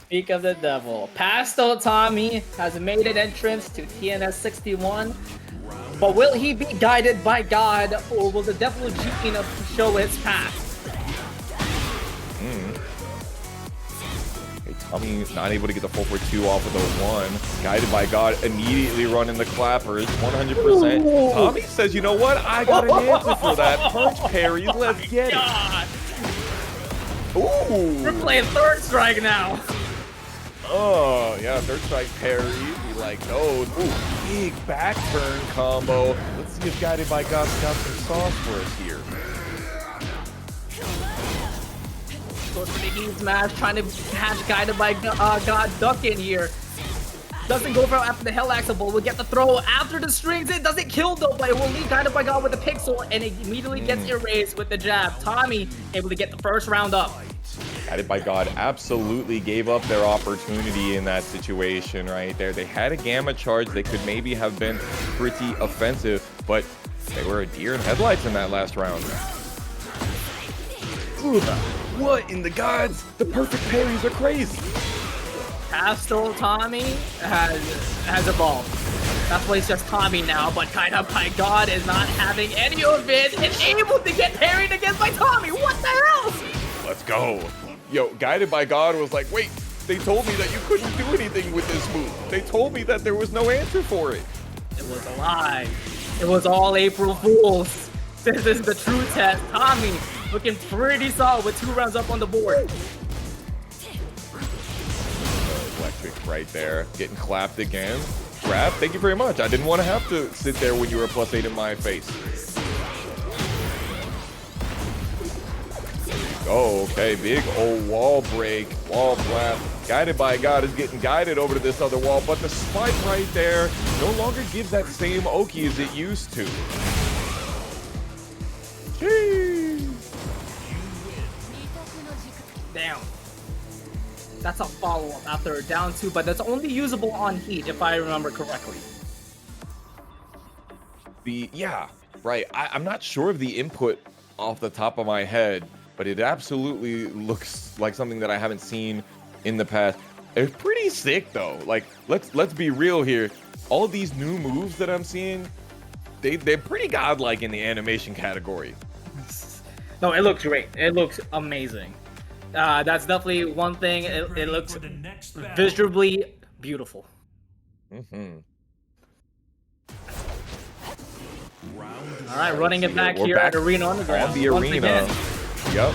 Speak of the devil. Pastel Tommy has made an entrance to TNS 61. But will he be guided by God, or will the devil Gene show his path? Okay, Tommy not able to get the 4-4-2 off of the 1. Guided by God, immediately running the clappers, 100%. Ooh. Tommy says, you know what? I got an answer for that. Punch parries, let's get it. Ooh. We're playing third strike now. Oh, yeah, third strike parry. We like those. Ooh, big back turn combo. Let's see if Guided by God's got some sauce for us here. Goes for the heat smash, trying to catch Guided by God duck in here. Doesn't go for it after the Hell Axle, will get the throw after the strings. It doesn't kill though, but it will leave Guided by God with the pixel, and it immediately gets erased with the jab. Tommy able to get the first round up. Guided by God absolutely gave up their opportunity in that situation right there. They had a gamma charge. They could maybe have been pretty offensive, but they were a deer in headlights in that last round. Ooh, what in the gods? The perfect parries are crazy. Pastel Tommy has evolved. That's why he's just Tommy now, but Guided by God is not having any of it and able to get parried against by Tommy. What the hell? Let's go. Yo, Guided by God was like, wait, they told me that you couldn't do anything with this move. They told me that there was no answer for it. It was a lie. It was all April Fools. This is the true test. Tommy looking pretty solid with 2 rounds up on the board. Electric right there. Getting clapped again. Grab, thank you very much. I didn't want to have to sit there when you were +8 in my face. Oh, okay, big old wall break, wall blast. Guided by God is getting guided over to this other wall, but the spike right there no longer gives that same Oki as it used to. Jeez. Damn. That's a follow-up after a down 2, but that's only usable on heat, if I remember correctly. Yeah, right. I'm not sure of the input off the top of my head, but it absolutely looks like something that I haven't seen in the past. It's pretty sick though. Like, let's be real here. All of these new moves that I'm seeing, they're pretty godlike in the animation category. No, it looks great. It looks amazing. That's definitely one thing. It looks visually beautiful. All right, running it back here at Arena Underground. On the arena. Yep.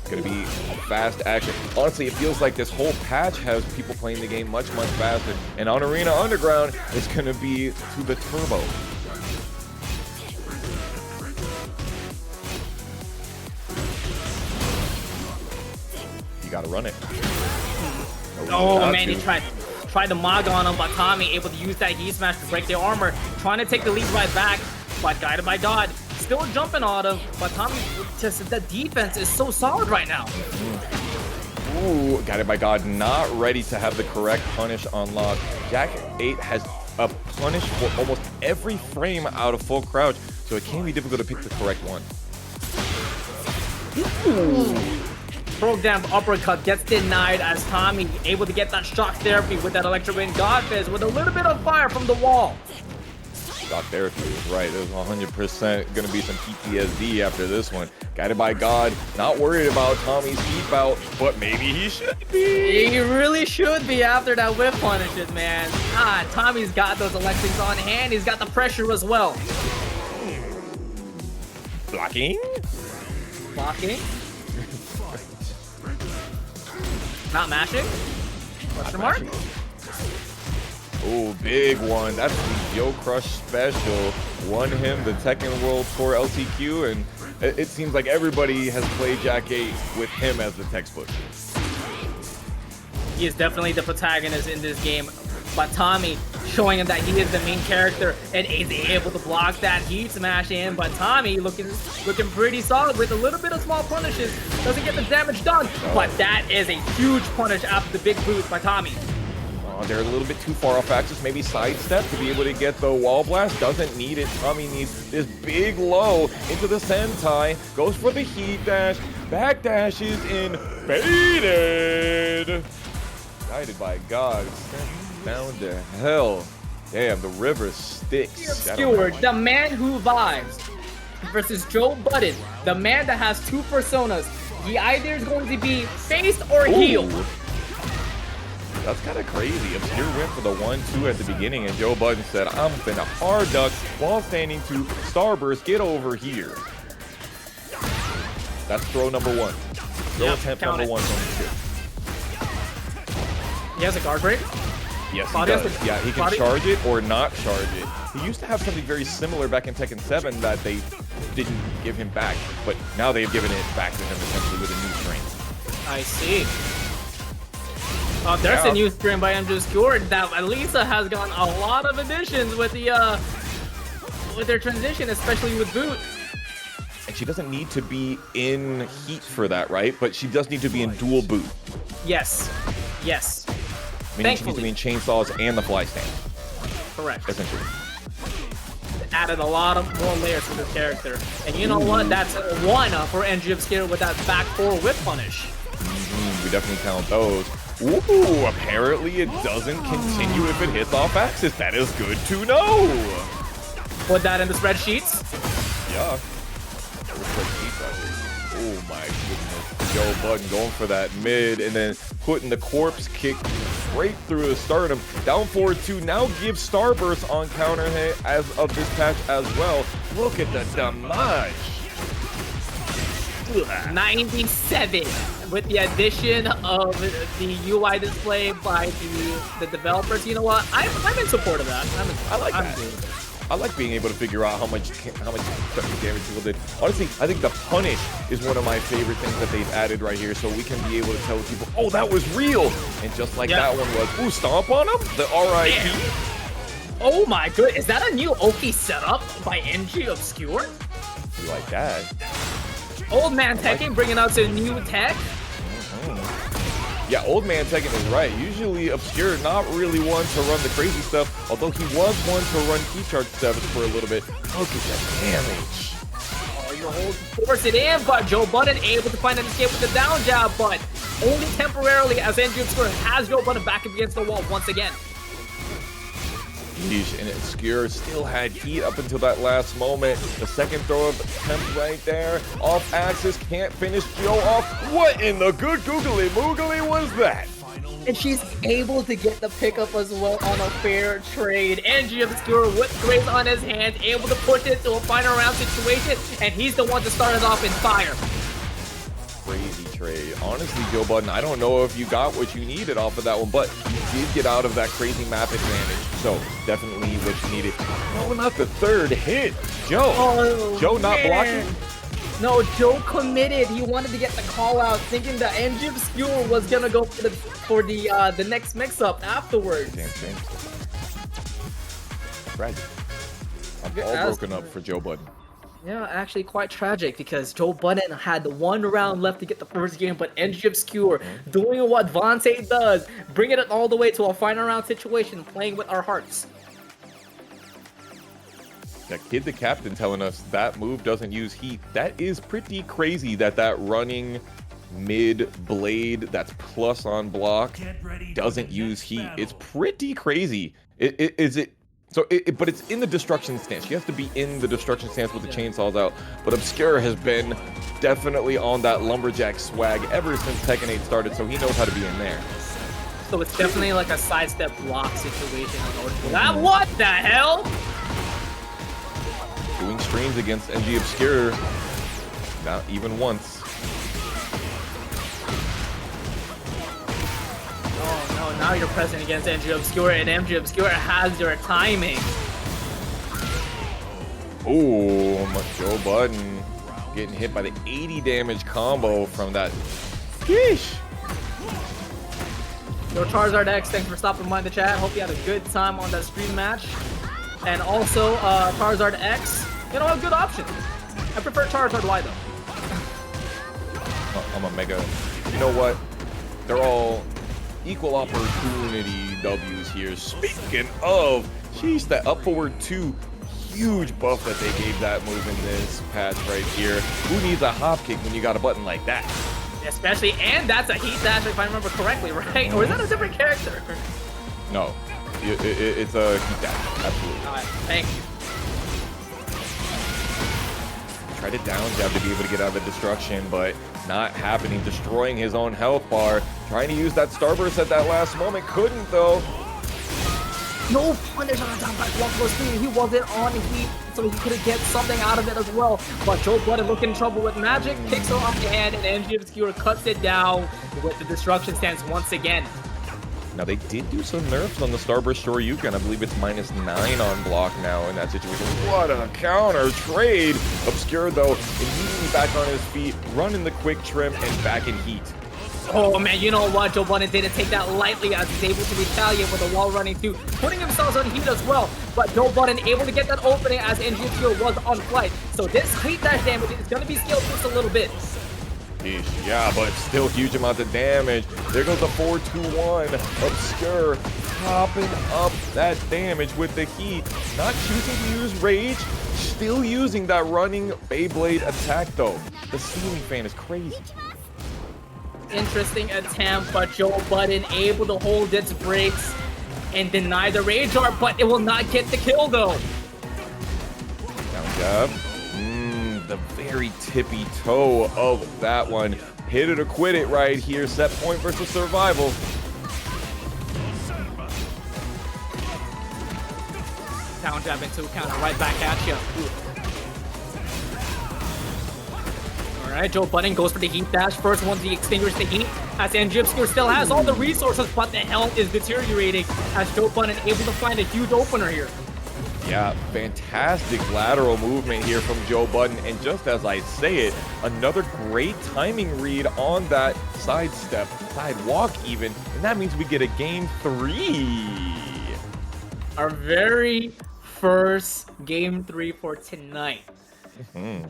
Gonna be fast action. Honestly, it feels like this whole patch has people playing the game much faster. And on Arena Underground, it's gonna be to the turbo. You gotta run it. Oh man, he tried to mog on him, but Tommy able to use that heat smash to break their armor, trying to take the lead right back, but Guided by God still jumping on him, but Tommy, just the defense is so solid right now. Ooh, Guided by God not ready to have the correct punish unlocked. Jack-8 has a punish for almost every frame out of full crouch, so it can be difficult to pick the correct one. Programmed uppercut gets denied as Tommy able to get that shock therapy with that electric wind God Fizz with a little bit of fire from the wall. Shock therapy is right. There's 100% going to be some PTSD after this one. Guided by God, not worried about Tommy's heat bout, but maybe he should be. He really should be after that whip punishes, man. Tommy's got those electrics on hand. He's got the pressure as well. Blocking? Blocking? Not mashing? Question mark? Oh, big one. That's the JoeCrush special. Won him the Tekken World Tour LCQ, and it seems like everybody has played Jack-8 with him as the textbook. He is definitely the protagonist in this game, but Tommy showing him that he is the main character and is able to block that heat smash in, but Tommy looking pretty solid with a little bit of small punishes. Doesn't get the damage done, but that is a huge punish after the big boost by Tommy. They're a little bit too far off axis, maybe sidestep to be able to get the wall blast. Doesn't need it. Tommy needs this big low into the sentai. Goes for the heat dash. Back dashes in. Baited. Guided by God. Down to hell. Damn, the river sticks. Obscure, the man who vibes, versus Joe Budden, the man that has two personas. He either is going to be face or heel. That's kind of crazy. Obscure went for the 1-2 at the beginning, and Joe Budden said, I'm finna hard duck while standing to Starburst. Get over here. That's throw number 1. Throw attempt number 1 from Obscure. He has a guard break? Yes, he does. Yeah, he can charge it or not charge it. He used to have something very similar back in Tekken 7 that they didn't give him back, but now they've given it back to him essentially with a new string. I see. There's a new string by MJ Obscure that Alisa has gotten a lot of additions with the with their transition, especially with boot. And she doesn't need to be in heat for that, right? But she does need to be in dual boot. Yes. Yes. Meaning she needs to be in chainsaws and the fly stand. Correct. Essentially. Added a lot of more layers to this character. And you know what? That's one for MJ Obscure with that back 4 whip punish. We definitely count those. Ooh, apparently it doesn't continue if it hits off axis. That is good to know. Put that in the spreadsheets. Yeah. Oh my goodness. Joe Budden going for that mid and then putting the corpse kick straight through the sternum. Down forward 2. Now gives Starburst on counter hit as of this patch as well. Look at the damage. 97 with the addition of the UI display by the developers. You know what? I'm in support of that. I like that. I like being able to figure out how much damage people did. Honestly, I think the punish is one of my favorite things that they've added right here, so we can be able to tell people, oh, that was real. And just like that one was, ooh, stomp on him, the RIP. Oh my good, is that a new Oki setup by MJ Obscure? You like that? Old man Tekken bringing out some new tech. Yeah, Old Man Tekken is right. Usually Obscure not really one to run the crazy stuff, although he was one to run key charge stuff for a little bit. Look at that damage. Oh, you hold force it in, but Joe Budden able to find an escape with the down jab, but only temporarily as MJ Obscure has Joe Budden back up against the wall once again. And Obscure still had heat up until that last moment. The second throw of attempt right there. Off axis, can't finish Joe off. What in the good googly moogly was that? And she's able to get the pickup as well on a fair trade. MJ Obscure with grace on his hands, able to push it to a final round situation, and he's the one to start us off in fire. Crazy trade. Honestly, Joe Budden, I don't know if you got what you needed off of that one, but you did get out of that crazy map advantage. So definitely what you needed. No, not the third hit. Joe. Oh, Joe not blocking. No, Joe committed. He wanted to get the call out, thinking that MJ Obscure was gonna go for the next mix-up afterwards. Damn shame. Right. I'm all broken up for Joe Budden. Yeah, actually quite tragic because Joe Budden had the 1 round left to get the first game, but MJ Obscure doing what Vontae does, bringing it all the way to a final round situation, playing with our hearts. That Kid the Captain telling us that move doesn't use heat. That is pretty crazy that running mid blade that's plus on block doesn't use heat. It's pretty crazy. But it's in the destruction stance. You have to be in the destruction stance with the chainsaws out. But Obscure has been definitely on that lumberjack swag ever since Tekken 8 started, so he knows how to be in there. So it's definitely like a sidestep block situation in order for that. What the hell? Doing streams against MJ Obscure, not even once. Oh no, now you're pressing against MJ Obscure, and MJ Obscure has your timing. Oh, Joe Budden getting hit by the 80 damage combo from that. Yeesh. Yo, Charizard X, thanks for stopping by the chat. Hope you had a good time on that stream match. And also, Charizard X, you know, a good option. I prefer Charizard Y though. I'm a mega. You know what? They're all equal opportunity W's here. Speaking of, sheesh, that up forward 2, huge buff that they gave that move in this patch right here. Who needs a hop kick when you got a button like that? Especially, and that's a heat dash if I remember correctly, right? Or is that a different character? No, it's a heat dash, absolutely. All right, thank you. Tried to down jab to be able to get out of the destruction, but not happening. Destroying his own health bar. Trying to use that starburst at that last moment. Couldn't, though. No punish on the top back one plus three. He wasn't on heat, so he could get something out of it as well. But Joe Budden looking in trouble with magic, kicks her off the hand, and MG Obscure cuts it down with the destruction stance once again. Now, they did do some nerfs on the Starburst Shoryuken. I believe it's -9 on block now in that situation. What a counter trade! Obscure, though, immediately back on his feet, running the quick trim, and back in heat. Oh man, you know what? Joe Budden didn't take that lightly as he's able to retaliate with a wall running too, putting himself on heat as well. But Joe Budden able to get that opening as NG Obscure was on flight. So this heat dash damage is going to be scaled just a little bit. Yeah, but still huge amount of damage. There goes the 4-2-1. Obscure popping up that damage with the heat. Not choosing to use rage. Still using that running Beyblade attack though. The ceiling fan is crazy. Interesting attempt, but Joe Budden able to hold its brakes and deny the rage art, but it will not get the kill though. Down jab. The very tippy toe of that one. Hit it or quit it right here. Set point versus survival. Down jab into counter right back at you. Alright, Joe Budden goes for the heat dash. First one to extinguish the heat, as NG Obscure still has all the resources, but the health is deteriorating as Joe Budden able to find a huge opener here. Yeah, fantastic lateral movement here from Joe Budden, and just as I say it, another great timing read on that sidestep, sidewalk even, and that means we get a game 3. Our very first game 3 for tonight.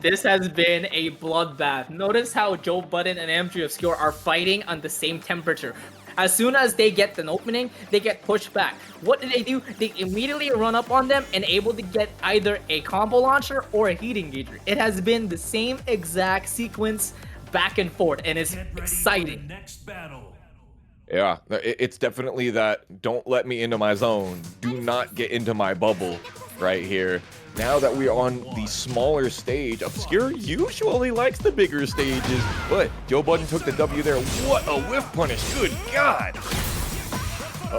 This has been a bloodbath. Notice how Joe Budden and MG Obscure are fighting on the same temperature. As soon as they get an opening, they get pushed back. What do? They immediately run up on them and able to get either a combo launcher or a heat engager. It has been the same exact sequence back and forth, and it's exciting. Yeah, it's definitely that don't let me into my zone. Do not get into my bubble right here. Now that we're on the smaller stage, Obscure usually likes the bigger stages, but Joe Budden took the W there. What a whiff punish, good God.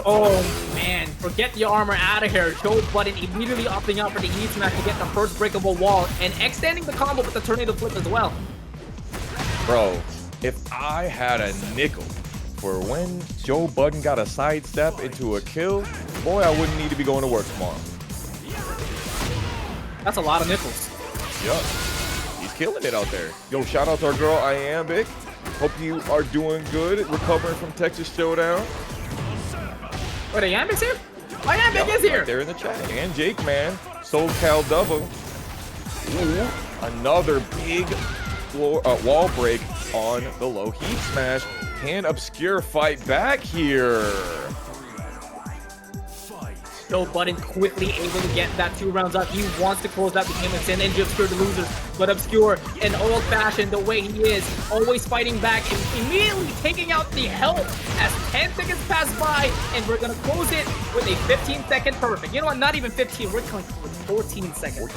Oh man, forget the armor out of here. Joe Budden immediately opting out for the heat smash to get the first breakable wall and extending the combo with the tornado flip as well. Bro, if I had a nickel for when Joe Budden got a sidestep into a kill, boy, I wouldn't need to be going to work tomorrow. That's a lot of nickels. Yup. He's killing it out there. Yo, shout out to our girl, Iambic. Hope you are doing good, recovering from Texas Showdown. Wait, Iambic's here? Iambic is here! Right there in the chat. And JakeMan, SoCal Double. Ooh, another big floor, wall break on the low heat smash. Can Obscure fight back here? Joe Budden quickly able to get that 2 rounds up. He wants to close out the game and send NG Obscure the losers. But Obscure, in old-fashioned the way he is, always fighting back and immediately taking out the health as 10 seconds pass by, and we're gonna close it with a 15-second perfect. You know what? Not even 15. We're coming with 14 seconds.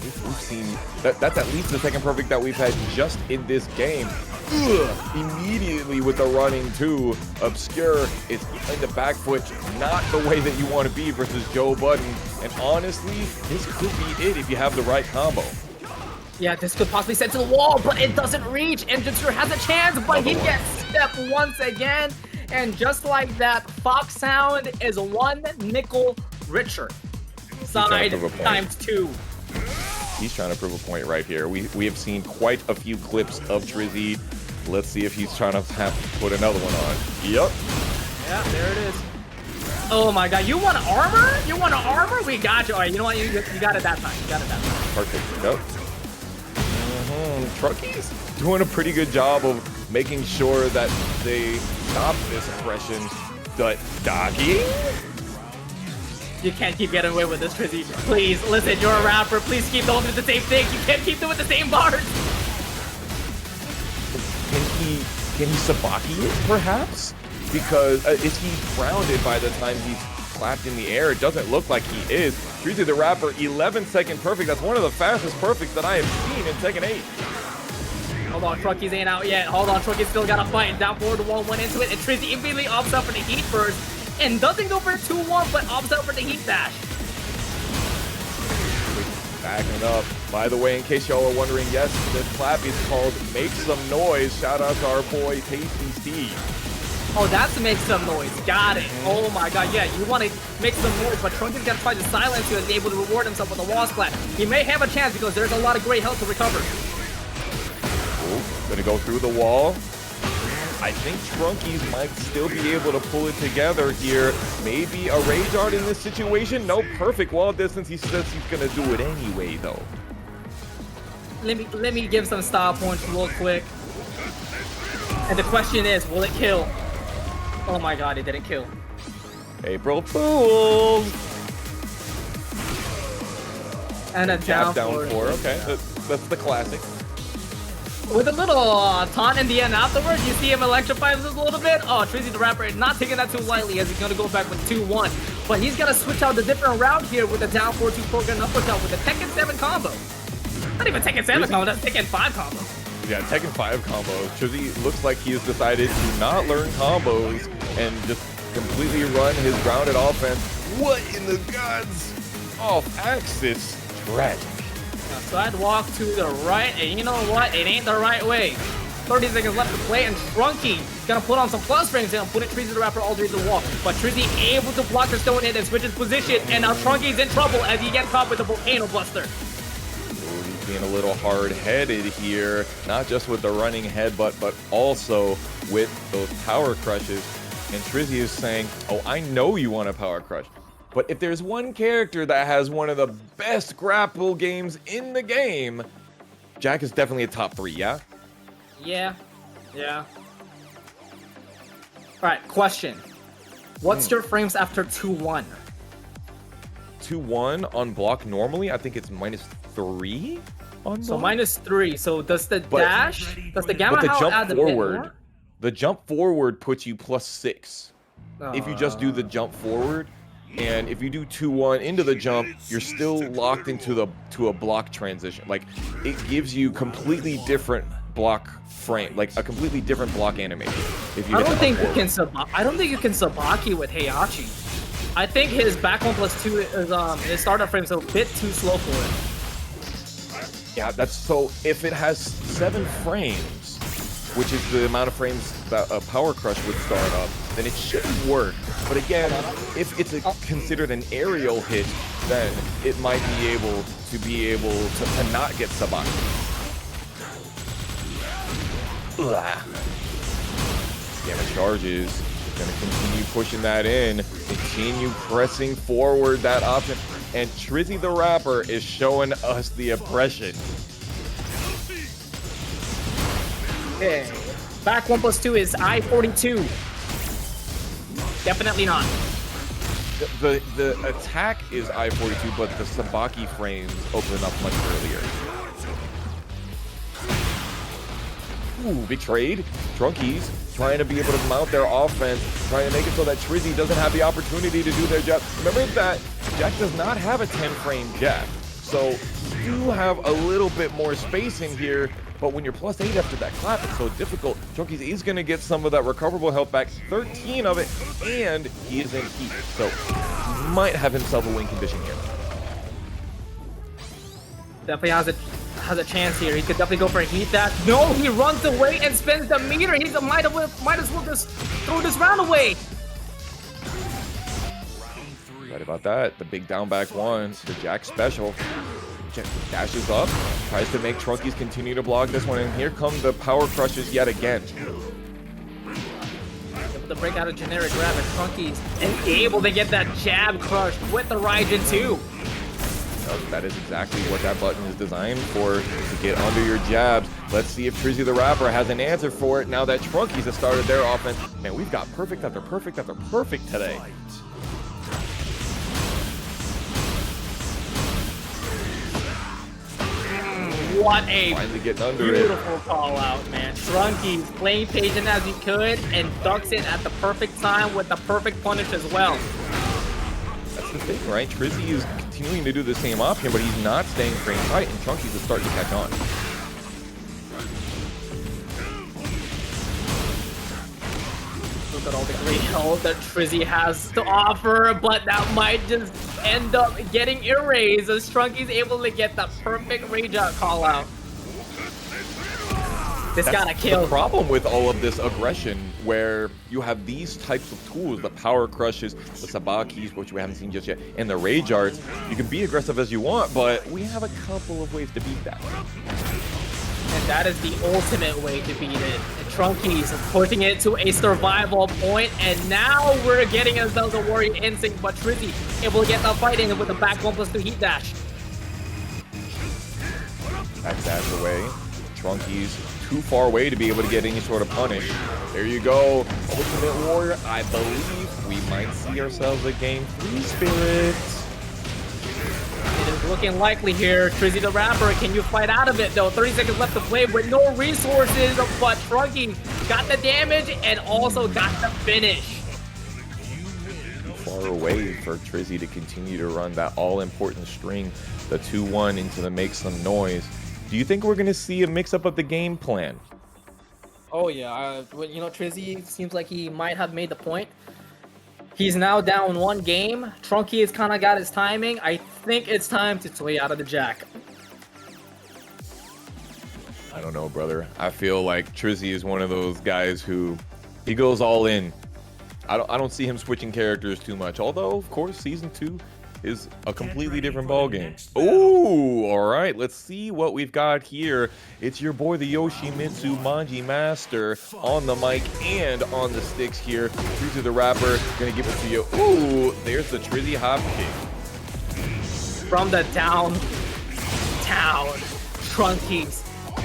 We've seen that's at least the second perfect that we've had just in this game. Ugh, immediately with the running too. Obscure is in the back foot, not the way that you want to be versus Joe Budden. And honestly, this could be it if you have the right combo. Yeah, this could possibly send to the wall, but it doesn't reach. And Obscure has a chance, but he gets stepped once again. And just like that, Fox Sound is 1 nickel richer. Side times 2. He's trying to prove a point right here. We have seen quite a few clips of Trizzy. Let's see if he's trying to have to put another one on. Yep. Yeah, there it is. Oh my God, you want armor? You want armor? We got you. All right, you know what? You got it that time. You got it that time. Perfect. Yep. Trunkiez doing a pretty good job of making sure that they stop this aggression. But Doggy? You can't keep getting away with this, Trizzy. Please, listen, you're a rapper. Please keep doing the same thing. You can't keep doing the same bars. Can Can he Sabaki it, perhaps? Because is he grounded by the time he's clapped in the air? It doesn't look like he is. TrizzyTheRapper, 11-second perfect. That's one of the fastest perfects that I have seen in Tekken 8. Hold on, Trunkiez ain't out yet. Hold on, Trunkiez still got to fight. Down forward, wall went into it, and Trizzy immediately opts out for the heat burst, and doesn't go for a 2-1, but opts out for the heat dash. Backing up. By the way, in case y'all are wondering, yes, this clap is called Make Some Noise. Shout out to our boy, Tasty Steve. Oh, that's Make Some Noise. Got it. Oh my god, yeah, you want to make some noise, but Trunkiez got to try to silence you and be able to reward himself with a wall splat. He may have a chance because there's a lot of great health to recover. Gonna go through the wall. I think Trunkiez might still be able to pull it together here. Maybe a Rage Art in this situation. No, perfect wall distance. He says he's gonna do it anyway, though. Let me give some style points real quick. And the question is, will it kill? Oh my god, it didn't kill. April Fools. And a down four. Okay, that's the classic. With a little taunt in the end afterwards, you see him electrify a little bit. Oh, TrizzyTheRapper not taking that too lightly as he's going to go back with 2-1. But he's going to switch out the different route here with the down 4-2 program uppercut with the Tekken 7 combo. Not even Tekken 7 combo, that's Tekken 5 combo. Yeah, Tekken 5 combo. Trizzy looks like he has decided to not learn combos and just completely run his grounded offense. What in the gods? Off-axis. Tragic. Sidewalk to the right, and you know what? It ain't the right way. 30 seconds left to play, and Trunky gonna put on some plus frames and put it TrizzyTheRapper all the way to the wall. But Trizzy able to block the stone hit and switch his position, and now Trunky's in trouble as he gets caught with the Volcano Buster. Ooh, he's being a little hard-headed here, not just with the running headbutt, but also with those power crushes. And Trizzy is saying, oh, I know you want a power crush. But if there's one character that has one of the best grapple games in the game, Jack is definitely a top 3, yeah? Yeah. Alright, question. What's your frames after 2-1? 2-1 on block normally? I think it's -3 on block. So -3. So does the dash, does the Gamma but the Howl jump add the forward, bit more? the jump forward puts you +6. If you just do the jump forward. And if you do 2-1 into the jump, you're still locked into a block transition. Like, it gives you completely different block frame, like a completely different block animation. If you I don't think you can Sabaki with Heihachi. I think his back 1+2 is his startup frame is a bit too slow for it. Yeah, that's so. If it has 7 frames, which is the amount of frames that a Power Crush would start up, then it should work. But again, if it's considered an aerial hit, then it might be able to not get Sabaki. Damage charges. Gonna continue pushing that in. Continue pressing forward that option. And TrizzyTheRapper is showing us the oppression. Okay. Back 1+2 is I-42. Definitely not. The attack is I-42, but the Sabaki frames open up much earlier. Ooh, big trade. Trunkiez trying to be able to mount their offense, trying to make it so that Trizzy doesn't have the opportunity to do their jab. Remember that Jack does not have a 10-frame jab, so you do have a little bit more space in here. But when you're +8 after that clap, it's so difficult. Trunkiez is going to get some of that recoverable health back, 13 of it, and he is in heat. So he might have himself a win condition here. Definitely has a chance here. He could definitely go for a heat dash. No, he runs away and spins the meter. He might as well just throw this round away. Right about that. The big down back one, the Jack special. Dashes up, tries to make Trunkiez continue to block this one, and here come the power crushes yet again. Able to break out a generic grab, and Trunkiez is able to get that jab crushed with the Raijin too. That is exactly what that button is designed for, to get under your jabs. Let's see if TrizzyTheRapper has an answer for it now that Trunkiez has started their offense. Man, we've got perfect after perfect after perfect today. what a finally getting under beautiful call out, man. Trunkiez playing patient as he could and ducks it at the perfect time with the perfect punish as well. That's the thing, right? Trizzy is continuing to do the same option, but he's not staying frame tight, and Trunkiez is starting to catch on. Look at all the great health that Trizzy has to offer, but that might just end up getting erased as Trunkiez able to get that perfect rage out call out. This gotta kill. The problem with all of this aggression, where you have these types of tools, the power crushes, the sabakis, which we haven't seen just yet, and the rage arts, you can be aggressive as you want, but we have a couple of ways to beat that. And that is the ultimate way to beat it. Trunkiez pushing it to a survival point, and now we're getting ourselves a warrior instinct, but Trizzy able to get that fight in with the back 1+2 heat dash. Back dash away. Trunkiez too far away to be able to get any sort of punish. There you go. Ultimate Warrior. I believe we might see ourselves a Game 3 Spirit. It is looking likely here. TrizzyTheRapper, can you fight out of it though? 30 seconds left to play with no resources, but Trunkiez got the damage and also got the finish. Too far away for Trizzy to continue to run that all-important string, the 2-1 into the make some noise. Do you think we're going to see a mix-up of the game plan? Oh yeah, you know, Trizzy seems like he might have made the point. He's now down 1 game. Trunkiez kind of got his timing. I think it's time to play out of the Jack. I don't know, brother. I feel like Trizzy is one of those guys who he goes all in. I don't see him switching characters too much. Although, of course, Season 2 is a completely different ballgame. Ooh, all right. Let's see what we've got here. It's your boy, the Yoshimitsu Manji Master, on the mic and on the sticks here. TrizzyTheRapper gonna give it to you. Ooh, there's the Trizzy hop kick. From the downtown, Trunkiez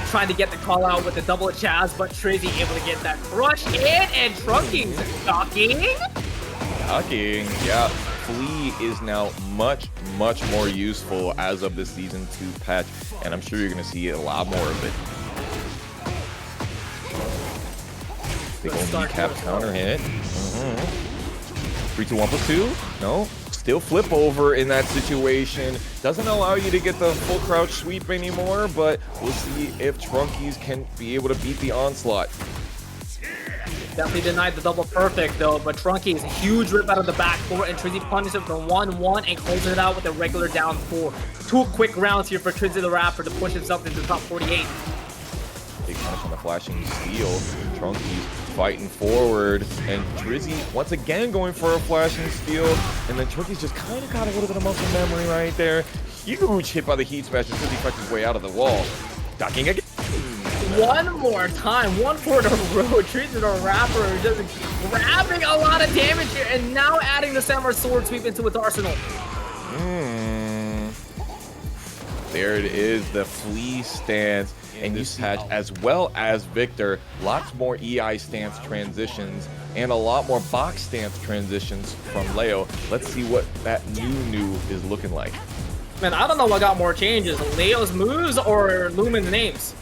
trying to get the call out with the double chaz, but Trizzy able to get that crush in, and Trunkiez docking. Yeah. Flea is now much more useful as of the Season 2 patch, and I'm sure you're going to see a lot more of it. Big old kneecap counter hit. 3, 2, 1+2. No. Still flip over in that situation. Doesn't allow you to get the full crouch sweep anymore, but we'll see if Trunkiez can be able to beat the onslaught. Definitely denied the double perfect though, but Trunkiez, huge rip out of the back 4, and Trizzy punishes him for 1-1 and closes it out with a regular down 4. 2 quick rounds here for TrizzyTheRapper to push himself into the top 48. Big punish on the flashing steel. Trunkiez fighting forward, and Trizzy once again going for a flashing steel, and then Trunkiez just kind of got a little bit of muscle memory right there. Huge hit by the heat smash, and Trizzy fights his way out of the wall. Docking again. One more time, 1 for in a row. TrizzyTheRapper just grabbing a lot of damage here, and now adding the Samurai Sword Sweep into its arsenal. There it is, the Flea stance and use patch, as well as Victor. Lots more EI stance transitions and a lot more box stance transitions from Leo. Let's see what that new is looking like. Man, I don't know what got more changes, Leo's moves or Lumen's names.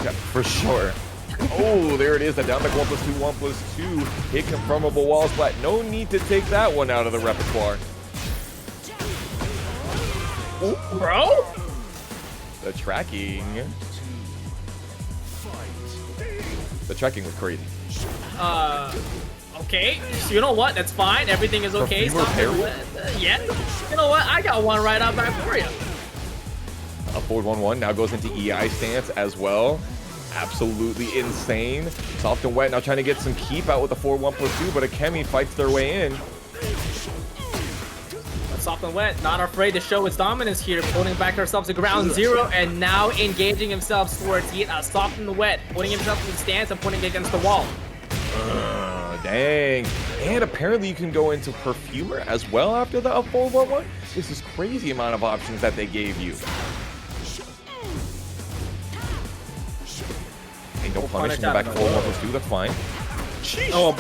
Yeah, for sure. Oh, there it is, the down back 1+2, 1+2. Hit confirmable wall splat. No need to take that one out of the repertoire. Ooh, bro? The tracking. The tracking was crazy. Okay. You know what? That's fine. Everything is okay. Yeah. You know what? I got one right out back for you. A forward 1-1 now goes into EI stance as well. Absolutely insane. Soft and wet now trying to get some keep out with the 4-1+2, but Akemi fights their way in. Soft and wet, not afraid to show its dominance here, pulling back ourselves to ground 0, and now engaging himself towards Heat. Soft and wet, putting himself in the stance and putting it against the wall. Dang. And apparently you can go into Perfumer as well after the up 4-1-1. This is crazy amount of options that they gave you. Hey, no punish in the back 4-1+2, that's fine. Sheesh. Oh,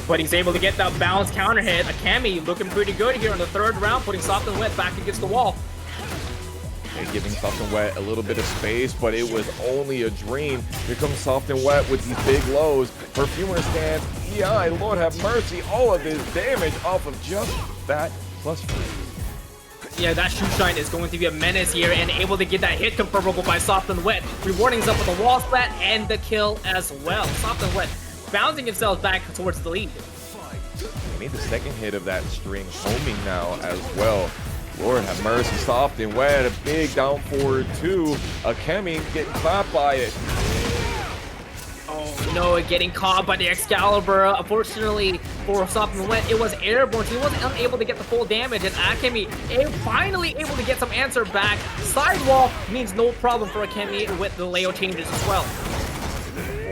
but he's able to get that bounce counter hit. Akemi looking pretty good here in the 3rd round, putting Soft and Wet back against the wall. And giving Soft and Wet a little bit of space, but it was only a dream. Here comes Soft and Wet with these big lows. Perfumer stance, EI, Lord have mercy. All of this damage off of just that plus 3. Yeah, that shoe shine is going to be a menace here and able to get that hit confirmable by Soft and Wet. Rewarding himself with a wall splat and the kill as well. Soft and Wet bouncing himself back towards the lead. He made the second hit of that string, homing now as well. Lord have mercy, Soft and Wet, a big down forward 2. Akemi getting clapped by it. Oh no, getting caught by the Excalibur. Unfortunately for Soft and Wet, it was airborne, so he wasn't unable to get the full damage. And Akemi finally able to get some answer back. Sidewall means no problem for Akemi with the Leo changes as well.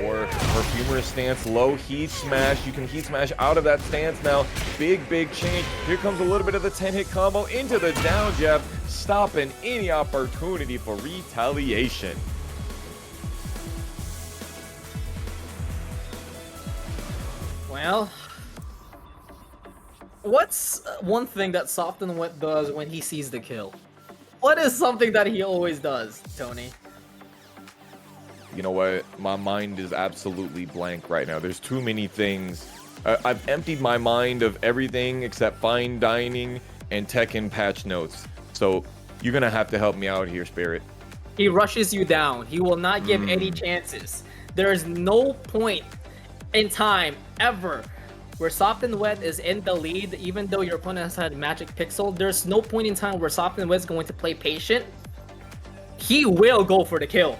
Or Perfumer stance, low heat smash. You can heat smash out of that stance now. Big change. Here comes a little bit of the 10-hit combo into the down jab, stopping any opportunity for retaliation. Well, what's one thing that Soft and Wet does when he sees the kill? What is something that he always does, Tony? You know what? My mind is absolutely blank right now. There's too many things. I've emptied my mind of everything except fine dining and Tekken patch notes. So you're gonna have to help me out here, Spirit. He rushes you down. He will not give any chances. There is no point in time ever where Soft and Wet is in the lead, even though your opponent has had Magic Pixel. There's no point in time where Soft and Wet is going to play patient. He will go for the kill.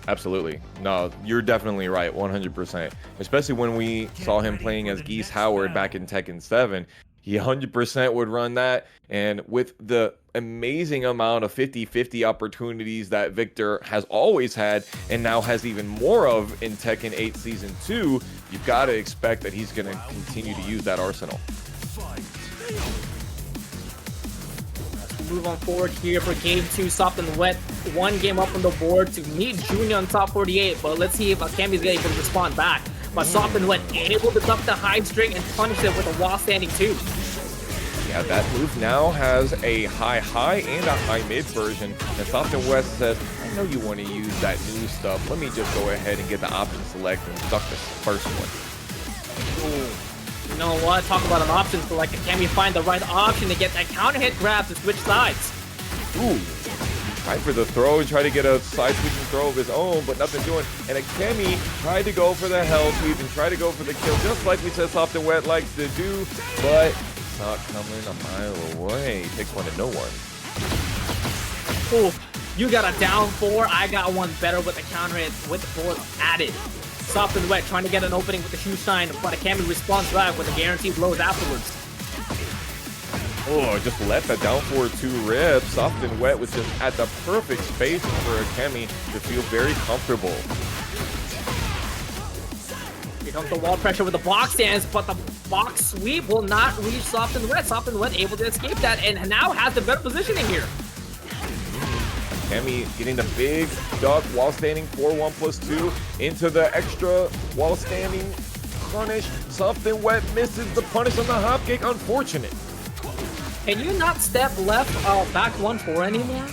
Absolutely. No, you're definitely right, 100%. Especially when we saw him playing as Geese Howard back in Tekken 7. He 100% would run that. And with the amazing amount of 50-50 opportunities that Victor has always had and now has even more of in Tekken 8 Season 2, you've got to expect that he's going to continue to use that arsenal. Move on forward here for game 2. Soft and Wet, 1 game up on the board to meet Joonya on top 48, but let's see if Akemi's able to respond back. But Soft and Wet able to dump the high string and punish it with a wall standing 2. Yeah, that move now has a high and a high mid version, and Soft and Wet says, I know you want to use that new stuff, let me just go ahead and get the option select and duck the first one. Ooh. You know what? Talk about an option select. Can we find the right option to get that counter hit grab to switch sides? Ooh. Tried for the throw, tried to get a side switching throw of his own, but nothing doing. And Akemi tried to go for the hell sweep and tried to go for the kill, just like we said Soft and Wet likes to do, but it's not coming a mile away. Takes one to no one. Ooh, you got a down 4. I got one better with the counter hit with the bullet added. Soft and Wet trying to get an opening with the shoe shine, but Akemi responds back with a guaranteed blows afterwards. Oh, just let the down forward 2 rip. Soft and Wet was just at the perfect space for Akemi to feel very comfortable. Here comes the wall pressure with the box stance, but the box sweep will not reach Soft and Wet. Soft and Wet able to escape that and now has the better positioning here. Akemi getting the big duck wall standing 4-1+2 into the extra wall standing punish. Soft and Wet misses the punish on the hop kick. Unfortunate. Can you not step left back 1-4 anymore?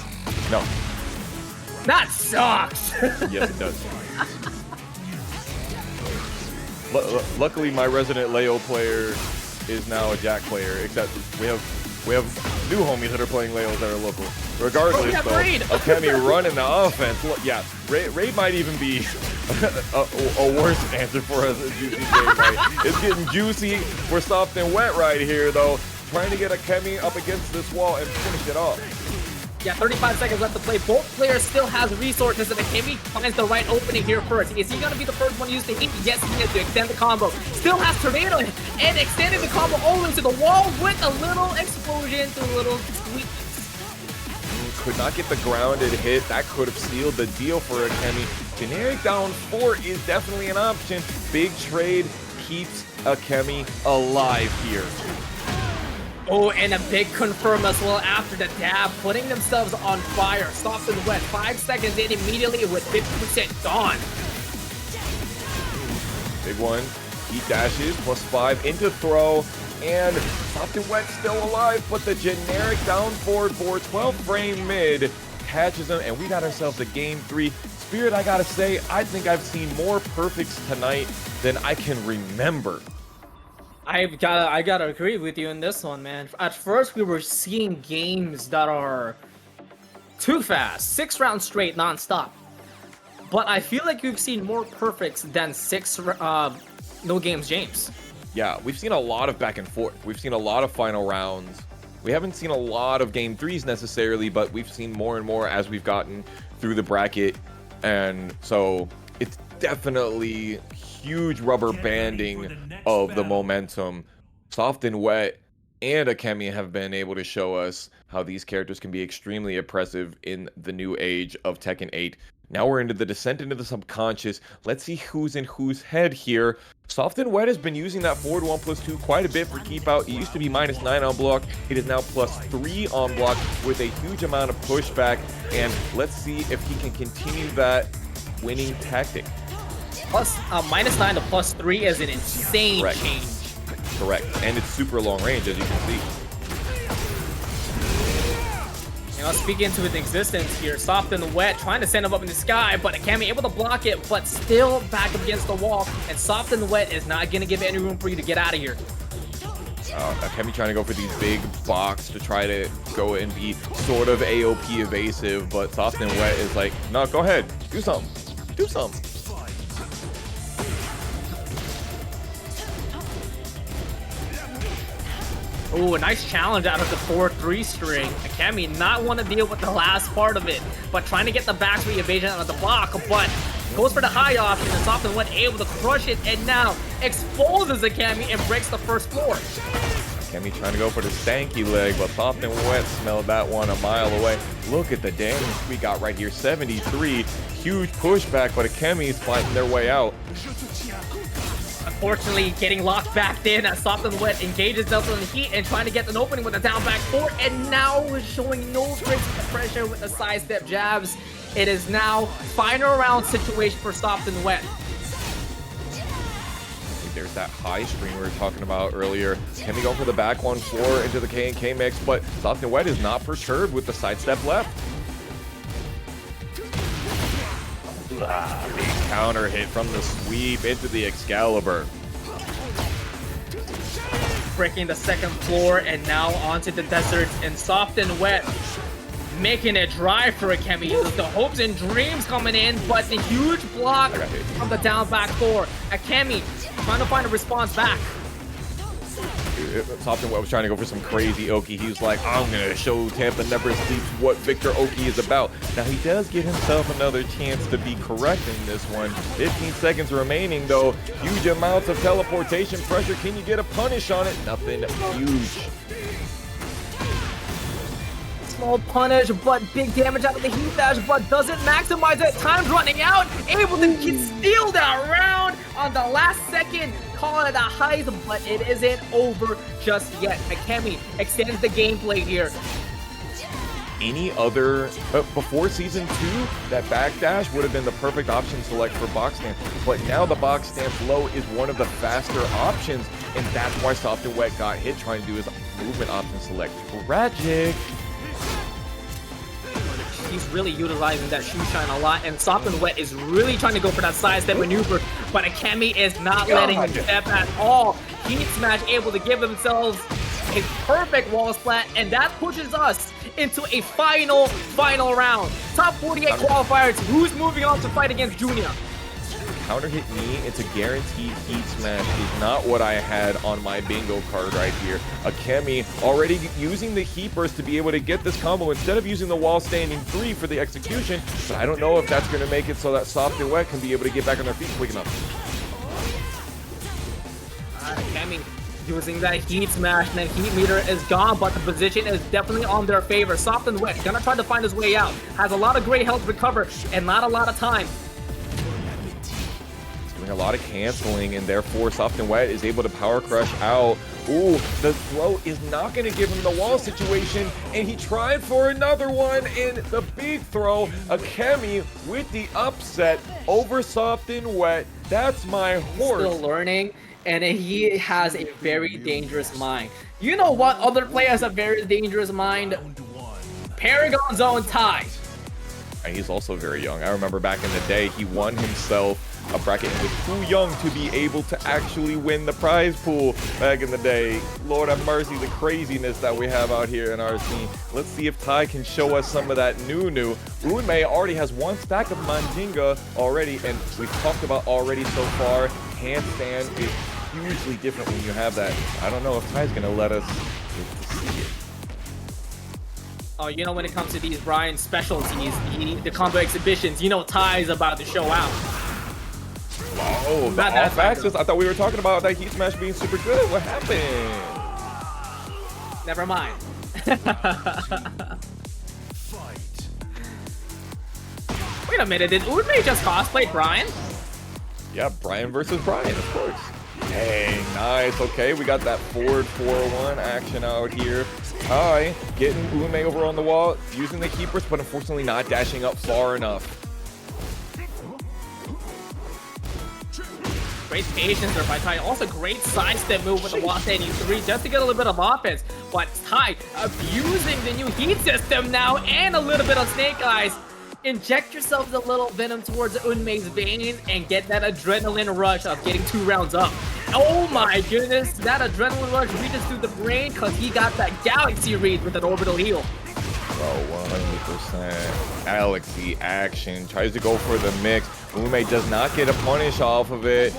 No. That sucks. Yes, it does. Luckily, my resident Leo player is now a Jack player, except we have new homies that are playing Leos that are local. Regardless, though, Akemi running the offense. Look, yeah, Raid might even be a worse answer for us as Juicy game, right? It's getting juicy for Soft and Wet right here, though. Trying to get Akemi up against this wall and finish it off. Yeah, 35 seconds left to play. Both players still has resources, and Akemi finds the right opening here first. Is he going to be the first one to use the hit? Yes, he is to extend the combo. Still has Tornado and extending the combo all the way to the wall with a little explosion to a little sweep. Could not get the grounded hit. That could have sealed the deal for Akemi. Generic down 4 is definitely an option. Big trade keeps Akemi alive here. Oh, and a big confirm as well after the dab, putting themselves on fire. Soft and Wet, 5 seconds in immediately with 50% gone. Big one. He dashes, +5 into throw, and Soft and Wet still alive, but the generic down forward 12 frame mid catches him, and we got ourselves a game 3. Spirit, I gotta say, I think I've seen more perfects tonight than I can remember. I gotta agree with you in this one, man. At first, we were seeing games that are too fast, 6 rounds straight, non-stop. But I feel like you've seen more perfects than 6 no games James. Yeah, we've seen a lot of back and forth. We've seen a lot of final rounds. We haven't seen a lot of game 3s necessarily, but we've seen more and more as we've gotten through the bracket. And so it's definitely huge rubber banding of the momentum. Soft and Wet and Akemi have been able to show us how these characters can be extremely oppressive in the new age of Tekken 8. Now we're into the descent into the subconscious. Let's see who's in whose head here. Soft and Wet has been using that forward 1+2 quite a bit for keep out. It used to be -9 on block. It is now +3 on block with a huge amount of pushback. And let's see if he can continue that winning tactic. Plus, -9 to +3 is an insane Correct. change. Correct. And it's super long range, as you can see. You know, speaking into its existence here, Soft and Wet trying to send him up in the sky, but Akemi able to block it, but still back up against the wall, and Soft and Wet is not going to give any room for you to get out of here. Akemi trying to go for these big blocks to try to go and be sort of AOP evasive, but Soft and Wet is like, no, go ahead, do something, do something. Ooh, a nice challenge out of the 4-3 string. Akemi not want to deal with the last part of it, but trying to get the back three evasion out of the block, but goes for the high option, and Soft and Wet able to crush it, and now exposes Akemi and breaks the first floor. Akemi trying to go for the stanky leg, but Soft and Wet smelled that one a mile away. Look at the damage we got right here, 73. Huge pushback, but Akemi is fighting their way out. Unfortunately, getting locked back in as Soft and Wet engages themselves in the heat and trying to get an opening with a down back 4, and now is showing no tricks of pressure with the sidestep jabs. It is now final round situation for Soft and Wet. There's that high screen we were talking about earlier. Can we go for the back 1-4 into the K&K mix, but Soft and Wet is not perturbed with the sidestep left. Big counter hit from the sweep into the Excalibur. Breaking the second floor and now onto the desert, and Soft and Wet making it dry for Akemi. The hopes and dreams coming in, but the huge block from the down back 4. Akemi trying to find a response back. Soft and Wet was trying to go for some crazy Oki. He was like, I'm going to show TampaNeverSleeps what Victor Oki is about. Now, he does give himself another chance to be correct in this one. 15 seconds remaining, though. Huge amounts of teleportation pressure. Can you get a punish on it? Nothing huge. Small punish, but big damage out of the heat dash, but doesn't maximize it. Time's running out. Able to steal that round on the last second. Calling it a heist, but it isn't over just yet. Akemi extends the gameplay here. Any other, before season 2, that backdash would have been the perfect option select for box stance, but now the box stance low is one of the faster options, and that's why Soft and Wet got hit trying to do his movement option select. Tragic. He's really utilizing that shoe shine a lot, and Soft and Wet is really trying to go for that sidestep maneuver, but Akemi is not letting him step at all. Heat Smash able to give themselves a perfect wall splat, and that pushes us into a final round. Top 48 qualifiers. Who's moving on to fight against Joonya? Counter hit me, it's a guaranteed heat smash, is not what I had on my bingo card right here. Akemi already using the heat burst to be able to get this combo instead of using the wall standing 3 for the execution, but I don't know if that's going to make it so that Soft and Wet can be able to get back on their feet quick enough. Akemi using that heat smash, and then heat meter is gone, but the position is definitely on their favor. Soft and Wet gonna try to find his way out. Has a lot of great health recover and not a lot of time. A lot of canceling, and therefore Soft and Wet is able to power crush out. Ooh, the throw is not going to give him the wall situation, and he tried for another one in the big throw. Akemi with the upset over Soft and Wet. That's my horse. Still learning, and he has a very dangerous mind. You know what other player has a very dangerous mind? Paragon's own Tai. And he's also very young. I remember back in the day, he won himself a bracket and was too young to be able to actually win the prize pool back in the day. Lord have mercy, the craziness that we have out here in our scene. Let's see if Tai can show us some of that new. Unmei already has one stack of Manjinga already, and we've talked about already so far, handstand is hugely different when you have that. I don't know if Tai's gonna let us see it. Oh, you know, when it comes to these Bryan specialties, the combo exhibitions, you know Tai's about to show out. Oh, the off axis. I thought we were talking about that heat smash being super good. What happened? Never mind. Wait a minute, did Unmei just cosplay Bryan? Yeah, Bryan versus Bryan, of course. Dang, nice. Okay, we got that forward 4-1 action out here. Tai getting Unmei over on the wall, using the keepers, but unfortunately not dashing up far enough. Great patience there by Tai. Also great sidestep move with the Lost 83 just to get a little bit of offense. But Tai abusing the new heat system now and a little bit of Snake Eyes. Inject yourself the little venom towards Unmei's veins and get that adrenaline rush of getting 2 rounds up. Oh my goodness, that adrenaline rush reaches through the brain because he got that Galaxy read with an orbital heal. Bro, 100% Galaxy action. Tries to go for the mix. Unmei does not get a punish off of it.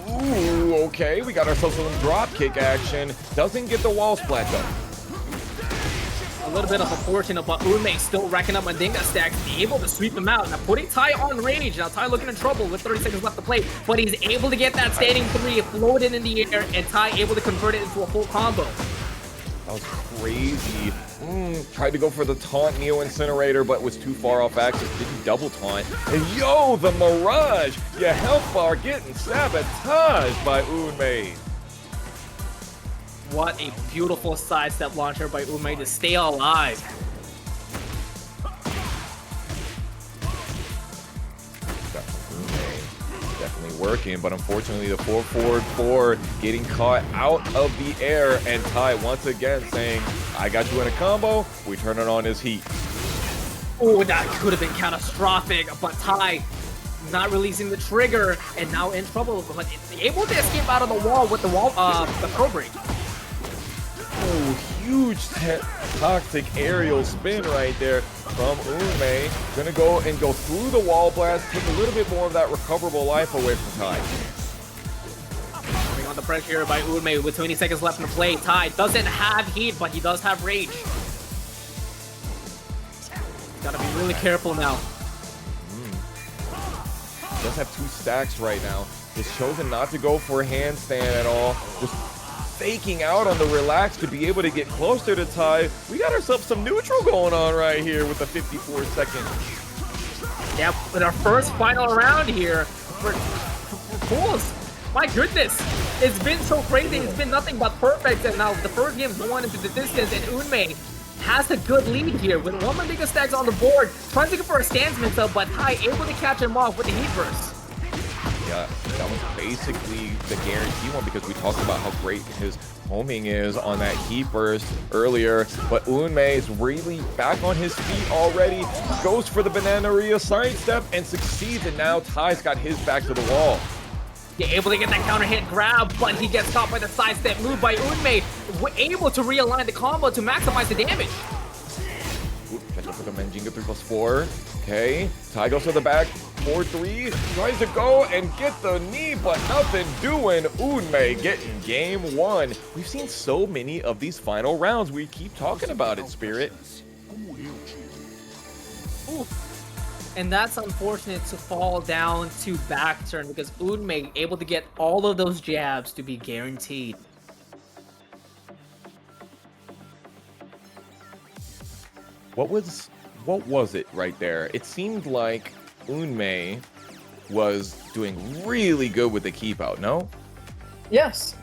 Ooh, okay, we got ourselves some drop kick action. Doesn't get the wall splat though. A little bit of a fortune, but Unmei still racking up Mandinga stacks, able to sweep him out. Now putting Tai on range. Now Tai looking in trouble with 30 seconds left to play, but he's able to get that standing 3 floated in the air, and Tai able to convert it into a full combo. That was crazy. Tried to go for the taunt Neo Incinerator, but was too far off axis. Didn't double taunt. And yo, the Mirage! Your health bar getting sabotaged by Unmei. What a beautiful sidestep launcher by Unmei to stay alive. Definitely working, but unfortunately the 4-4-4 getting caught out of the air, and Tai once again saying, I got you in a combo, we turn it on his heat. Oh, that could have been catastrophic, but Tai not releasing the trigger and now in trouble, but able to escape out of the wall with the pro break. Oh, huge toxic aerial spin right there from Unmei. Gonna go through the wall blast, take a little bit more of that recoverable life away from Tai. Coming on the pressure here by Unmei with 20 seconds left in the play. Tai doesn't have heat, but he does have rage. Gotta be really careful now. Does have 2 stacks right now. Has chosen not to go for a handstand at all. Just faking out on the relax to be able to get closer to Tai. We got ourselves some neutral going on right here with the 54 seconds. Yep, with our first final round here for pools. My goodness, it's been so crazy. It's been nothing but perfect, and now the first game's going into the distance, and Unmei has a good lead here with 1 Mandinga stacks on the board, trying to go for a stance mix-up, but Tai able to catch him off with the heat burst. Yeah, that was basically the guarantee one because we talked about how great his homing is on that heat burst earlier. But Unmei is really back on his feet already. Goes for the Bananaria sidestep and succeeds, and now Tai's got his back to the wall. Yeah, able to get that counter hit grab, but he gets caught by the sidestep move by Unmei. Able to realign the combo to maximize the damage. Catch up with the Manjinga 3+4. Okay, Tai goes to the back. 4-3, tries to go and get the knee, but nothing doing. Unmei getting game 1. We've seen so many of these final rounds. We keep talking about it, Spirit. Ooh. And that's unfortunate to fall down to back turn because Unmei able to get all of those jabs to be guaranteed. What was it right there? It seemed like Unmei was doing really good with the keep out, no? Yes.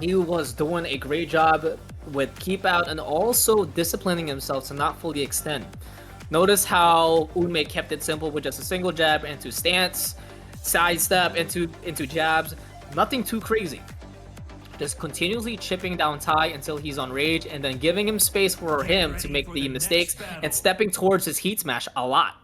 He was doing a great job with keep out and also disciplining himself to not fully extend. Notice how Unmei kept it simple with just a single jab into stance, sidestep into jabs, Nothing too crazy. Just continuously chipping down Tai until he's on rage, and then giving him space for him to make the mistakes and stepping towards his heat smash a lot.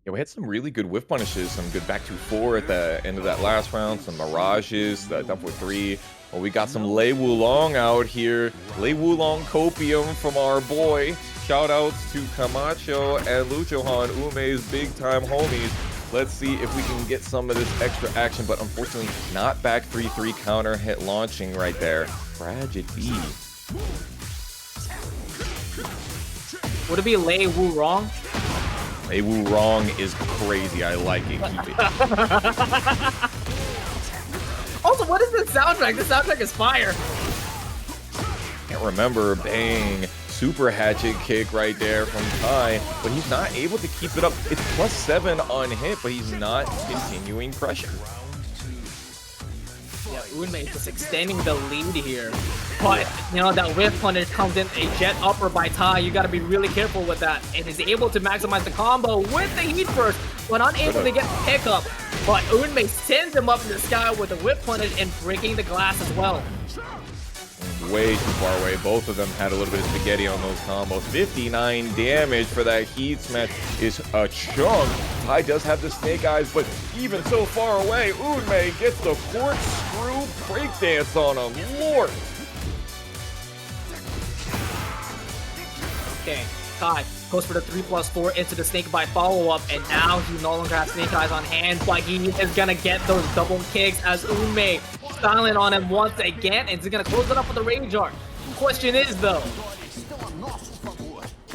Yeah, we had some really good whiff punishes, some good back 2-4 at the end of that last round, some mirages, the down 4-3. Well, we got some Lei Wulong out here. Lei Wulong copium from our boy. Shout outs to Camacho and Luchohan, Unmei's big time homies. Let's see if we can get some of this extra action, but unfortunately not back 3-3 counter hit launching right there. Tragedy. Would it be Lei Wu wrong? Lei Wu wrong is crazy. I like it. Keep it. Also, what is this soundtrack? This soundtrack is fire. Can't remember. Bang. Super hatchet kick right there from Tai, but he's not able to keep it up. It's +7 on hit, but he's not continuing pressure. Yeah, Unmei just extending the lead here. But, you know, that whiff punish comes in a jet upper by Tai. You got to be really careful with that. And is able to maximize the combo with the heat burst, but unable to get the pickup. But Unmei sends him up in the sky with the whip punish and breaking the glass as well. Way too far away. Both of them had a little bit of spaghetti on those combos. 59 damage for that heat smash is a chunk. Tai does have the snake eyes, but even so far away, Unmei gets the corkscrew breakdance on him. Lord. Okay, Tai goes for the 3+4 into the snake bite follow-up, and now he no longer has snake eyes on hand, but he is gonna get those double kicks as Unmei styling on him once again, and he's gonna close it up with the rage art. Question is though,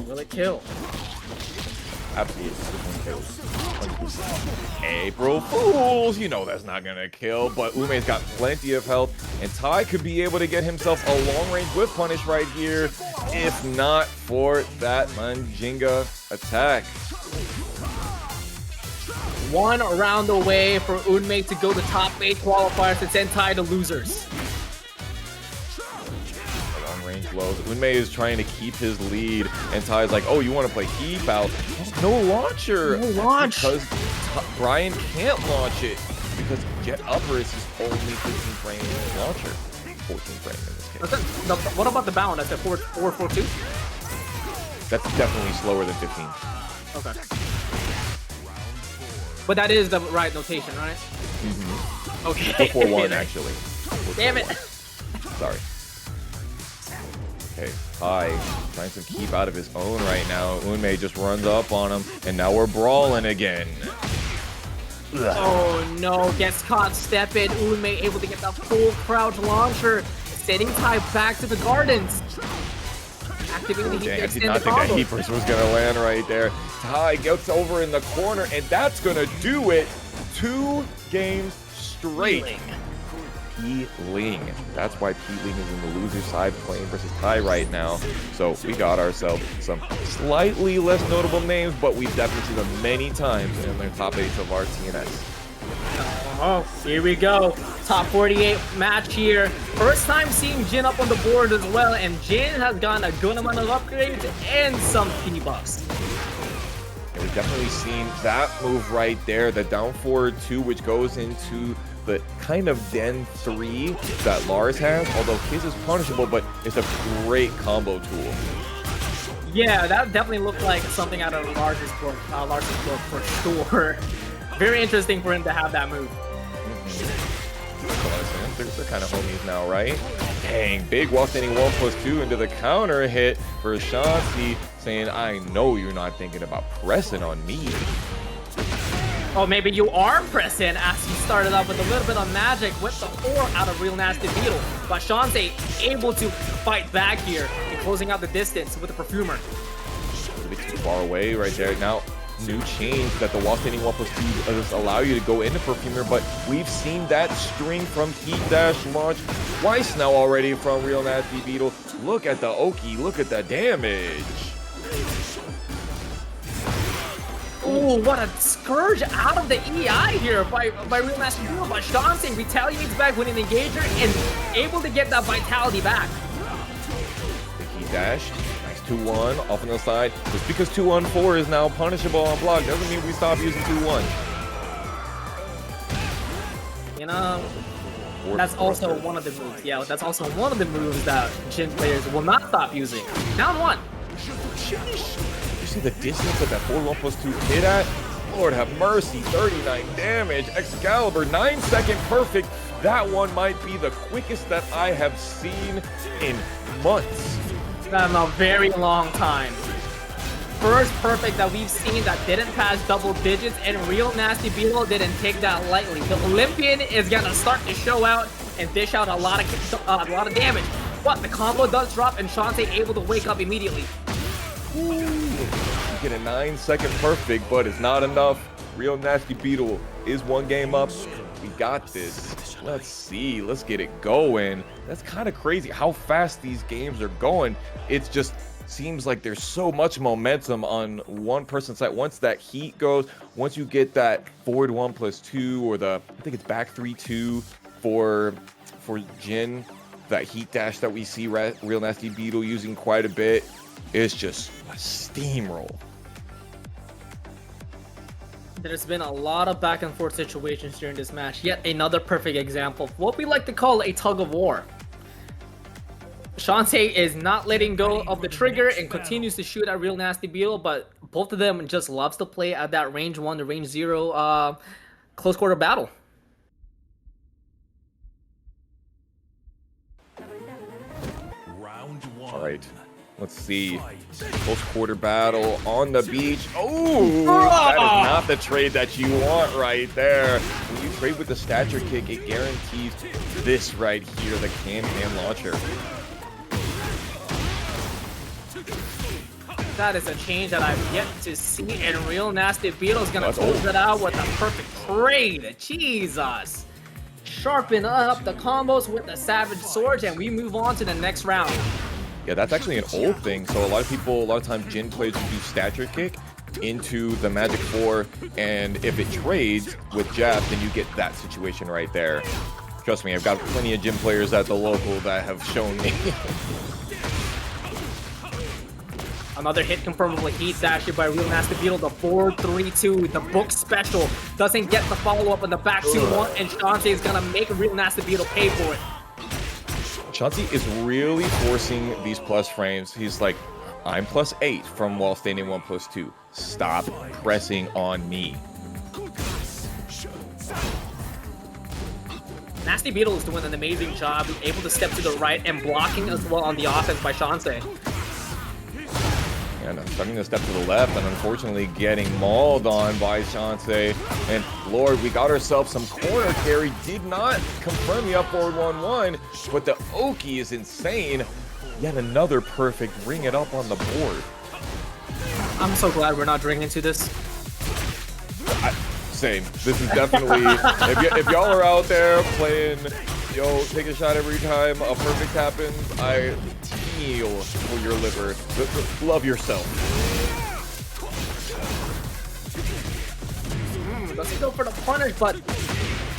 will it kill? Absolutely. April Fools! You know that's not gonna kill, but Unmei's got plenty of health, and Tai could be able to get himself a long-range whip punish right here, if not for that Manjinga attack. One round away for Unmei to go to top 8 qualifiers to send Tai to losers. Range lows. Unmei is trying to keep his lead, and Tai's like, oh, you want to play keep out? No launcher! No launch! Because Bryan can't launch it, because jet upper is his only 15 frame launcher. 14 frame in this case. What about the bound? That's a 4-4-2? That's definitely slower than 15. Okay. But that is the right notation, right? Mm-hmm. Okay. 4-4-1, actually. Damn it! Sorry. Okay, Tai trying to keep out of his own right now. Unmei just runs up on him, and now we're brawling again. Oh no, gets caught stepping. Unmei able to get that full crouch launcher, sending Tai back to the gardens. Activating the heat Dang, to I did extend not the think that combo. heat burst was gonna land right there. Tai gets over in the corner, and that's gonna do it. 2 games straight. Pling. That's why Pling is in the loser side playing versus Tai right now. So we got ourselves some slightly less notable names, but we've definitely seen them many times in the top 8 of our TNS. Oh, here we go. Top 48 match here. First time seeing Jin up on the board as well, and Jin has gotten a good amount of upgrades and some P-buffs. And we've definitely seen that move right there, the down forward 2, which goes into the kind of Den 3 that Lars has, although his is punishable, but it's a great combo tool. Yeah, that definitely looked like something out of Lars's book for sure. Very interesting for him to have that move. They're kind of homies now, right? Dang, big wall standing 1+2 into the counter hit for Schonse, saying, I know you're not thinking about pressing on me. Oh, maybe you are pressing as he started off with a little bit of magic with the 4 out of RealNastyBeetle. But Schonse able to fight back here and closing out the distance with the Perfumer. A little bit too far away right there. Now, new change that the wall standing 1+2 does allow you to go into Perfumer, but we've seen that string from Heat Dash launch twice now already from RealNastyBeetle. Look at the Oki, look at the damage. Ooh, what a scourge out of the EI here by RealNastyBeetle. But Schonse retaliates back with an engager and able to get that vitality back. The Heat Dash. 2-1 off on the side. Just because 2-1-4 is now punishable on block doesn't mean we stop using 2-1. You Reina. That's also one of the moves. Yeah, that's also one of the moves that Jin players will not stop using. Down 1. You see the distance that 4-1+2 hit at? Lord have mercy, 39 damage. Excalibur, 9-second perfect. That one might be the quickest that I have seen in months. In a very long time. First perfect that we've seen that didn't pass double digits, and RealNastyBeetle didn't take that lightly. The Olympian is gonna start to show out and dish out a lot of damage. But the combo does drop, and Schonse able to wake up immediately. Ooh. You get a 9-second perfect, but it's not enough. RealNastyBeetle is 1 game up. We got this. Let's see. Let's get it going. That's kind of crazy how fast these games are going. It's just seems like there's so much momentum on one person's side. Once that heat goes, once you get that forward 1+2 or the, I think it's back 3-2 for Jin, that heat dash that we see RealNastyBeetle using quite a bit, it's just a steamroll. There's been a lot of back and forth situations during this match. Yet another perfect example of what we like to call a tug of war. Schonse is not letting go of the trigger and continues to shoot at RealNastyBeetle, but both of them just loves to play at that range 1 to range 0 close quarter battle. Round 1. All right, let's see. Close quarter battle on the beach. Oh, that is not the trade that you want right there. When you trade with the stature kick, it guarantees this right here, the can-can launcher. That is a change that I've yet to see, and RealNastyBeetle is gonna close it out with a perfect trade. Jesus. Sharpen up the combos with the Savage Swords, and we move on to the next round. Yeah, that's actually an old thing. So a lot of times Jin players will do stature kick into the Magic 4, and if it trades with jab, then you get that situation right there. Trust me, I've got plenty of Jin players at the local that have shown me. Another hit confirmed with heat dash here by RealNastyBeetle. The 4-3-2, the book special, doesn't get the follow-up on the back 2-1, and Schonse is gonna make RealNastyBeetle pay for it. Schonse is really forcing these plus frames. He's like, I'm +8 from while standing 1+2. Stop pressing on me. NastyBeetle is doing an amazing job, able to step to the right and blocking as well on the offense by Schonse. And starting to step to the left and unfortunately getting mauled on by Schonse. And Lord, we got ourselves some corner carry. Did not confirm the up forward 1-1, but the Oki is insane. Yet another perfect. Bring it up on the board. I'm so glad we're not drinking into this. Same. This is definitely, if y'all are out there playing, yo, take a shot every time a perfect happens, I kneel for your liver. Love yourself. Doesn't go for the punish, but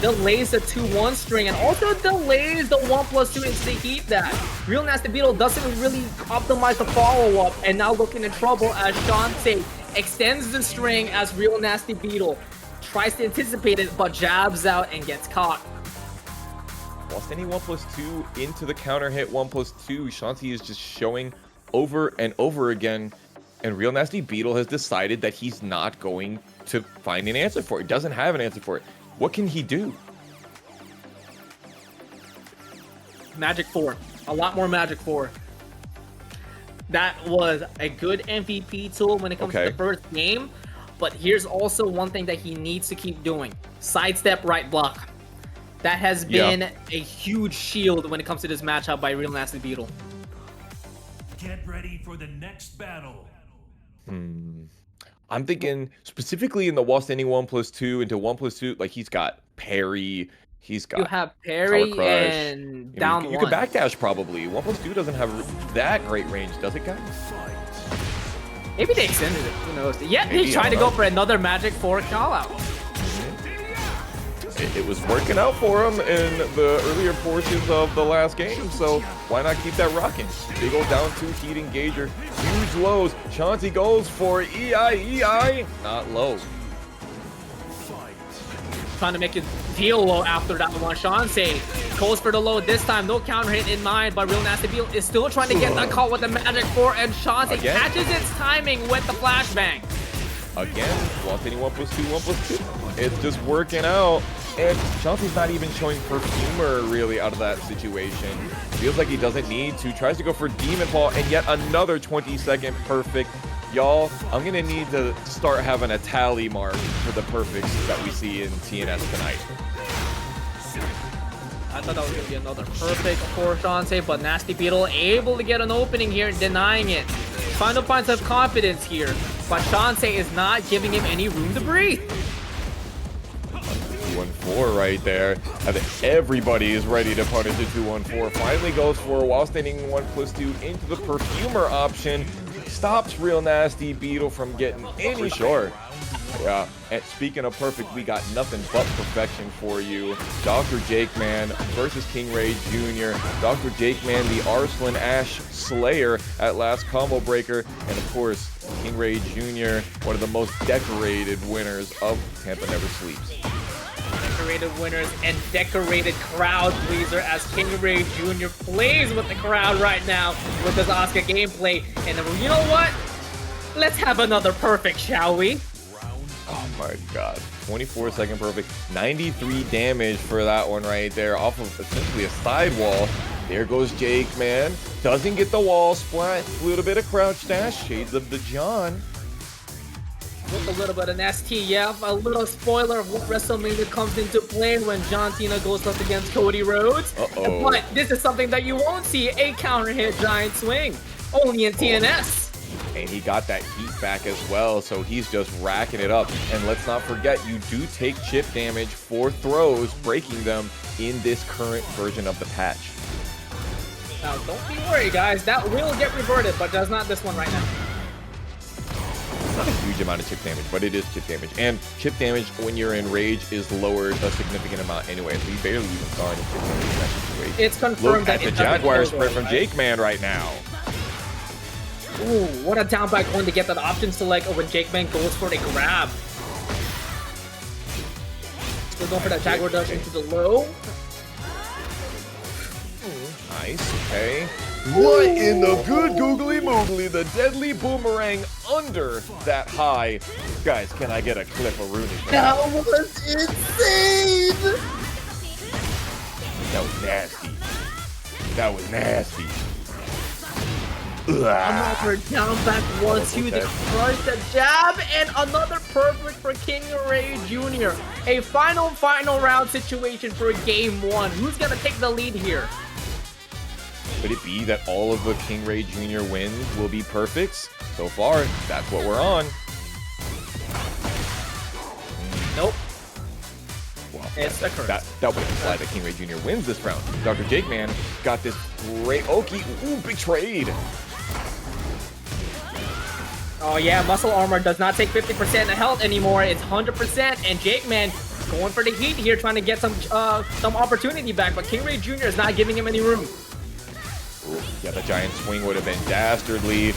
delays the 2-1 string and also delays the 1+2 into the heat dash. RealNastyBeetle doesn't really optimize the follow-up and now looking in trouble as Schonse extends the string as RealNastyBeetle tries to anticipate it but jabs out and gets caught. While standing 1+2 into the counter hit 1+2, Schonse is just showing over and over again, and RealNastyBeetle has decided that he's not going to find an answer for it. He doesn't have an answer for it. What can he do? Magic 4. A lot more Magic 4. That was a good MVP tool when it comes to the first game, but here's also one thing that he needs to keep doing. Sidestep right block. That has been a huge shield when it comes to this matchup by RealNastyBeetle. Get ready for the next battle. I'm thinking specifically in the while standing 1+2 into 1+2, like he's got parry, he's got you have parry crush, and down you one. can backdash probably. 1+2 doesn't have that great range, does it, guys? Maybe they extended it. Who knows? Yeah, Maybe, he's trying to go for another Magic 4 call out. It was working out for him in the earlier portions of the last game, so why not keep that rocking? Big ol' down 2 heat engager, huge lows. Schonse goes for EI, not low. trying to make it feel low after that one. Schonse goes for the low this time. No counter hit in mind, but RealNastyBeetle is still trying to get that call with the Magic 4, and Schonse catches its timing with the flashbang. Again, 1+2, 1+2. It's just working out. And Schonse's not even showing Perfumer really out of that situation. Feels like he doesn't need to. Tries to go for Demon Ball, and yet another 20-second perfect. Y'all, I'm gonna need to start having a tally mark for the perfects that we see in TNS tonight. I thought that was gonna be another perfect for Schonse, but NastyBeetle able to get an opening here, denying it. Final points of confidence here, but Schonse is not giving him any room to breathe. 2-1-4 right there. I think everybody is ready to punish a 2-1-4. Finally goes for while standing 1+2 into the Perfumer option. Stops RealNastyBeetle from getting any short. Yeah, and speaking of perfect, we got nothing but perfection for you. Dr.TheJakeMan versus KingReyJr. Dr.TheJakeMan, the Arslan Ash Slayer at last combo breaker. And of course, KingReyJr, one of the most decorated winners of TampaNeverSleeps. Decorated winners and decorated crowd pleaser as KingReyJr plays with the crowd right now with this Asuka gameplay. And you know what? Let's have another perfect, shall we? Oh my god. 24-second perfect. 93 damage for that one right there off of essentially a sidewall. There goes JakeMan. Doesn't get the wall splat. A little bit of crouch dash. Shades of the John. With a little bit of an ST, yeah, a little spoiler of what WrestleMania comes into play when John Cena goes up against Cody Rhodes. But this is something that you won't see, a counter hit giant swing, only in TNS. And he got that heat back as well, so he's just racking it up. And let's not forget, you do take chip damage for throws, breaking them in this current version of the patch. Now, don't be worried, guys. That will get reverted, but does not this one right now. Not a huge amount of chip damage, but it is chip damage. And chip damage when you're in rage is lowered a significant amount anyway. So you barely even saw any chip damage in that situation. It's confirmed. Look at the Jaguar sprint from JakeMan right now. Ooh, what a down back one to get that option select when JakeMan goes for the grab. Still going for that Jaguar dash into the low. Nice, okay. What in the good googly moogly? The deadly boomerang under that high. Guys, can I get a clip of Rooney? That was insane! That was nasty. That was nasty. Another down back 1-2 to crush the jab, and another perfect for KingReyJr. A final round situation for game 1. Who's gonna take the lead here? Could it be that all of the KingReyJr wins will be perfects? So far, that's what we're on. Nope. Well, it's a curse. That would imply that KingReyJr wins this round. Dr.TheJakeMan got this great ooh, big trade. Oh yeah, muscle armor does not take 50% of health anymore. It's 100%, and JakeMan going for the heat here, trying to get some opportunity back, but KingReyJr is not giving him any room. Yeah, the giant swing would have been dastardly.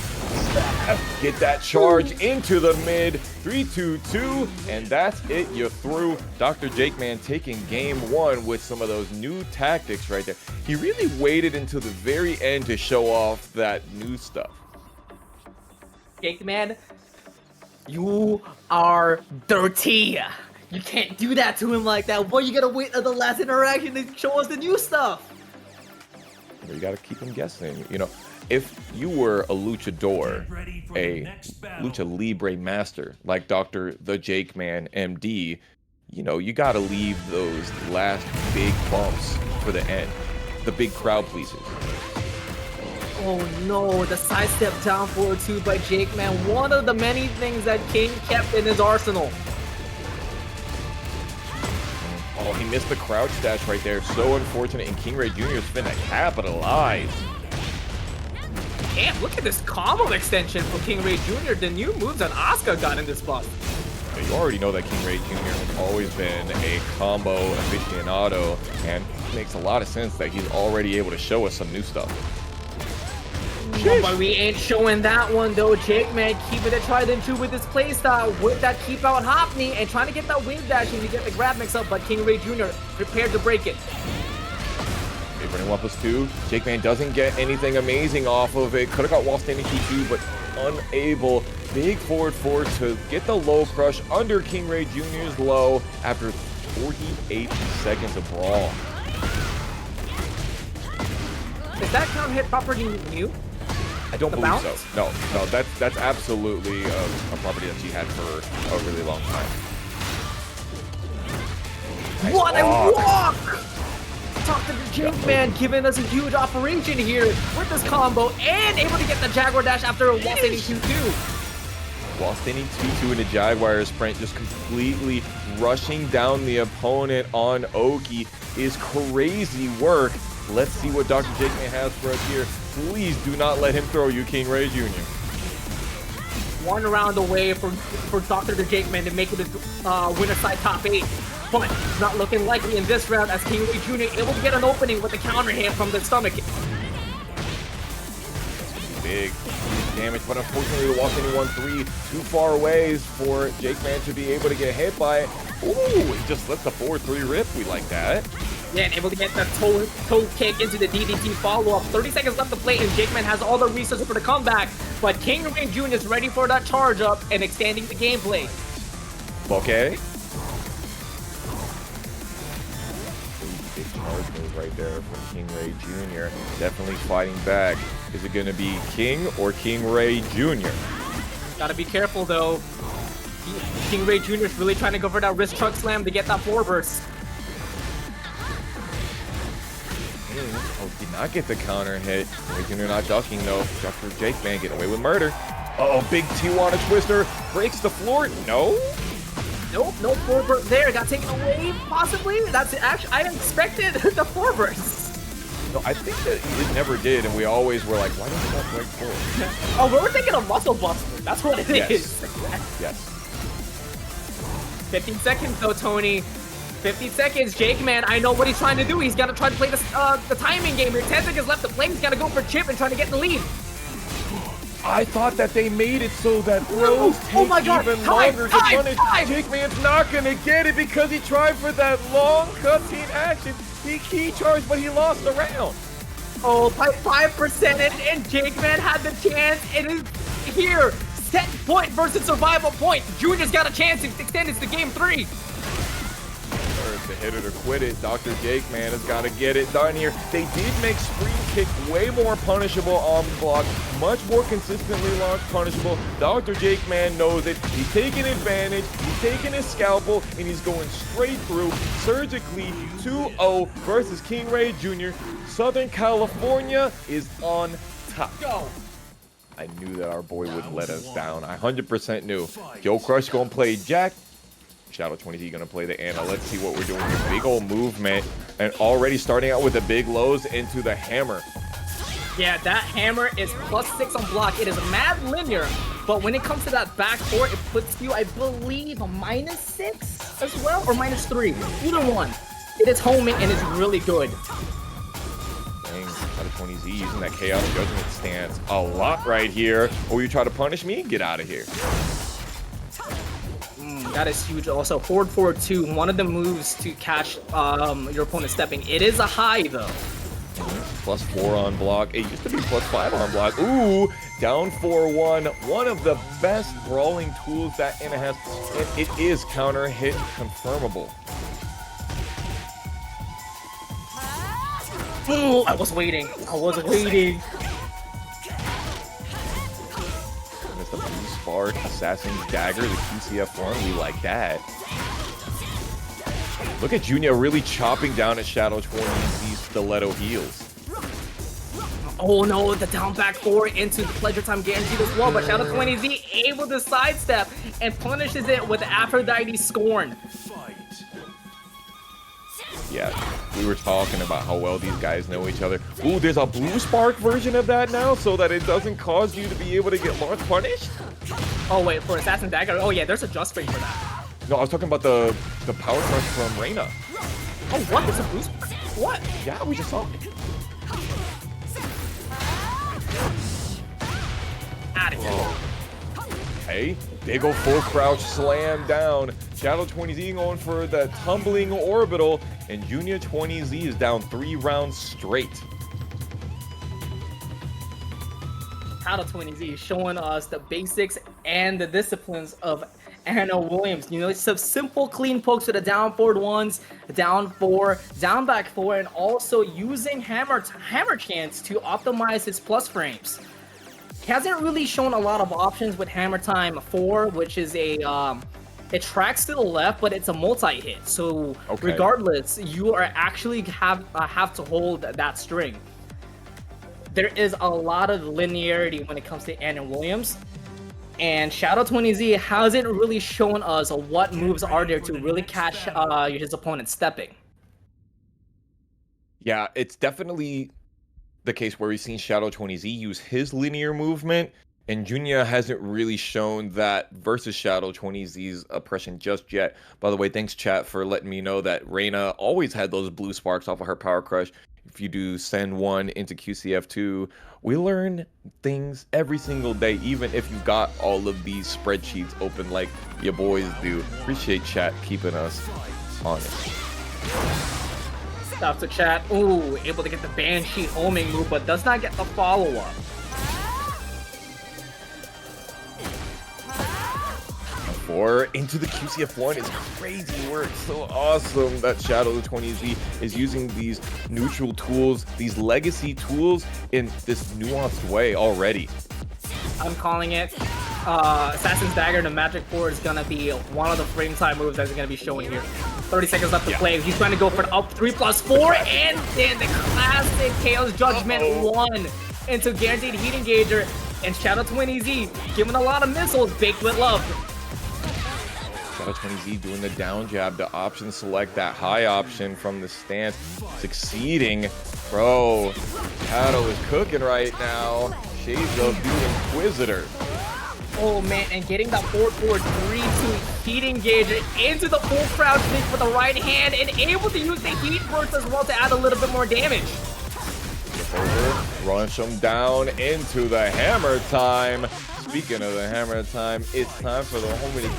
Get that charge into the mid. 3-2-2, and that's it. You're through. Dr.TheJakeMan taking game 1 with some of those new tactics right there. He really waited until the very end to show off that new stuff. JakeMan, you are dirty. You can't do that to him like that. Boy, you gotta wait until the last interaction to show us the new stuff. You gotta keep him guessing. You know, if you were a luchador, a lucha libre master like Dr.TheJakeMan MD, you know, you gotta leave those last big bumps for the end, the big crowd pleasers. Oh no, the sidestep down forward 2 by JakeMan. One of the many things that King kept in his arsenal. Oh, he missed the crouch dash right there. So unfortunate, and KingReyJr is finna capitalize. Damn, look at this combo extension from KingReyJr. The new moves that Asuka got in this spot. Yeah, you already know that KingReyJr has always been a combo aficionado, and it makes a lot of sense that he's already able to show us some new stuff. But we ain't showing that one though. JakeMan keeping it tried and true with his playstyle with that keep out Hopney and trying to get that wave dash and to get the grab mix up, but KingReyJr prepared to break it. Running 1+2. JakeMan doesn't get anything amazing off of it. Could have got wall standing 2-2, but unable. Big forward four to get the low crush under KingReyJr's low after 48 seconds of brawl. Is that counter hit property new? I don't believe bounce? so. No, that's absolutely a property that she had for a really long time. Nice What a walk. walk! TheJakeMan giving us a huge operation here with this combo and able to get the Jaguar dash after a wall standing 2-2. Wall standing 2-2 in a Jaguar sprint, just completely rushing down the opponent on Oki is crazy work. Let's see what Dr.TheJakeMan has for us here. Please do not let him throw you, KingReyJr. One round away for Dr.TheJakeMan to make it a winner side top 8. But it's not looking likely in this round as KingReyJr able to get an opening with the counter hit from the stomach. Big damage, but unfortunately the wall standing 1-3 too far away for JakeMan to be able to get hit by it. Ooh, he just lets the forward 3 rip. We like that. Yeah, and able to get that toe kick into the DDT follow-up. 30 seconds left to play, and JakeMan has all the resources for the comeback. But KingReyJr is ready for that charge up and extending the gameplay. Okay. Big charge move right there from KingReyJr. Definitely fighting back. Is it going to be King or KingReyJr? Gotta be careful though. KingReyJr is really trying to go for that wrist truck slam to get that floor burst. Oh, did not get the counter hit. KingReyJr not ducking though. Dr.TheJakeMan getting away with murder. Uh-oh, big Tijuana twister. Breaks the floor. No? Nope, no floor burst there. Got taken away, possibly. That's actually, I expected the floor burst. No, I think that it never did, and we always were like, why doesn't that break forward? Oh, we were thinking of muscle buster. That's what it is. Yes. 15 seconds though, Tony. 50 seconds. JakeMan, I know what he's trying to do. He's got to try to play the timing game here. 10 seconds left to play. He's got to go for chip and try to get in the lead. I thought that they made it so that throws take even longer to punish. JakeMan's not going to get it because he tried for that long cutscene action. He key charged, but he lost the round. Oh, by 5%, and JakeMan had the chance. It is here. Set point versus survival point. Junior's got a chance to extend it to game 3. To hit it or quit it, Dr.TheJakeMan has got to get it done here. They did make Screen Kick way more punishable on block, much more consistently launched punishable. Dr.TheJakeMan knows it. He's taking advantage, he's taking his scalpel, and he's going straight through surgically 2-0 versus KingReyJr. Southern California is on top. Go. I knew that our boy would let us down. I 100% knew. JoeCrush gonna play Jack. Shadow20Z gonna play the Anna. Let's see what we're doing here. Big old movement, and already starting out with the big lows into the hammer. Yeah, that hammer is +6 on block. It is mad linear, but when it comes to that back four, it puts you, I believe, a -6 as well, or -3. Either one. It is homing and it's really good. Dang, Shadow20Z using that chaotic judgment stance a lot right here. Oh, you try to punish me? Get out of here. That is huge also. Forward 2, one of the moves to catch your opponent stepping. It is a high though. +4 on block. It used to be +5 on block. Ooh, down 4-1. One of the best brawling tools that Anna has. And it is counter hit confirmable. Ooh, I was waiting. The Blue Spark, Assassin's Dagger, the QCF1, we like that. Look at Joonya really chopping down at Shadow20Z's stiletto heels. Oh no, the down back 4 into the Pleasure Time guaranteed as well, but Shadow20Z able to sidestep and punishes it with Aphrodite Scorn. Yeah, we were talking about how well these guys know each other. Ooh, there's a Blue Spark version of that now so that it doesn't cause you to be able to get launch punished? Oh wait, for Assassin Dagger? Oh yeah, there's a just ring for that. No, I was talking about the power crush from Reina. Oh what? There's a Blue Spark? What? Yeah, we just saw it. out of here. Hey, big ol' full crouch slam down. Shadow 20Z going for the tumbling orbital, and Joonya 20Z is down 3 rounds straight. Shadow 20Z showing us the basics and the disciplines of Anna Williams. You know, it's some simple clean pokes to the down forward ones, down 4, down back 4, and also using hammer chance to optimize his plus frames. He hasn't really shown a lot of options with Hammer Time 4, which is a it tracks to the left, but it's a multi-hit. So regardless, you are actually have to hold that string. There is a lot of linearity when it comes to Anna Williams, and Shadow 20Z hasn't really shown us what moves are there to really catch his opponent stepping. Yeah, it's definitely the case where we've seen Shadow 20Z use his linear movement, and Joonya hasn't really shown that versus Shadow 20Z's oppression just yet. By the way, thanks chat for letting me know that Reina always had those blue sparks off of her Power Crush. If you do send 1 into QCF2, we learn things every single day, even if you've got all of these spreadsheets open like your boys do. Appreciate chat keeping us honest. Stop the chat. Ooh, able to get the Banshee homing move, but does not get the follow-up. Or into the QCF1 is crazy work. So awesome that Shadow 20Z is using these neutral tools, these legacy tools in this nuanced way already. I'm calling it. Assassin's Dagger and the Magic 4 is gonna be one of the frame time moves that's gonna be showing here. 30 seconds left to play. He's trying to go for the up 3+4, and then the classic Chaos Judgment 1 into guaranteed heat engager, and Shadow 20Z giving a lot of missiles baked with love. Shadow 20Z doing the down jab to option select that high option from the stance, succeeding. Bro, Shadow is cooking right now. Shades of the Inquisitor. Oh man, and getting that 4-4-3-2 heat engager into the full crouch kick with the right hand, and able to use the heat burst as well to add a little bit more damage. Rush him down into the hammer time. Speaking of the hammer time, it's time for the homie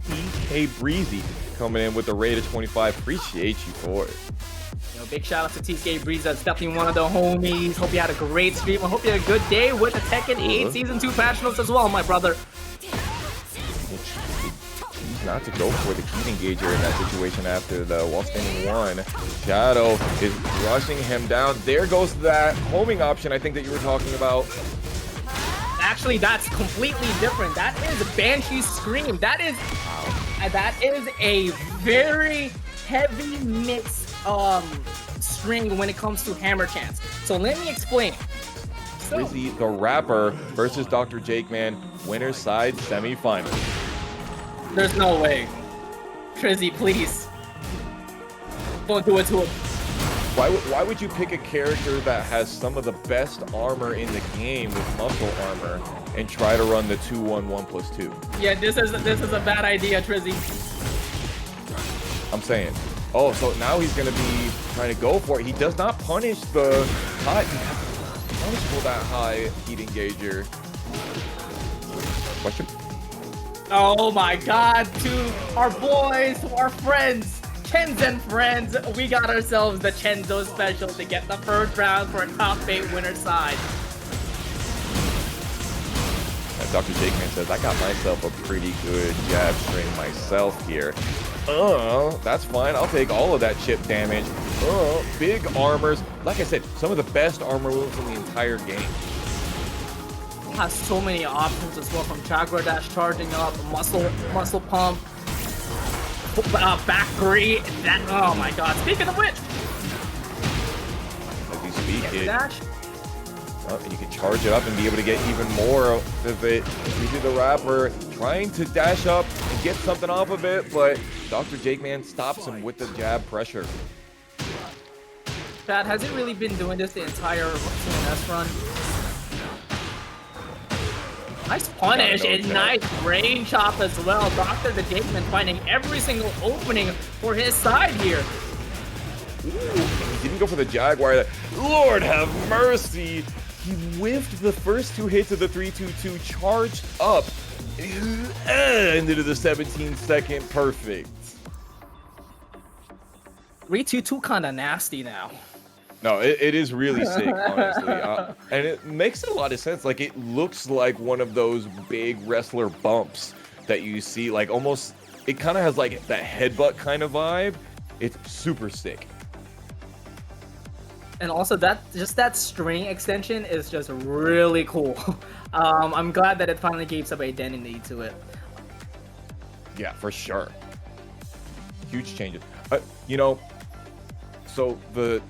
TK Breezy coming in with the rate of 25. Appreciate you for it. You know, big shout out to TK Breezy. That's definitely one of the homies. Hope you had a great stream. I hope you had a good day with the Tekken 8 Season 2 patch notes as well, my brother. Choose not to go for the heat engager in that situation after the wall standing 1. Shadow is rushing him down. There goes that homing option I think that you were talking about. Actually, that's completely different. That is Banshee Scream. That is a very heavy mix string when it comes to hammer chance. So let me explain. So, TrizzyTheRapper versus Dr.TheJakeMan, winner's side semifinal. There's no way. Trizzy, please. Don't do it to him. Why would you pick a character that has some of the best armor in the game with muscle armor and try to run the 2-1-1+2? Yeah, this is a bad idea, Trizzy. I'm saying. Oh, so now he's gonna be trying to go for it. He does not punish the high. Punishable that high heat engager. Question? Oh my God! To our boys, to our friends. Chenzen friends, we got ourselves the Chenzo special to get the first round for a top 8 winner side. Dr.TheJakeMan says, I got myself a pretty good jab string myself here. That's fine. I'll take all of that chip damage. Big armors. Like I said, some of the best armor moves in the entire game. Has so many options as well, from Jaguar Dash charging up, muscle pump, back 3, that, oh my God. Speaking of which, as you speak, dash. And you can charge it up and be able to get even more of it. TrizzyTheRapper trying to dash up and get something off of it, but Dr.TheJakeMan stops him with the jab pressure. Chad, has he really been doing this the entire TNS run? Nice punish and nice brain chop as well. Dr.TheJakeMan finding every single opening for his side here. Ooh, he didn't go for the Jaguar. Lord have mercy. He whiffed the first 2 hits of the 3-2-2, charged up, into the 17-second perfect. 3-2-2 kind of nasty now. No, it is really sick, honestly. And it makes a lot of sense. Like, it looks like one of those big wrestler bumps that you see. Like, almost, it kind of has, like, that headbutt kind of vibe. It's super sick. And also, that string extension is just really cool. I'm glad that it finally gave some identity to it. Yeah, for sure. Huge changes. You know, so the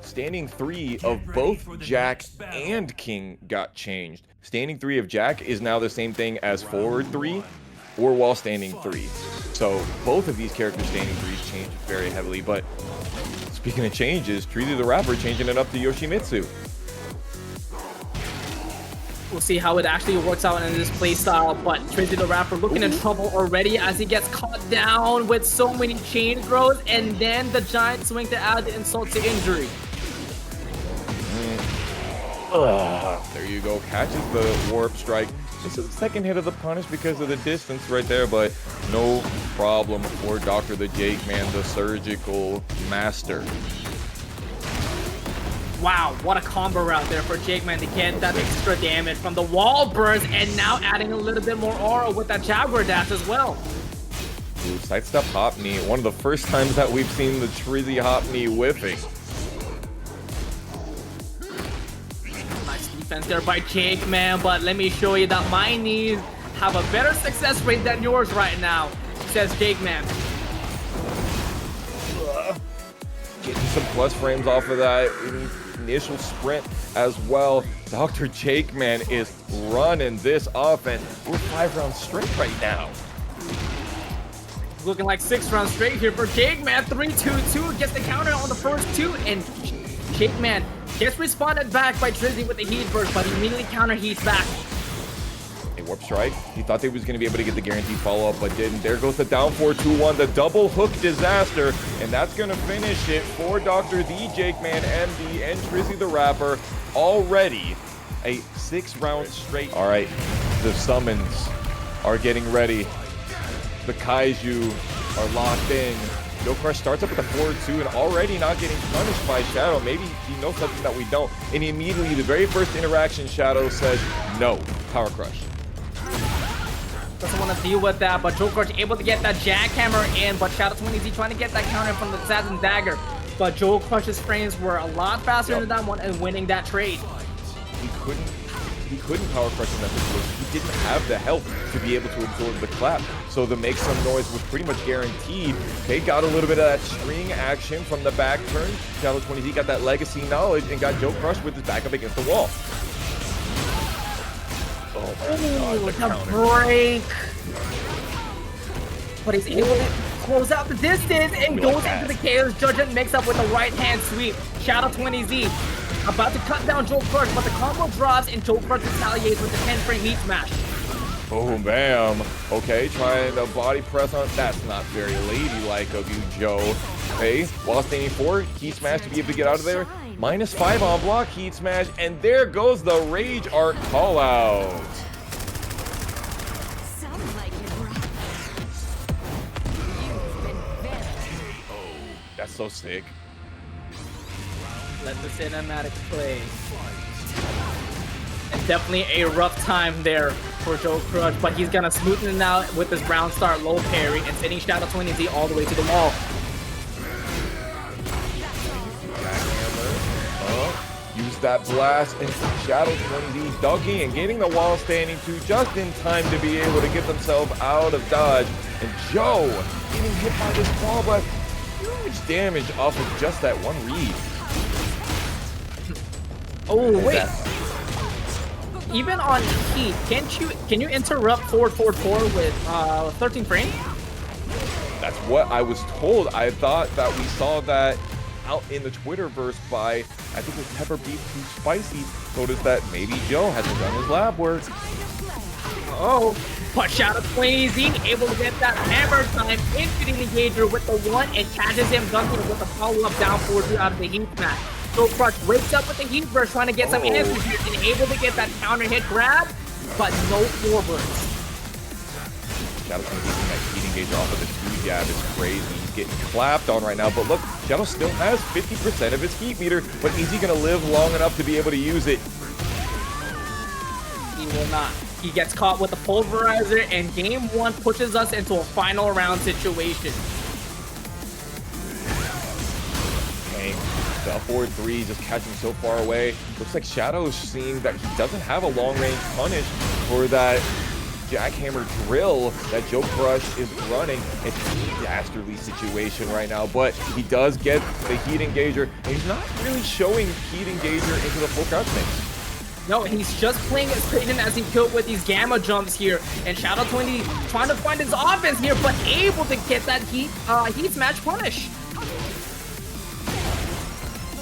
standing 3 of both Jack and King got changed. Standing 3 of Jack is now the same thing as forward 3 or while standing 3. So both of these characters' standing 3s changed very heavily. But speaking of changes, TrizzyTheRapper changing it up to Yoshimitsu. We'll see how it actually works out in this playstyle, but TrizzyTheRapper looking in trouble already as he gets caught down with so many chain throws, and then the giant swing to add the insult to injury. There you go, catches the warp strike. This is the second hit of the punish because of the distance right there, but no problem for Dr.TheJakeMan, the surgical master. Wow, what a combo route there for JakeMan to get that extra damage from the wall burst, and now adding a little bit more aura with that Jaguar dash as well. Ooh, sidestep hop knee, one of the first times that we've seen the Trizzy hop knee whiffing. Nice defense there by JakeMan, but let me show you that my knees have a better success rate than yours right now, says JakeMan. Getting some plus frames off of that initial sprint as well. Dr.TheJakeMan is running this offense. We're 5 rounds straight right now. Looking like 6 rounds straight here for JakeMan. 3-2-2 gets the counter on the first 2, and JakeMan gets responded back by Trizzy with the heat burst, but he immediately counter heats back. A warp strike. He thought they was going to be able to get the guaranteed follow-up, but didn't. There goes the down 4-2-1, the double hook disaster, and that's going to finish it for Dr.TheJakeMan MD and TrizzyTheRapper. Already a 6 round straight. All right, the summons are getting ready. The Kaiju are locked in. JoeCrush starts up with a 4-2 and already not getting punished by Shadow. Maybe he knows something that we don't. And immediately, the very first interaction, Shadow says, no, Power Crush. Doesn't want to deal with that, but JoeCrush able to get that jackhammer in, but Shadow 20Z trying to get that counter from the Assassin Dagger. But JoeCrush's frames were a lot faster than that one and winning that trade. He couldn't power crush in that situation. He didn't have the health to be able to absorb the clap. So the make some noise was pretty much guaranteed. They got a little bit of that string action from the back turn. Shadow 20Z got that legacy knowledge and got JoeCrush with his back up against the wall. Oh my God, the break. But he's able to close out the distance and goes into the Chaos Judgment mix up with the right hand sweep. Shadow 20Z about to cut down JoeCrush, but the combo drops and JoeCrush retaliates with the 10-frame heat smash. Boom, bam. Okay, trying to body press on. That's not very ladylike of you, Joe. Hey, while standing 4, heat smash to be able to get out of there. -5 on block, heat smash, and there goes the Rage Art call out. Oh, that's so sick. Let the cinematic play. And definitely a rough time there for JoeCrush, but he's gonna smoothen it out with this round start low parry and sending Shadow 20Z all the way to the wall. Use that blast, and Shadow 20Z ducking and getting the wall standing 2 just in time to be able to get themselves out of dodge. And Joe getting hit by this wall, but huge damage off of just that one read. Oh wait! Even on heat, can you interrupt forward with 13 frame? That's what I was told. I thought that we saw that out in the Twitterverse by, I think it was Pepper Beef Too Spicy, told us that maybe Joe hasn't done his lab work. Oh, but Shadow 20Z able to get that hammer time into the engager with the 1 and catches him dunking with a follow-up down 4-2 out of the heat smash. JoeCrush wakes up with the heat burst, trying to get some answers here, and able to get that counter hit grab, but no forwards. Shadow's gonna be getting that heat engage off of the 2 jab. It's crazy. He's getting clapped on right now. But look, Shadow still has 50% of his heat meter. But is he gonna live long enough to be able to use it? He will not. He gets caught with the pulverizer, and game 1 pushes us into a final round situation. Dang. The 4-3 just catching so far away. Looks like Shadow's seeing that he doesn't have a long-range punish for that jackhammer drill that JoeCrush is running. It's a dastardly situation right now, but he does get the heat engager, and he's not really showing heat engager into the full crouch mix. No, he's just playing as patient as he could with these gamma jumps here, and Shadow20 trying to find his offense here, but able to get that heat smash punish.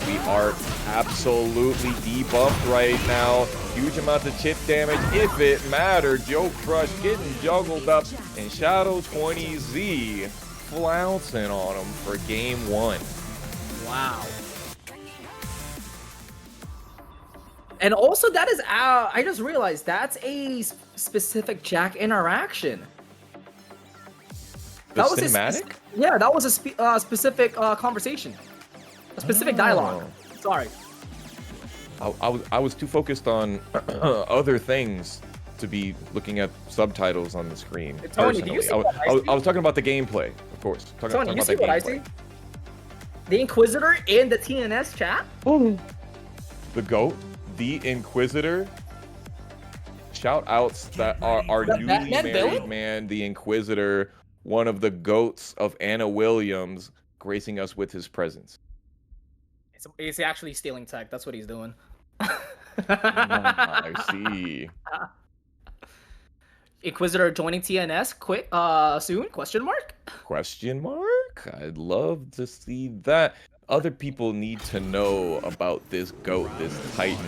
We are absolutely debuffed right now. Huge amounts of chip damage if it mattered. JoeCrush getting juggled up, and Shadow20Z flouncing on him for game 1. Wow. And also, that is, I just realized that's a specific Jack interaction. The cinematic? Yeah, that was a specific conversation. A specific dialogue. Sorry. I was too focused on other things to be looking at subtitles on the screen. Tony, do you see what I see? I was talking about the gameplay, of course. Tony, you see what I see? The Inquisitor in the TNS chat? The GOAT, the Inquisitor. Shout outs that are our newly married man, the Inquisitor, one of the GOATs of Anna Williams, gracing us with his presence. He's actually stealing tech. That's what he's doing. I see. Inquisitor joining TNS quick soon? Question mark? Question mark? I'd love to see that. Other people need to know about this GOAT, this Titan.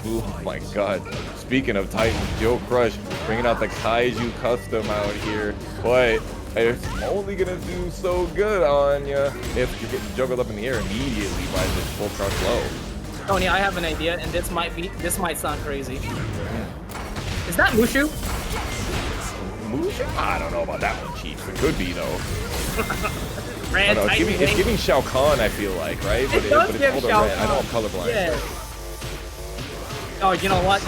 Oh my god. Speaking of Titans, JoeCrush bringing out the Kaiju custom out here. But it's only gonna do so good on you if you're getting juggled up in the air immediately by this full crouch low. Tony, I have an idea, and this might sound crazy. Is that Mushu? Mushu? I don't know about that one, Chief. It could be though. Red, it's giving Shao Kahn, I feel like, right? But it's called a red. I know I'm colorblind. Yeah. Oh, you know what?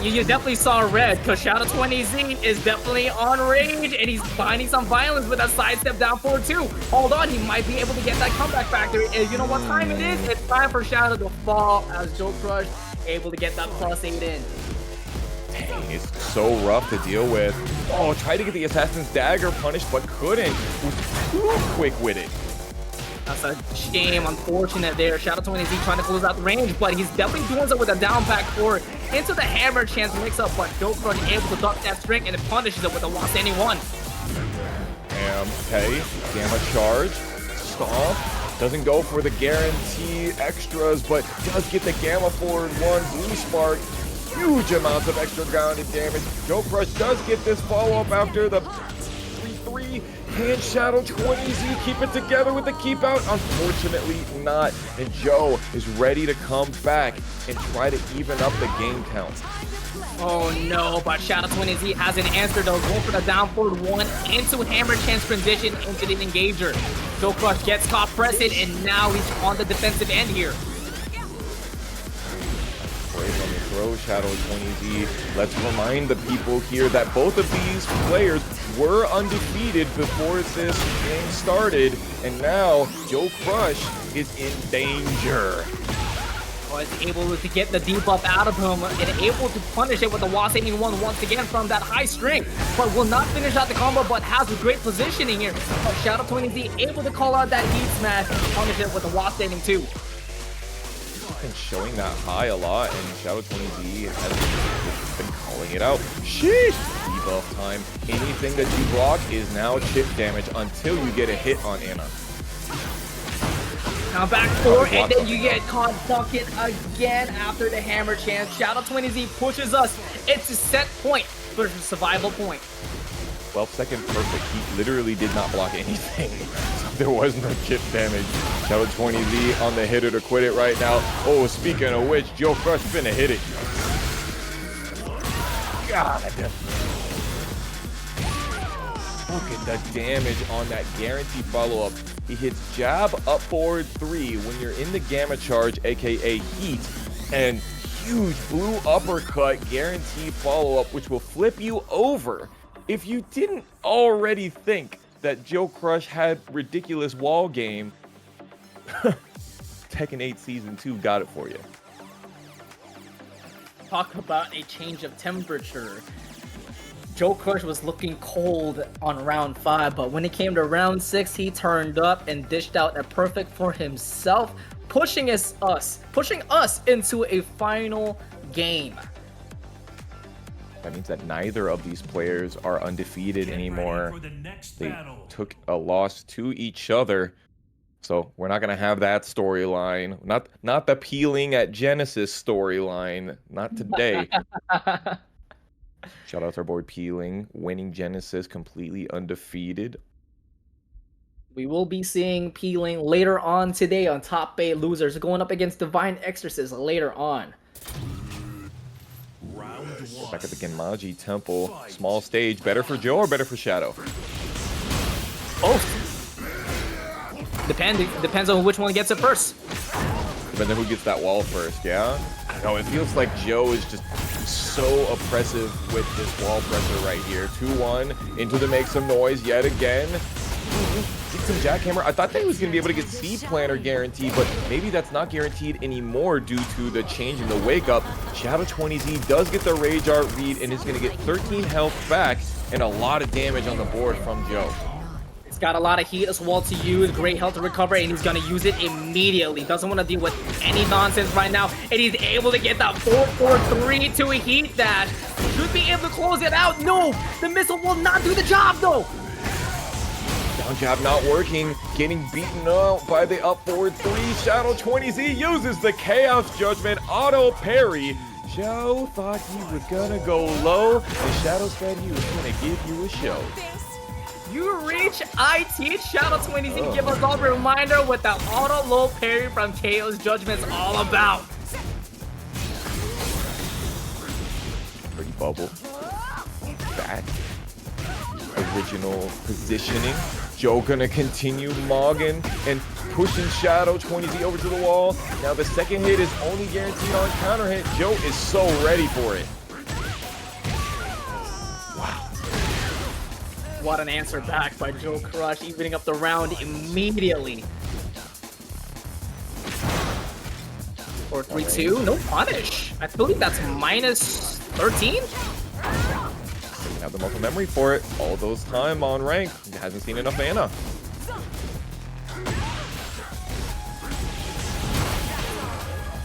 You definitely saw red, because Shadow20Z is definitely on rage, and he's finding some violence with a sidestep down 4-2. Hold on, he might be able to get that comeback factor. And you know what time it is? It's time for Shadow to fall as JoeCrush able to get that +8 in. Dang, it's so rough to deal with. Oh, tried to get the Assassin's Dagger punished, but couldn't. Was too quick with it. That's a shame, unfortunate there. Shadow20Z trying to close out the range, but he's definitely doing so with a down back forward into the hammer chance mix-up, but JoeCrush able to duck that string and it punishes it with a lost anyone. Okay, Gamma charge, stomp, doesn't go for the guarantee extras, but does get the Gamma forward 1, blue spark, huge amounts of extra grounded damage. JoeCrush does get this follow-up after the 3-3. Can Shadow20Z keep it together with the keep out? Unfortunately not. And Joe is ready to come back and try to even up the game count. Oh no, but Shadow20Z has an answer though. Going for the down forward 1 into hammer chance transition into the engager. JoeCrush gets caught pressing, and now he's on the defensive end here. Brave on the throw, Shadow20Z. Let's remind the people here that both of these players were undefeated before this game started, and now JoeCrush is in danger. Was able to get the debuff out of him and able to punish it with the Wasp 81 once again from that high string, but will not finish out the combo, but has a great positioning here. But Shadow20Z able to call out that heat smash and punish it with the Wasp 82. Been showing that high a lot, and Shadow20Z has been calling it out. Sheesh! Debuff time. Anything that you block is now chip damage until you get a hit on Anna. Now back 4, and then you get caught ducking again after the hammer chance. Shadow20Z pushes us. It's a set point for a survival point. 12-second perfect. He literally did not block anything. there was no chip damage. Shadow 20Z on the hitter to quit it right now. Oh, speaking of which, JoeCrush finna hit it. God. Look at the damage on that guaranteed follow-up. He hits jab up forward 3 when you're in the gamma charge, aka heat, and huge blue uppercut guaranteed follow-up, which will flip you over. If you didn't already think that JoeCrush had ridiculous wall game, Tekken 8 Season 2 got it for you. Talk about a change of temperature. JoeCrush was looking cold on round 5, but when it came to round 6, he turned up and dished out a perfect for himself, pushing us into a final game. That means that neither of these players are undefeated anymore. They took a loss to each other. So we're not gonna have that storyline. Not the peeling at Genesis storyline. Not today. Shout out to our boy Peeling, winning Genesis completely undefeated. We will be seeing Peeling later on today on Top 8 Losers, going up against Divine Exorcist later on. Back at the Genmaji Temple, small stage, better for Joe or better for Shadow? Both. Depends on which one gets it first. Depends on who gets that wall first, yeah? I don't know, it feels like Joe is just so oppressive with this wall pressure right here. 2-1, into the make some noise yet again. Get some jackhammer. I thought that he was going to be able to get C-Planner guaranteed, but maybe that's not guaranteed anymore due to the change in the wake-up. Shadow 20Z does get the Rage Art read and is going to get 13 health back and a lot of damage on the board from Joe. He's got a lot of heat as well to use, great health to recover, and he's going to use it immediately. Doesn't want to deal with any nonsense right now, and he's able to get that 4-4-3 to a heat dash. Should be able to close it out. No, the missile will not do the job, though. Down jab not working, getting beaten out by the up forward 3. Shadow 20Z uses the Chaos Judgment auto parry. Joe thought he was gonna go low, and Shadow said he was gonna give you a show. You reach IT Shadow 20Z, give us all a reminder what that auto low parry from Chaos Judgment's all about. Pretty bubble. Back. Original positioning. Joe gonna continue mogging and pushing Shadow 20Z over to the wall. Now the second hit is only guaranteed on counter hit. Joe is so ready for it. Wow. What an answer back by JoeCrush, evening up the round immediately. For 3-2, no punish. I believe that's minus 13? Have the muscle memory for it. All those time on rank. Hasn't seen enough mana.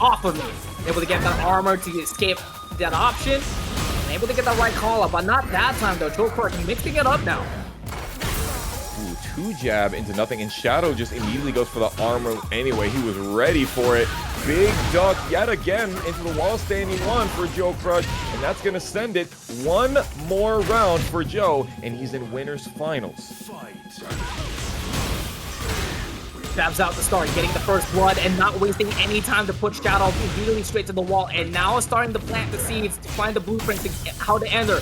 Off of me. Able to get that armor to escape that option. And able to get that right call up, but not that time though. JoeCrush mixing it up now. Ooh, 2 jab into nothing, and Shadow just immediately goes for the armor anyway. He was ready for it. Big duck yet again into the wall standing 1 for JoeCrush, and that's gonna send it one more round for Joe, and he's in winners finals. Stabs out the start, getting the first blood and not wasting any time to put Shadow immediately straight to the wall, and now starting to plant the seeds to find the blueprint to how to end her.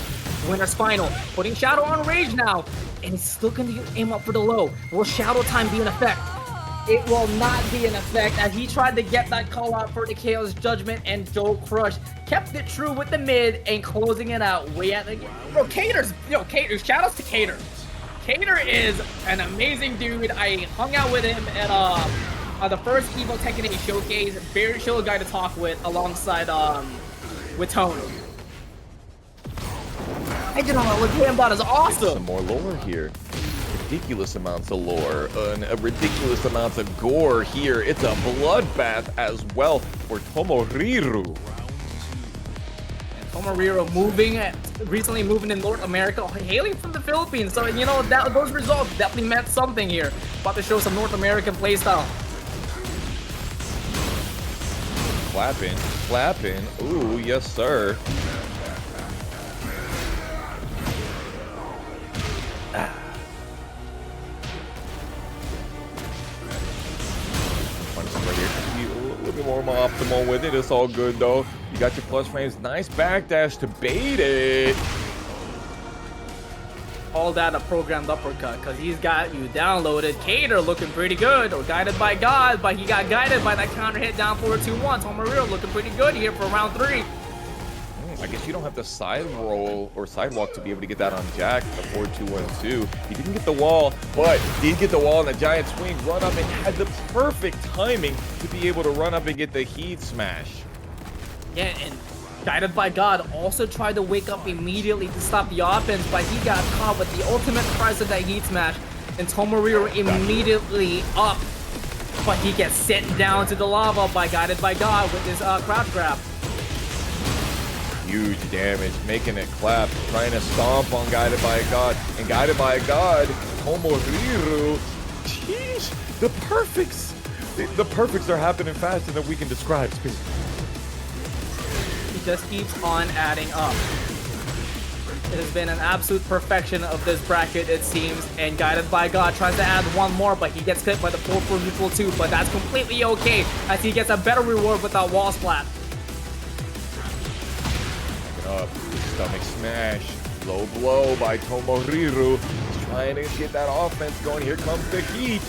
Winner's final, putting Shadow on rage now, and he's still going to aim up for the low. Will Shadow time be in effect? It will not be in effect as he tried to get that call out for the Chaos Judgment, and JoeCrush kept it true with the mid and closing it out way at the... Bro, Cater's... Yo, Cater, shoutouts to Cater. Cater is an amazing dude. I hung out with him at the first Evo Tekken 8 showcase. Very chill guy to talk with alongside with Tony. I did not know what him about is awesome. Some more lore here. Ridiculous amounts of lore and ridiculous amounts of gore here. It's a bloodbath as well for Tomoriru. And Tomoriru recently moving in North America, hailing from the Philippines. So, you know, those results definitely meant something here. About to show some North American playstyle. Clapping. Ooh, yes, sir. more optimal with it. It's all good though. You got your plus frames. Nice backdash to bait it. All that a programmed uppercut, because he's got you downloaded. Cater looking pretty good, or guided by God, but he got guided by that counter hit down 4-2-1. Tomoriru looking pretty good here for round 3. I guess you don't have to side roll or sidewalk to be able to get that on Jack, the 4-2-1-2. He didn't get the wall, but did get the wall and the giant swing, run up, and had the perfect timing to be able to run up and get the heat smash. Yeah, and guided by God also tried to wake up immediately to stop the offense, but he got caught with the ultimate price of that heat smash, and Tomoriru immediately up, but he gets sent down to the lava by guided by God with his crouch grab. Huge damage, making it clap, trying to stomp on Guided by God, and Guided by God, Tomoriru, sheesh, the perfects are happening faster than we can describe. He just keeps on adding up. It has been an absolute perfection of this bracket, it seems, and Guided by God tries to add one more, but he gets hit by the 4-4 neutral too, but that's completely okay, as he gets a better reward with that wall splat. Up, stomach smash, low blow by Tomoriru. He's trying to get that offense going. Here comes the heat.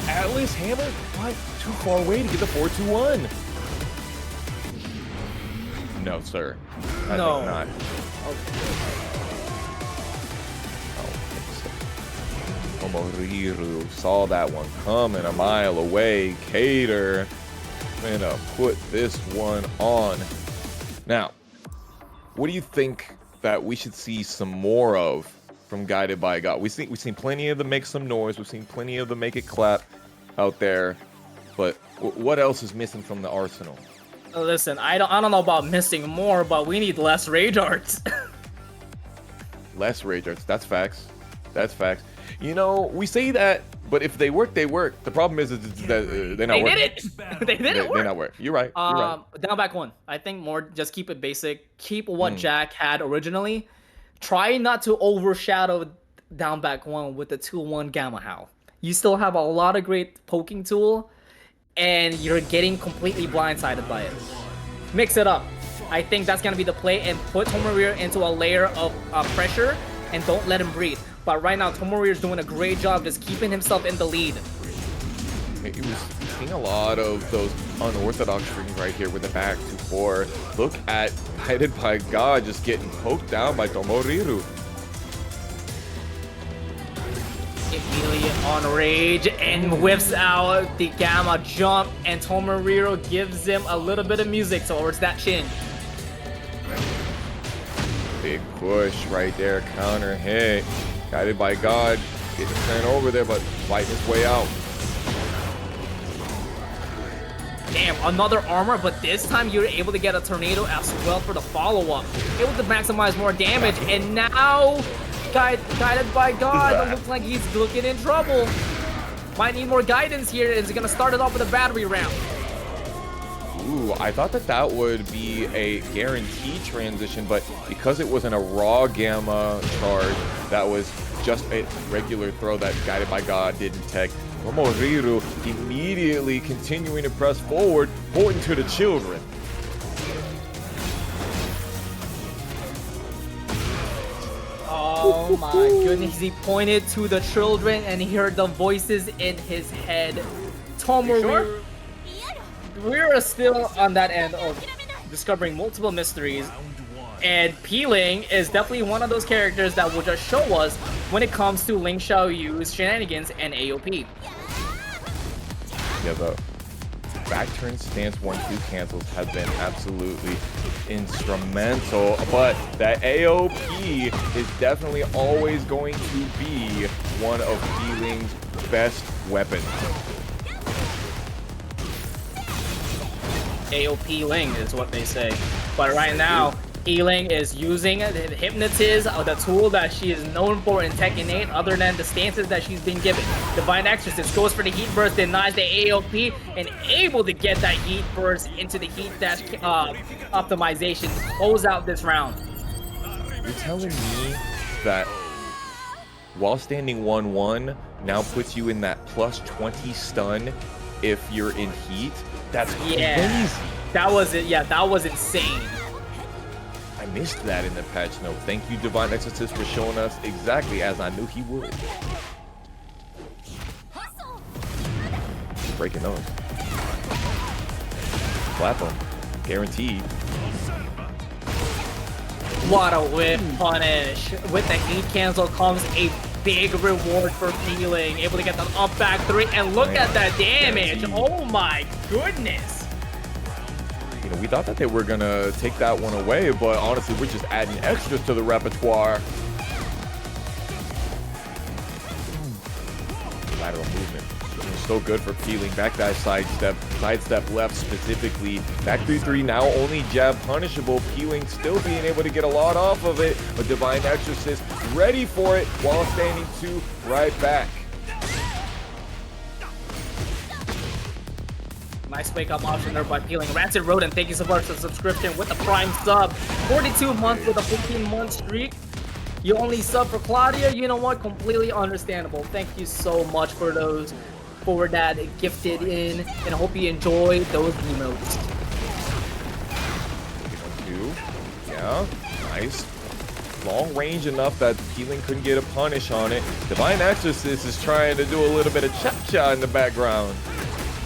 Atlas hammer, but too far away to get the 4-2-1. No, sir. I no. think not. Tomoriru saw that one coming a mile away. Cater gonna put this one on. Now, what do you think that we should see some more of from Guided by God? We've seen plenty of them make some noise. We've seen plenty of them make it clap out there. But what else is missing from the arsenal? Listen, I don't know about missing more, but we need less rage arts. Less rage arts. That's facts. That's facts. You know, we say that, but if they work, they work. The problem is that they're not working. They didn't work. They're not working. You're right. You're right. Down back 1. I think more just keep it basic. Keep what Jack had originally. Try not to overshadow down back 1 with the 2-1 Gamma Howl. You still have a lot of great poking tool, and you're getting completely blindsided by it. Mix it up. I think that's going to be the play, and put Tomoriru into a layer of pressure, and don't let him breathe. But right now, Tomoriru is doing a great job just keeping himself in the lead. He was seeing a lot of those unorthodox strings right here with the back 2-4. Look at Guided by God just getting poked down by Tomoriru. Immediately on rage and whips out the Gamma jump, and Tomoriru gives him a little bit of music towards that chin. Big push right there, counter hit. Guided by God, getting sent over there, but fighting his way out. Damn, another armor, but this time you're able to get a tornado as well for the follow-up. Able to maximize more damage, and now Guided by God, it looks like he's looking in trouble. Might need more guidance here. Is he gonna start it off with a battery round? Ooh, I thought that would be a guaranteed transition, but because it wasn't a raw Gamma charge, that was just a regular throw that Guided by God didn't tech. Tomoriru immediately continuing to press forward, pointing to the children. Oh my goodness, he pointed to the children and he heard the voices in his head. Tomoriru. Sure? We're still on that end of discovering multiple mysteries, and Pling is definitely one of those characters that will just show us when it comes to Xiaoyu's shenanigans and AOP. Yeah, the back turn stance 1-2 cancels have been absolutely instrumental, but that AOP is definitely always going to be one of Pling's best weapons. AOP Ling is what they say. But right now, Pling is using the Hypnotiz, the tool that she is known for in Tekken 8, other than the stances that she's been given. Divine Exorcist goes for the Heat Burst, denies the AOP, and able to get that Heat Burst into the Heat Dash optimization to close out this round. You're telling me that while standing 1-1 now puts you in that +20 stun if you're in heat? That's Yeah. crazy. That was it. Yeah, that was insane. I missed that in the patch note. Thank you, Divine Exorcist, for showing us exactly as I knew he would. Breaking those. Clap him. Guaranteed. What a whip punish. With the heat cancel comes a big reward for Pling. Able to get the up back 3. And look at that damage. Oh my goodness. You know, we thought that they were going to take that one away, but honestly, we're just adding extras to the repertoire. Lateral movement. So good for Pling. Back dash sidestep left specifically. Back 3-3 now only jab punishable. Pling still being able to get a lot off of it. A Divine Exorcist ready for it while standing 2 right back. Nice wake up option there by Pling. Rancid Rodent, thank you so much for the subscription with the Prime sub. 42 months with a 15-month streak. You only sub for Claudio. You know what? Completely understandable. Thank you so much for those. For that gifted in, and I hope you enjoy those emotes. Yeah, nice. Long range enough that Pling couldn't get a punish on it. Divine Exorcist is trying to do a little bit of cha-cha in the background.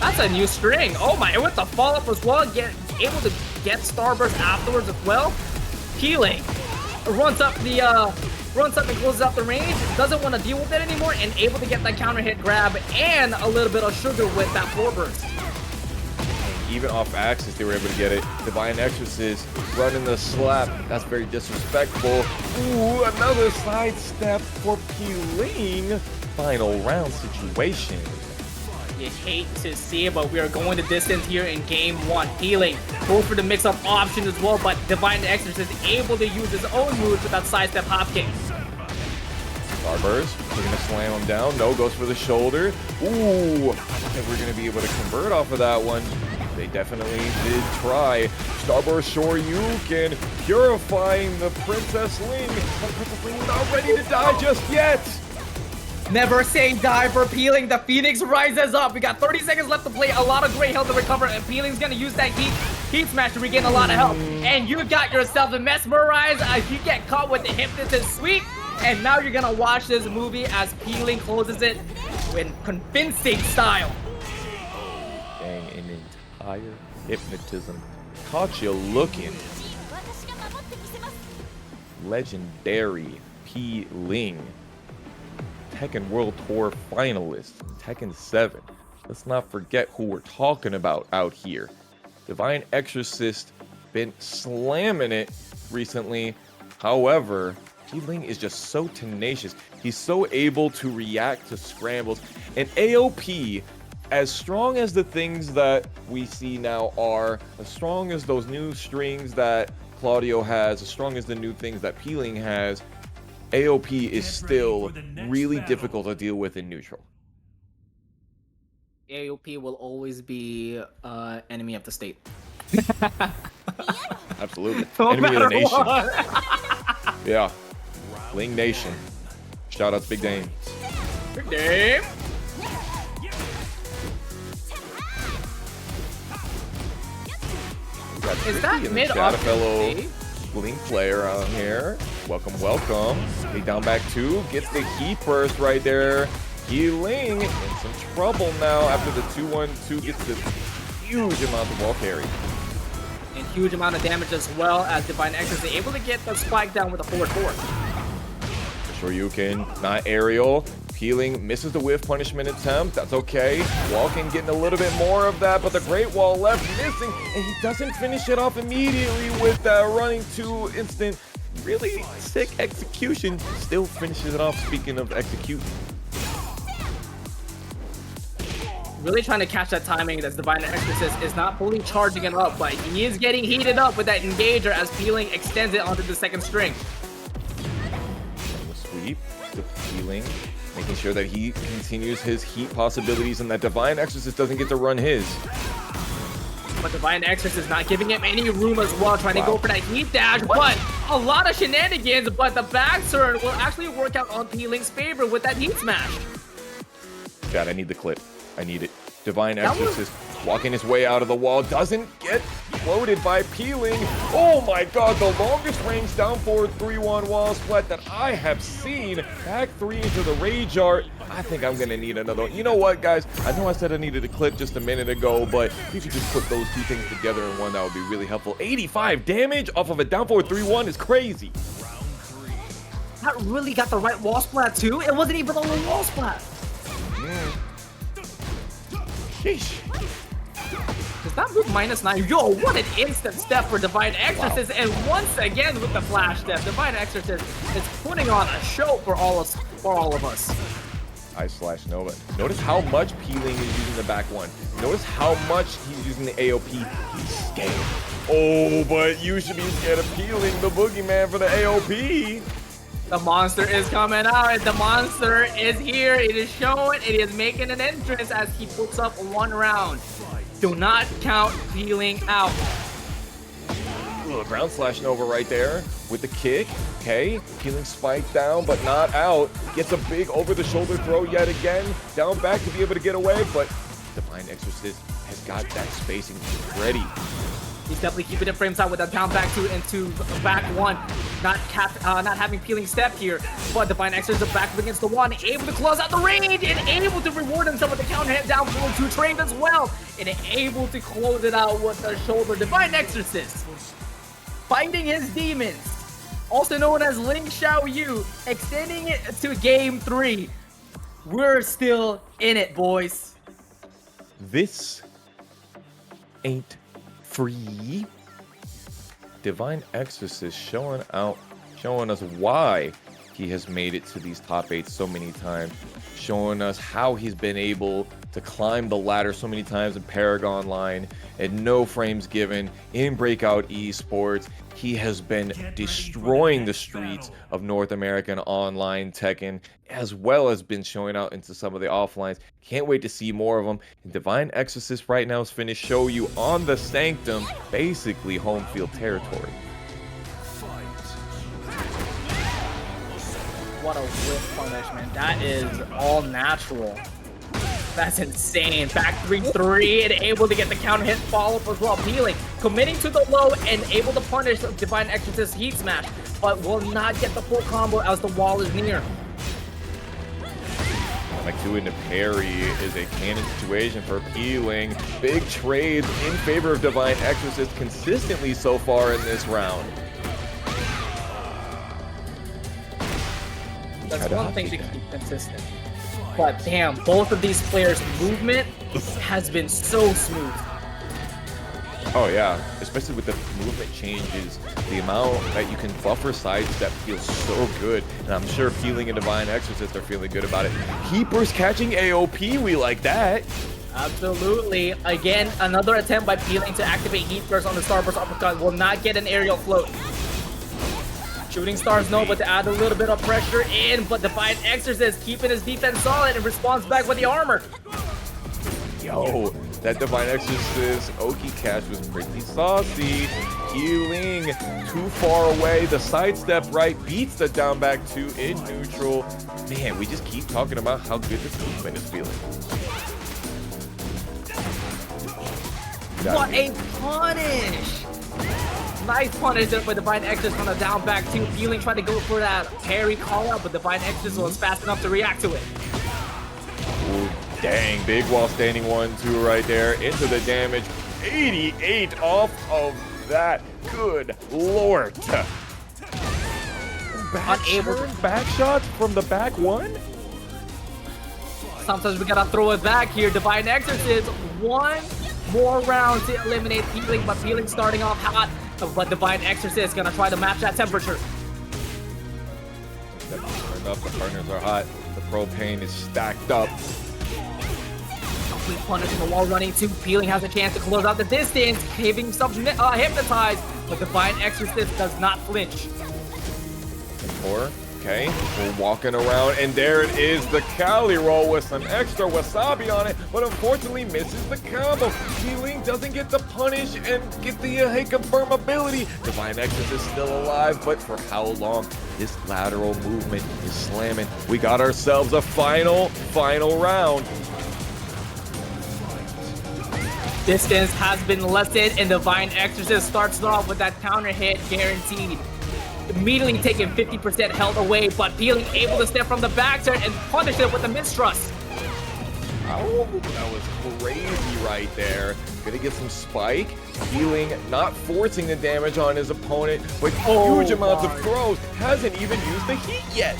That's a new string. Oh my, and with the follow-up as well, able to get Starburst afterwards as well. Pling runs up and closes out the range, doesn't want to deal with it anymore, and able to get that counter hit grab and a little bit of sugar with that floor burst. Even off axis, they were able to get it. Divine Exorcist running the slap. That's very disrespectful. Ooh, another sidestep for Pling. Final round situation. You hate to see it, but we are going the distance here in game 1. Pling goes for the mix-up option as well, but Divine Exorcist is able to use his own moves with that sidestep hop kick. Starburst, we're gonna slam him down. No, goes for the shoulder. Ooh, I think we're gonna be able to convert off of that one. They definitely did try. Starburst Shoryuken purifying the Princess Ling. But Princess Ling is not ready to die just yet. Never say die for Pling. The Phoenix rises up. We got 30 seconds left to play. A lot of great health to recover, and Pling's gonna use that heat smash to regain a lot of health. And you got yourself a mesmerize as you get caught with the hypnosis sweep. And now you're gonna watch this movie as Pling closes it in convincing style. Dang, an entire hypnotism. Caught you looking. Legendary Pling. Tekken World Tour finalist, Tekken 7. Let's not forget who we're talking about out here. Divine Exorcist been slamming it recently. However, Pling is just so tenacious. He's so able to react to scrambles. And AOP, as strong as the things that we see now are, as strong as those new strings that Claudio has, as strong as the new things that Pling has, AOP is still really difficult to deal with in neutral. AOP will always be enemy of the state. Absolutely. No Enemy of the nation. What. Yeah. Pling Nation. Shout out to Big Dame. Big Dame. Is that mid off? Fellow Pling player out here. Welcome, welcome. Big down back 2. Gets the heat burst right there. Pling in some trouble now after the 2-1-2 gets the huge amount of wall carry. And huge amount of damage as well as Divine Exorcist is able to get the spike down with a forward 4. Shoryuken, not aerial. Pling misses the whiff punishment attempt. That's okay. Walking getting a little bit more of that, but the Great Wall left missing, and he doesn't finish it off immediately with that running 2 instant. Really sick execution. Still finishes it off, speaking of execute. Really trying to catch that timing as Divine Exorcist is not fully charging it up, but he is getting heated up with that engager as Pling extends it onto the second string. The sweep to Pling, making sure that he continues his heat possibilities and that Divine Exorcist doesn't get to run his. But Divine Exorcist is not giving him any room as well, trying to go for that heat dash, but a lot of shenanigans, but the back turn will actually work out on Pling's favor with that heat smash. God, I need the clip. I need it. Divine Exorcist walking his way out of the wall, doesn't get floated by Peeling. Oh my god, the longest range down forward 3-1 wall splat that I have seen. Back 3 into the RealNastyBeetle. I think I'm gonna need another one. You know what, guys? I know I said I needed a clip just a minute ago, but if you could just put those two things together in one, that would be really helpful. 85 damage off of a down forward 3-1 is crazy. That really got the right wall splat too. It wasn't even on the wall splat. Sheesh. Does that move -9? Yo, what an instant step for Divine Exorcist. Wow. And once again with the flash step, Divine Exorcist is putting on a show for all of us. I/Nova. Notice how much Peeling is using the back one. Notice how much he's using the AOP. He's scared. Oh, but you should be scared of Peeling, the boogeyman for the AOP. The monster is coming out. The monster is here. It is showing. It is making an entrance as he puts up one round. Do not count Peeling out. Ooh, ground/Nova right there with the kick. Okay, Peeling spiked down, but not out. Gets a big over-the-shoulder throw yet again. Down back to be able to get away, but Divine Exorcist has got that spacing ready. He's definitely keeping it frames out with that down back 2 into back 1. Not having Peeling step here, but Divine Exorcist back up against the one, able to close out the range and able to reward himself with the counter hit down forward 2 trained as well, and able to close it out with the shoulder. Divine Exorcist fighting his demons, also known as Ling Xiayou, extending it to game 3. We're still in it, boys. This ain't free. Divine Exorcist showing us why he has made it to these top 8 so many times, showing us how he's been able to climb the ladder so many times in Paragon Line and no frames given in Breakout Esports. He has been destroying the streets of North American online Tekken, as well as been showing out into some of the offlines. Can't wait to see more of them. And Divine Exorcist right now is finished Xiayou on the Sanctum, basically home field territory. What a whip punishment. That is all natural. That's insane. Back 3-3 and able to get the counter hit follow-up as well. Peeling, committing to the low and able to punish Divine Exorcist Heat Smash, but will not get the full combo as the wall is near. Like 2 into parry is a cannon situation for Peeling. Big trades in favor of Divine Exorcist consistently so far in this round. That's one thing to keep consistent. But damn, both of these players' movement has been so smooth. Oh yeah, especially with the movement changes, the amount that you can buffer sidestep feels so good. And I'm sure Peeling and Divine Exorcist are feeling good about it. Keepers catching AOP, we like that. Absolutely. Again, another attempt by Peeling to activate Heat Burst on the Starburst uppercut. Will not get an aerial float. Shooting stars no, but to add a little bit of pressure in, but Divine Exorcist keeping his defense solid and responds back with the armor. Yo, that Divine Exorcist Oki catch was pretty saucy. Peeling too far away. The sidestep right beats the down back 2 in neutral. Man, we just keep talking about how good this movement is feeling. What a punish! Nice punish there by Divine Exorcist on the down back 2. Peeling tried to go for that parry call out, but Divine Exorcist was fast enough to react to it. Ooh, dang, big wall standing 1-2 right there into the damage. 88 off of that. Good lord. Back shots from the back 1? Sometimes we gotta throw it back here. Divine Exorcist, 1 more round to eliminate Peeling, but Peeling starting off hot. But Divine Exorcist gonna try to match that temperature. Turned up, the partners are hot. The propane is stacked up. Complete punish from the wall running too. Peeling has a chance to close out the distance, giving himself hypnotized, but Divine Exorcist does not flinch. Okay, we're walking around, and there it is, the Cali roll with some extra wasabi on it, but unfortunately misses the combo. Peeling doesn't get the punish and get the hey confirm ability. Divine Exorcist is still alive, but for how long? This lateral movement is slamming. We got ourselves a final round. Distance has been lessened, and Divine Exorcist starts off with that counter hit guaranteed. Immediately taking 50% health away, but Peeling able to step from the back turn and punish it with a mistrust. Oh, that was crazy right there. Gonna get some spike. Peeling, not forcing the damage on his opponent, but huge amounts of throws. Hasn't even used the heat yet.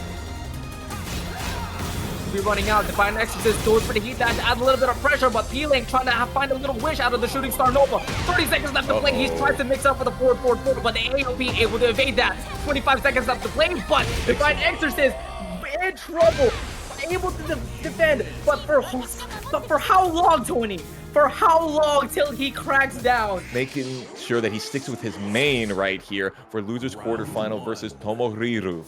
Be running out. Divine Exorcist goes for the heat dash, add a little bit of pressure, but Peeling trying to find a little wish out of the Shooting Star Nova. 30 seconds left to play. He's trying to mix up for the forward, but the AOP able to evade that. 25 seconds left to play, but Divine Exorcist in trouble. Able to defend, but for how long, Tony? For how long till he cracks down? Making sure that he sticks with his main right here for losers quarterfinal versus Tomoriru.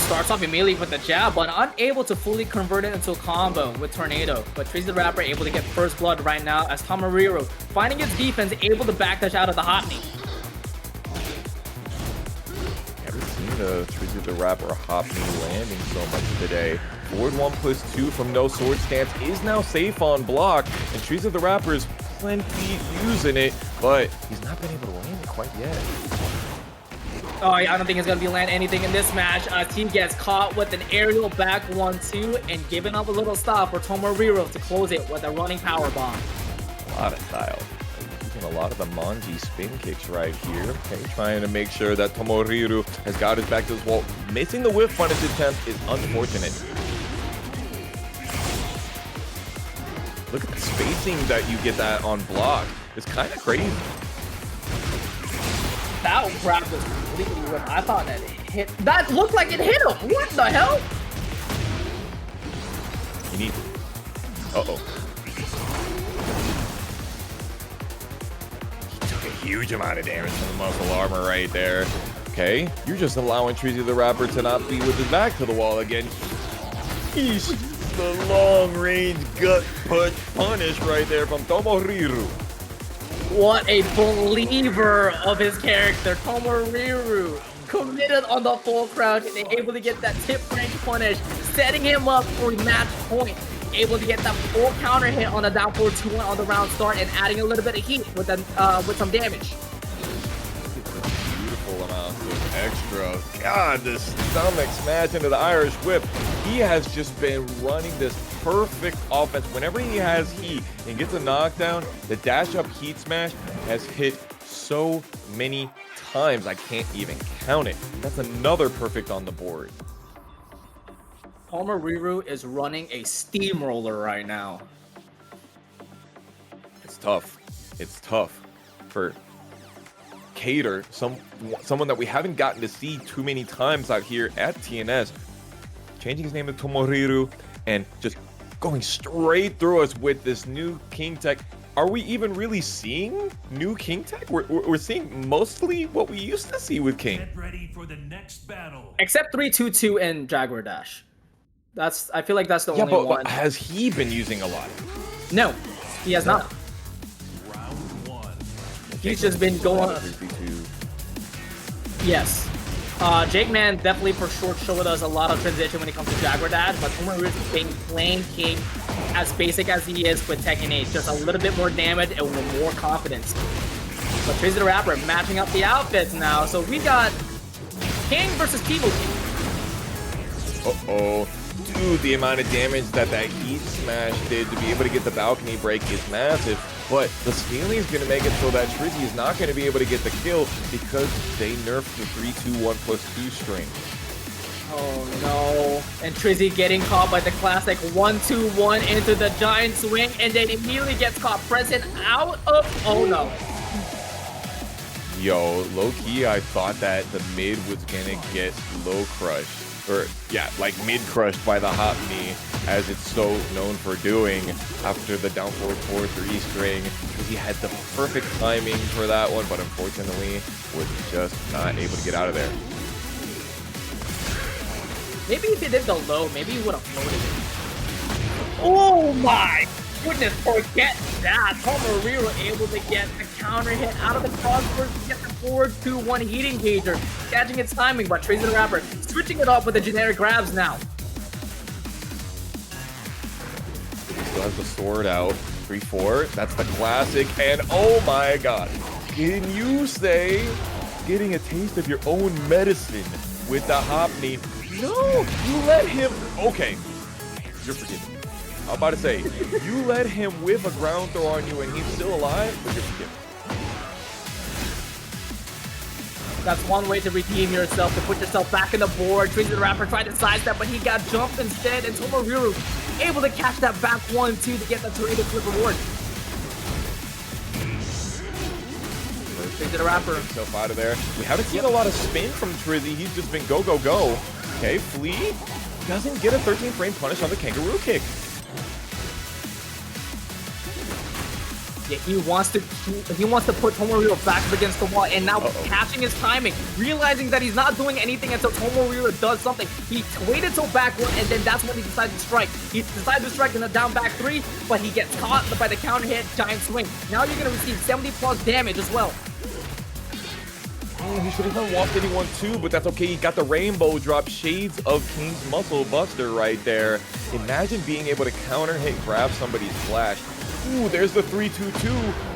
Starts off immediately with the jab, but unable to fully convert it into a combo with Tornado. But TrizzyTheRapper able to get first blood right now as Tomoriru, finding his defense, able to backdash out of the hot knee. Never seen the TrizzyTheRapper hop knee landing so much today. Forward 1+2 from no sword stance is now safe on block, and TrizzyTheRapper is plenty using it, but he's not been able to land it quite yet. Oh, I don't think he's going to be land anything in this match. He gets caught with an aerial back 1-2 and giving up a little stop for Tomoriru to close it with a running power bomb. A lot of style. Using a lot of the Manji spin kicks right here. Okay, trying to make sure that Tomoriru has got his back to his wall. Missing the whip punish attempt is unfortunate. Look at the spacing that you get that on block. It's kind of crazy. That grab was completely ripped. I thought that it hit. That looked like it hit him. What the hell? You need. Uh-oh. He took a huge amount of damage from the muscle armor right there. Okay, you're just allowing TrizzyTheRapper to not be with his back to the wall again. Eesh. The long-range gut punch punish right there from Tomoriru. What a believer of his character, Tomoriru. Committed on the full crouch and able to get that tip range punish, setting him up for match point. Able to get that full counter hit on a down forward 2-1 on the round start and adding a little bit of heat with some damage. Beautiful amounts of extra. God, this stomach smash into the Irish whip. He has just been running this perfect offense. Whenever he has heat and gets a knockdown, the dash up heat smash has hit so many times I can't even count it. That's another perfect on the board. Tomoriru is running a steamroller right now. It's tough. It's tough for Cater, someone that we haven't gotten to see too many times out here at TNS, changing his name to Tomoriru and just going straight through us with this new King Tech. Are we even really seeing new King Tech? We're seeing mostly what we used to see with King. Get ready for the next battle. Except 3-2-2 and Jaguar Dash. I feel like that's the only one. But has he been using a lot? No, he has not. Round one. He's just been going. Yes. JakeMan definitely for sure showed us a lot of transition when it comes to Jaguar Dash, but Tomoriru's been playing King as basic as he is with TEKKEN 8, just a little bit more damage and with more confidence. But TrizzyTheRapper matching up the outfits now, so we got King versus People King. Uh-oh. Dude, the amount of damage that heat smash did to be able to get the balcony break is massive. But the scaling is going to make it so that Trizzy is not going to be able to get the kill because they nerfed the 3-2-1+2 string. Oh no. And Trizzy getting caught by the classic 1-2-1 into the giant swing and then immediately gets caught present out of... Oh no. Yo, low-key, I thought that the mid was going to get low crushed. Or, yeah, like mid-crushed by the hot knee, as it's so known for doing after the down forward 4-3 string. He had the perfect timing for that one, but unfortunately was just not able to get out of there. Maybe if he did the low, maybe he would have floated it. Oh my goodness, forget that. Tomoriru able to get the counter hit out of the crossbars to get the forward 2-1 heat engager, catching its timing, but TrizzyTheRapper switching it up with the generic grabs now. Still has the sword out. 3-4. That's the classic. And oh my god. Can you say getting a taste of your own medicine with the hop knee? No, you let him. Okay, you're forgiven. I'm about to say, you let him whiff a ground throw on you and he's still alive, but you're forgiven. That's one way to redeem yourself, to put yourself back in the board. TrizzyTheRapper tried to sidestep, but he got jumped instead, and Tomoriru able to catch that back 1-2 to get that tornado clip reward. TrizzyTheRapper himself out of there. We haven't seen a lot of spin from Trizzy. He's just been go, go, go. Okay, Flea doesn't get a 13 frame punish on the kangaroo kick. Yeah, he wants to put Tomoriru back up against the wall, and now catching his timing, realizing that he's not doing anything until Tomoriru does something. He waited till back 1, and then that's when he decided to strike. He decided to strike in a down back 3, but he gets caught by the counter hit giant swing. Now you're gonna receive 70+ damage as well. Oh, he should have done walked anyone too, but that's okay. He got the rainbow drop, shades of King's Muscle Buster right there. Imagine being able to counter hit, grab somebody's flash. Ooh, there's the 3-2-2.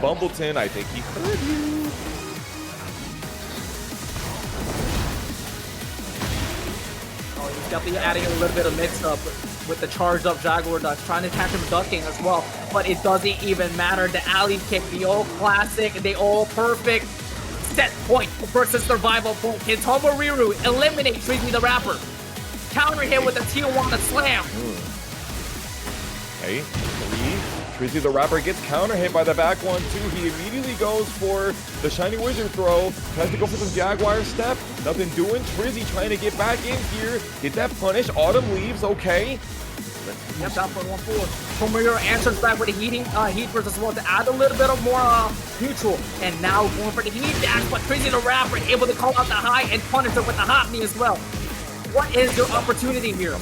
Bumbleton, I think he heard you. Oh, he's definitely adding a little bit of mix-up with the charged-up Jaguar Duck, trying to catch him ducking as well. But it doesn't even matter. The alley kick, the old classic, the old perfect set point versus survival point. Can Tomoriru eliminate TrizzyTheRapper? Counter hit with a Tijuana slam. Okay, TrizzyTheRapper gets counter hit by the back 1-2. He immediately goes for the Shiny Wizard throw. Tries to go for some Jaguar step. Nothing doing. Trizzy trying to get back in here. Get that punish. Autumn leaves. Okay. Yep, down for 1-4. Tomoriru answers back with a heat burst as well to add a little bit of more neutral. And now going for the heat dash, but TrizzyTheRapper able to call out the high and punish it with the hop knee as well. What is your opportunity here?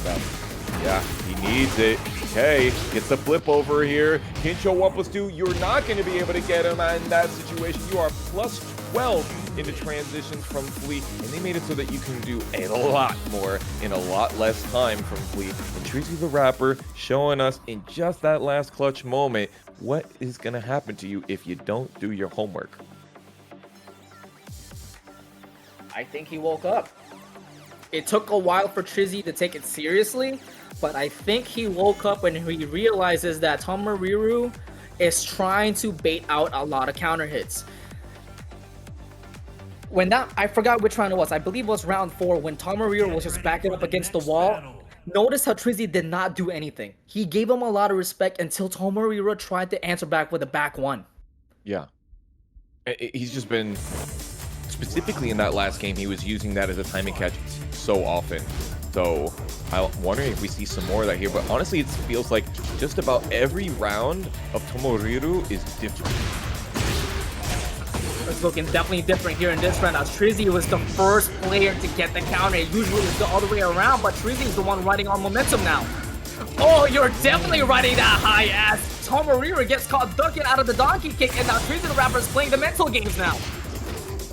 Yeah, he needs it. Okay, gets the flip over here. Kincho 1+2. You're not going to be able to get him in that situation. You are +12 into transitions from Flea, and they made it so that you can do a lot more in a lot less time from Flea. And TrizzyTheRapper showing us in just that last clutch moment what is going to happen to you if you don't do your homework. I think he woke up. It took a while for Trizzy to take it seriously, but I think he woke up when he realizes that Tomoriru is trying to bait out a lot of counter hits. When that, I forgot which round it was. I believe it was round 4 when Tomoriru was just backing up against the wall. Notice how Trizzy did not do anything. He gave him a lot of respect until Tomoriru tried to answer back with a back 1. Yeah. He's just been, specifically in that last game, he was using that as a timing catch so often. So I'm wondering if we see some more of that here. But honestly, it feels like just about every round of Tomoriru is different. It's looking definitely different here in this round, as Trizzy was the first player to get the counter. Usually it's the other way around, but Trizzy's the one riding on momentum now. Oh, you're definitely riding that high ass. Tomoriru gets caught ducking out of the donkey kick, and now TrizzyTheRapper is playing the mental games now.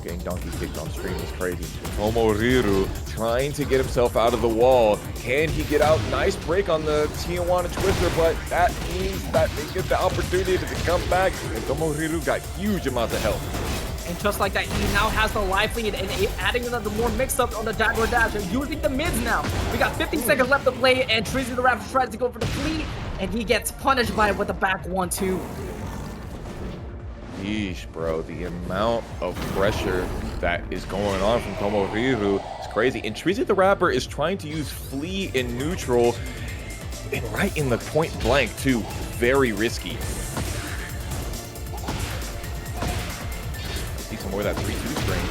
Getting donkey kicked on stream is crazy. Tomoriru trying to get himself out of the wall. Can he get out? Nice break on the Tijuana Twister, but that means that they get the opportunity to come back, and Tomoriru got huge amounts of health. And just like that, he now has the life lead and adding another more mix-up on the Jaguar Dash and using the mids now. We got 15 seconds left to play, and TrizzyTheRapper tries to go for the fleet, and he gets punished by it with a back 1-2. Yeesh, bro. The amount of pressure that is going on from Tomoriru is crazy. And TrizzyTheRapper is trying to use Flea in neutral, and right in the point blank, too. Very risky. Some more of that 3-2 string.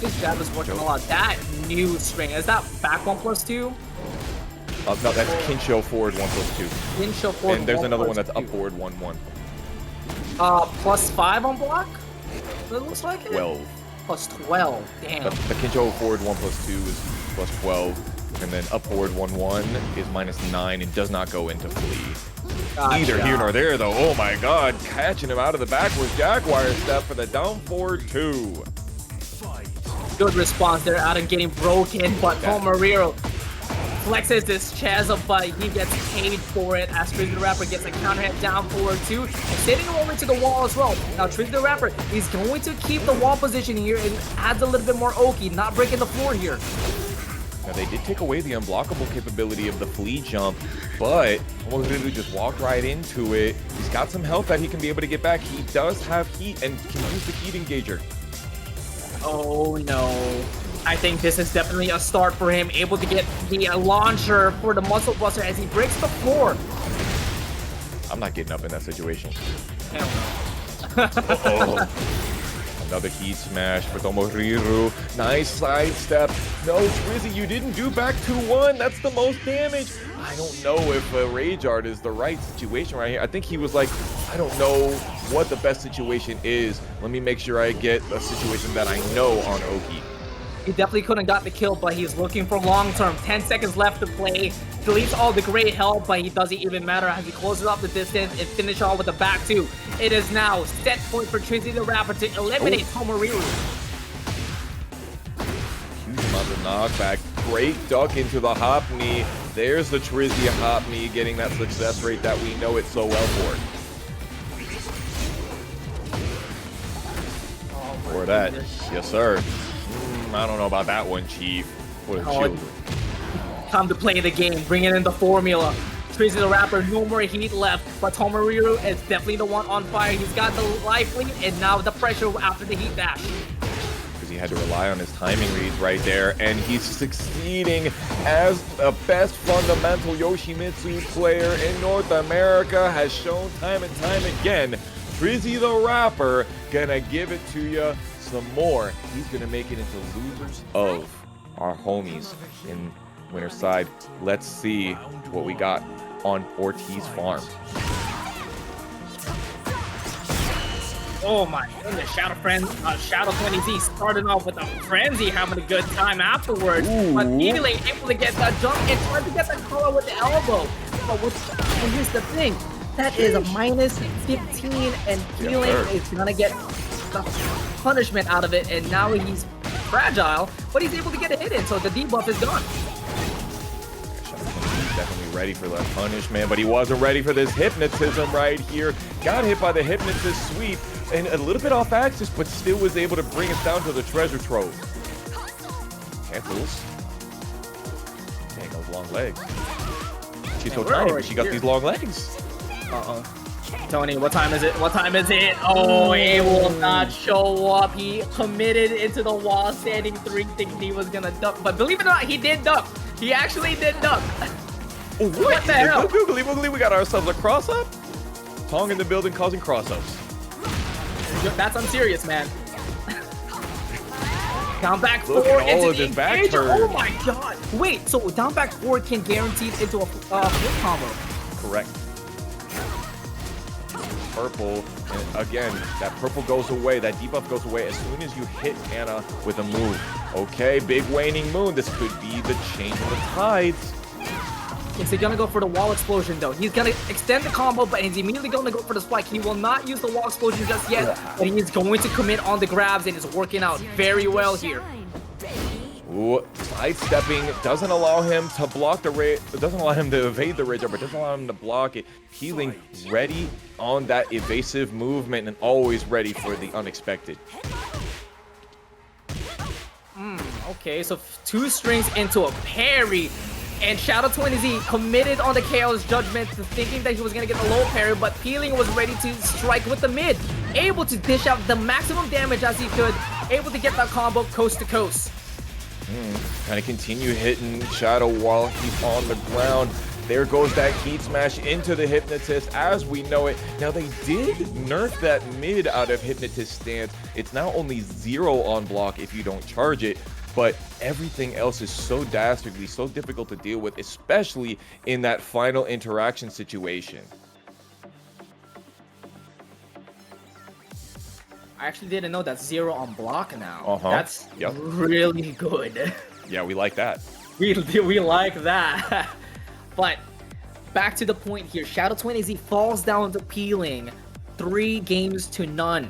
His jab is working a lot. That new string, is that back 1+2? No, that's Kincho forward 1+2. Kincho forward. And there's another one that's up forward 1-1. +5 on block? It looks like it? 12. +12. Damn. The Kincho forward 1+2 is +12. And then up forward 1-1 is -9 and does not go into Flea. Gotcha. Neither here nor there, though. Oh my god, catching him out of the backwards Jaguar step for the down forward 2. good response there out of getting broken, but Tomoriru flexes this chest, but he gets paid for it as TrizzyTheRapper gets a counter hit down forward too, and sitting over to the wall as well. Now TrizzyTheRapper is going to keep the wall position here and adds a little bit more Oki, not breaking the floor here. Now they did take away the unblockable capability of the flea jump, but Tomoriru just walked right into it. He's got some health that he can be able to get back. He does have heat and can use the heat engager. Oh no. I think this is definitely a start for him, able to get the launcher for the muscle buster as he breaks the floor. I'm not getting up in that situation. Hell Uh-oh. Another heat smash for Tomoriru. Nice sidestep. No, Trizzy, you didn't do back 2-1. That's the most damage. I don't know if Rage Art is the right situation right here. I think he was like, I don't know what the best situation is. Let me make sure I get a situation that I know on Oki. He definitely couldn't got the kill, but he's looking for long term. 10 seconds left to play. Deletes all the great help, but he doesn't even matter as he closes up the distance and finish off with the back two. It is now set point for TrizzyTheRapper to eliminate Tomoriru. Huge amount of knockback. Great duck into the hop knee. There's the Trizzy hop knee getting that success rate that we know it so well for. For that, yes sir. I don't know about that one, Chief. What a children. Time to play the game, bring it in the formula. TrizzyTheRapper, no more heat left, but Tomoriru is definitely the one on fire. He's got the life lead and now the pressure after the heat dash. Because he had to rely on his timing reads right there, and he's succeeding as the best fundamental Yoshimitsu player in North America has shown time and time again. TrizzyTheRapper gonna give it to you some more. He's gonna make it into losers of our homies in winner's side. Let's see what we got on Ortiz Farm. Oh my goodness, Shadow 20Z started off with a frenzy, having a good time afterwards. Ooh. But immediately able to get that jump and tried to get that color with the elbow. But here's the thing, that is a minus 15 and Healing is gonna get the punishment out of it, and now he's fragile, but he's able to get a hit in, so the debuff is gone. He's definitely ready for the punishment, but he wasn't ready for this hypnotism right here. Got hit by the hypnotist sweep, and a little bit off axis, but still was able to bring us down to the treasure trove. Cancels. Dang, those long legs. She's so tiny, but she got these long legs. Uh-oh. Tony, what time is it? What time is it? Oh, he will not show up. He committed into the wall, standing 3, thinking he was gonna duck. But believe it or not, he did duck. He actually did duck. What the hell? Googly woogly, we got ourselves a cross-up? Tong in the building causing cross-ups. That's unserious, man. Down back 4 all of into this back engage. turn. Oh my god. Wait, so down back 4 can guarantee into a flip combo. Correct. Purple, and again, that purple goes away, that debuff goes away as soon as you hit Anna with a move. Okay, big waning moon. This could be the change of the tides. Is he gonna go for the wall explosion though? He's gonna extend the combo, but he's immediately gonna go for the spike. He will not use the wall explosion just yet, but he is going to commit on the grabs, and it's working out very well here. Ooh, sidestepping doesn't allow him to block the rage. It doesn't allow him to evade the rage, but doesn't allow him to block it. Healing ready on that evasive movement and always ready for the unexpected. Okay, so 2 strings into a parry. And Shadow 20Z committed on the Chaos Judgment, thinking that he was going to get the low parry, but Peeling was ready to strike with the mid. Able to dish out the maximum damage as he could. Able to get that combo coast to coast. Kind of continue hitting Shadow while he's on the ground. There goes that heat smash into the Hypnotist as we know it. Now they did nerf that mid out of Hypnotist stance. It's now only 0 on block if you don't charge it. But everything else is so dastardly, so difficult to deal with, especially in that final interaction situation. I actually didn't know that's 0 on block now. That's Yep. really good. Yeah, we like that. We like that. But back to the point here. Shadow 20Z falls down to Peeling 3 games to none.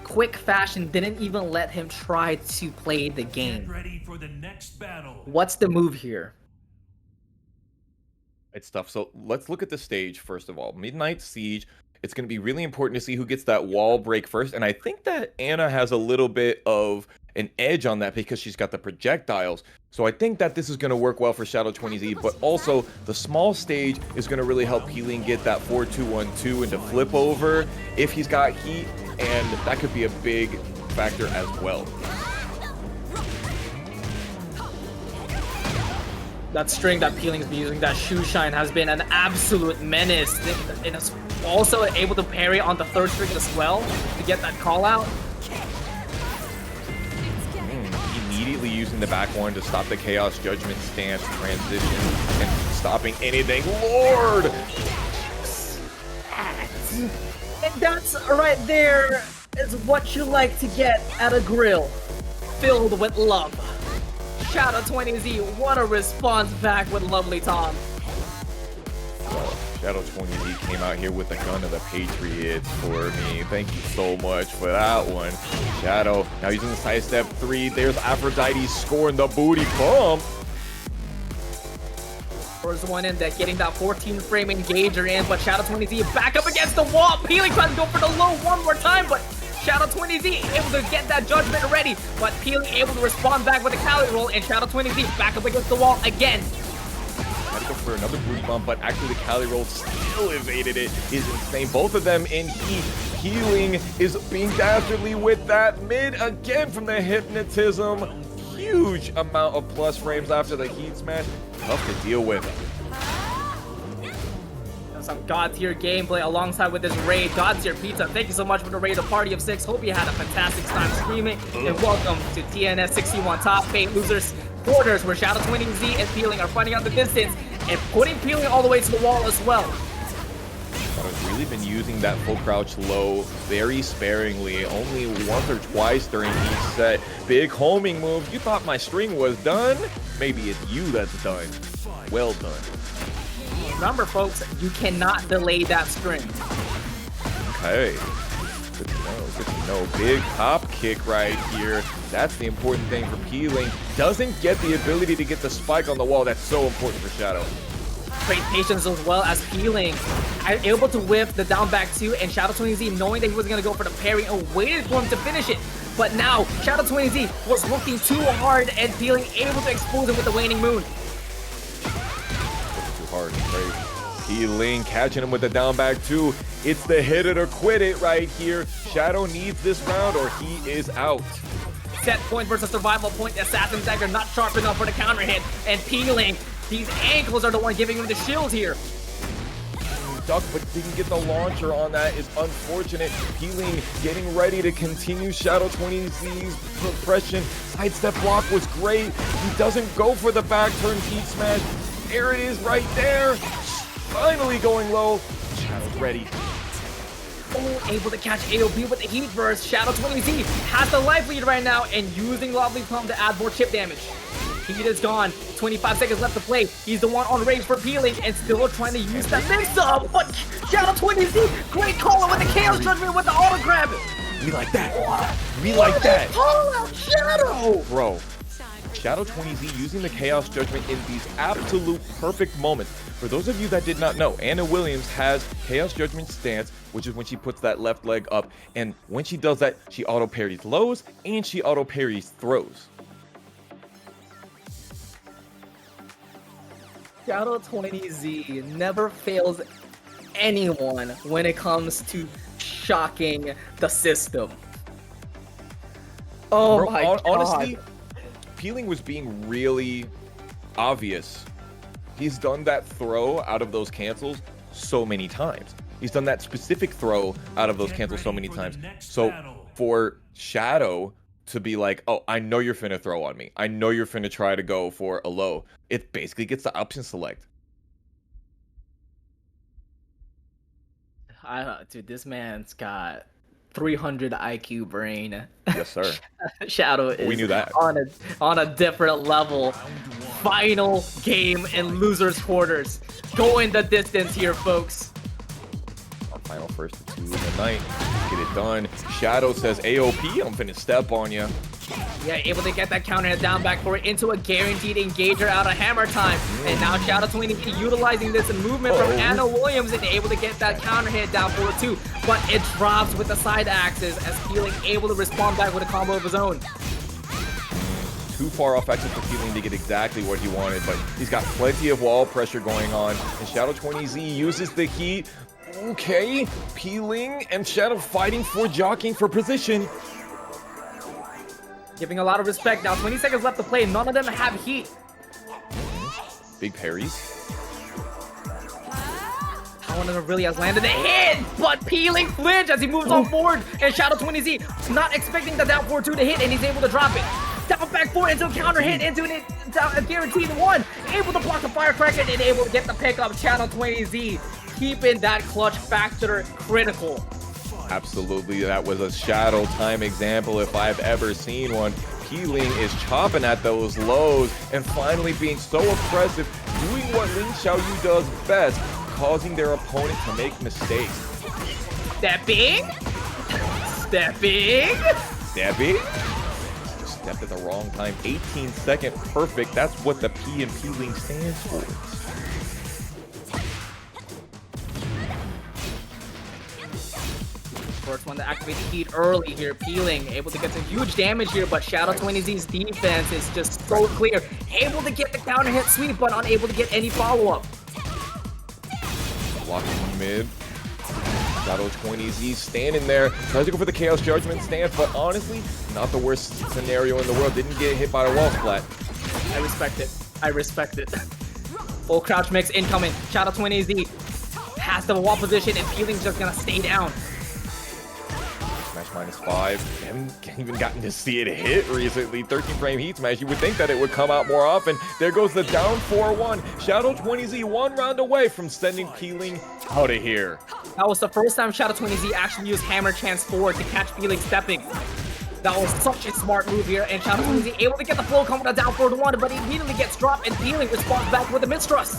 quick fashion didn't even let him try to play the Get game. ready for the next battle. What's the move here? It's tough. So let's look at the stage first of all. Midnight Siege. It's going to be really important to see who gets that wall break first. And I think that Anna has a little bit of an edge on that because she's got the projectiles. So I think that this is going to work well for Shadow20Z. But also, the small stage is going to really help Pling get that 4-2-1-2 into flip over if he's got heat. And that could be a big factor as well. That string that Pling's been using, that shoe shine, has been an absolute menace. And it's also able to parry on the third string as well to get that call out. Immediately using the back one to stop the Chaos Judgment stance transition and stopping anything. Lord! And that's right there is what you like to get at a grill filled with love. Shadow20Z, what a response back with lovely Tom. Shadow20Z came out here with the gun of the Patriots for me. Thank you so much for that one. Shadow now using the side step 3. There's Aphrodite scoring the booty bump. First one in, that getting that 14 frame engager in, but Shadow20Z back up against the wall. Pling trying to go for the low one more time, but Shadow20Z able to get that judgment ready, but Pling able to respond back with a Cali roll, and Shadow20Z back up against the wall again. Had to go for another booty bump, but actually the Cali roll still evaded it. Is insane. Both of them in heat. Healing is being dastardly with that mid again from the hypnotism. Huge amount of plus frames after the heat smash. Tough to deal with. Some God tier gameplay alongside with this raid. God tier pizza, thank you so much for the raid, a party of 6. Hope you had a fantastic time streaming. And welcome to TNS 61 Top 8 Losers Quarters, where Shadow20Z and Pling are fighting out the distance and putting Pling all the way to the wall as well. I've really been using that full crouch low very sparingly, only once or twice during each set. Big homing move. You thought my string was done? Maybe it's you that's done. Well done. Remember, folks, you cannot delay that string. Okay. Good to know, good to know. Big top kick right here. That's the important thing for Pling. Doesn't get the ability to get the spike on the wall. That's so important for Shadow. Great patience as well as Pling. Able to whip the down back 2, and Shadow20Z knowing that he was going to go for the parry and waited for him to finish it. But now, Shadow20Z was looking too hard, and Pling able to expose him with the waning moon. Hard and crazy. Pling catching him with the down back 2. It's the hit it or quit it right here. Shadow needs this round or he is out. Set point versus survival point. Assassin dagger not sharp enough for the counter hit. And Pling, these ankles are the one giving him the shield here. Duck, but didn't get the launcher on that is unfortunate. Pling getting ready to continue Shadow20Z's progression. Sidestep block was great. He doesn't go for the back turn heat smash. There it is right there. Finally going low. Shadow's ready. Oh, able to catch AOP with the heat burst. Shadow20Z has the life lead right now and using Lovely Plum to add more chip damage. Heat is gone. 25 seconds left to play. He's the one on range for Pling and still trying to use that mix-up. But Shadow20Z, great call with the Chaos Judgment with the auto grab. We like that. We like that. Call out Shadow. Bro. Shadow20Z using the Chaos Judgment in these absolute perfect moments. For those of you that did not know, Anna Williams has Chaos Judgment stance, which is when she puts that left leg up, and when she does that, she auto parries lows and she auto parries throws. Shadow20Z never fails anyone when it comes to shocking the system. Oh Bro, my god. Honestly, Pling was being really obvious. He's done that throw out of those cancels so many times. He's done that specific throw out of those cancels so many times. So for Shadow to be like, oh, I know you're finna throw on me. I know you're finna try to go for a low. It basically gets the option select. Dude, this man's got 300 IQ brain. Yes, sir. Shadow is We knew that. on a different level. Final game in losers quarters. Going the distance here, folks. Final first to 2 in the night. Get it done. Shadow says, AOP, I'm finna step on ya. Yeah, able to get that counter hit down back for it into a guaranteed engager out of hammer time. And now Shadow 20 utilizing this movement from Anna Williams and able to get that counter hit down for it too. But it drops with the side axis as Peeling able to respond back with a combo of his own. Too far off exit for Peeling to get exactly what he wanted, but he's got plenty of wall pressure going on. And Shadow 20Z uses the heat. Okay, Peeling and Shadow fighting for jockeying for position. Giving a lot of respect now. 20 seconds left to play. None of them have heat. Big parries. One of them really has landed a hit, but Peeling flinch as he moves on forward. And Shadow 20Z not expecting the down 4-2 to hit, and he's able to drop it. Down back 4 into a counter hit, into a guaranteed 1. Able to block the firecracker and able to get the pickup. Shadow 20Z keeping that clutch factor critical. Absolutely, that was a Shadow time example if I've ever seen one. Peeling is chopping at those lows and finally being so oppressive, doing what Ling Xiayou does best, causing their opponent to make mistakes. Stepping. Stepping. Stepping. Stepped at the wrong time. 18-second perfect. That's what the P in Peeling stands for. First one to activate the heat early here. Peeling able to get some huge damage here, but Shadow 20Z's defense is just so clear. Able to get the counter hit sweep, but unable to get any follow-up. Blocking mid. Shadow 20Z standing there. Tries to go for the Chaos Judgment stance, but honestly, not the worst scenario in the world. Didn't get hit by the wall splat. I respect it. I respect it. Full crouch mix incoming. Shadow 20Z has the wall position, and Peeling's just gonna stay down. Smash -5. Haven't even gotten to see it hit recently. 13 frame heat smash. You would think that it would come out more often. There goes the down 4-1. Shadow 20Z 1 round away from sending Peeling out of here. That was the first time Shadow 20Z actually used hammer chance forward to catch Peeling stepping. That was such a smart move here, and Shadow 20Z able to get the flow coming down 4-1, but he immediately gets dropped, and Peeling responds back with a mistrust.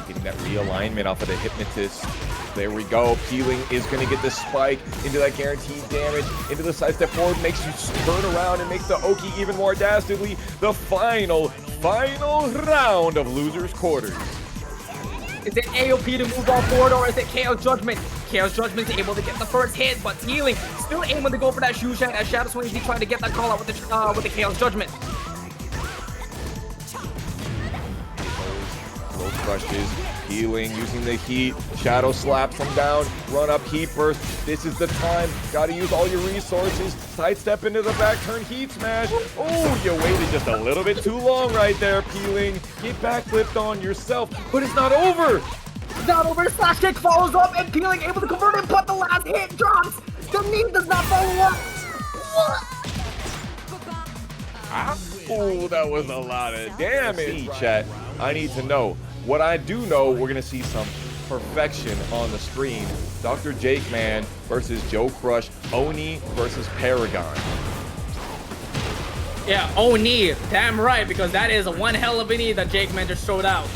Getting that realignment off of the Hypnotist. There we go. Peeling is going to get the spike into that guaranteed damage, into the sidestep forward, makes you turn around and makes the Oki even more dastardly. The final round of Losers Quarters. Is it AOP to move on forward, or is it Chaos Judgment? Chaos Judgment's able to get the first hit, but Peeling still able to go for that Shushan as Shadow 20Z trying to get that call out with the Chaos Judgment. Low crushes. Peeling, using the heat. Shadow slaps him down. Run up heat burst. This is the time. Gotta use all your resources. Sidestep into the back turn heat smash. Oh, you waited just a little bit too long right there, Peeling. Get backflipped on yourself, but it's not over. It's not over. Slash kick follows up, and Peeling able to convert it, but the last hit drops. The knee does not follow up. Oh, that was a lot of damage. Chat, I need to know. What I do know, we're going to see some perfection on the stream. Dr.TheJakeMan versus JoeCrush. Oni versus Paragon. Yeah, Oni. Damn right, because that is one hell of a knee that JakeMan just showed out.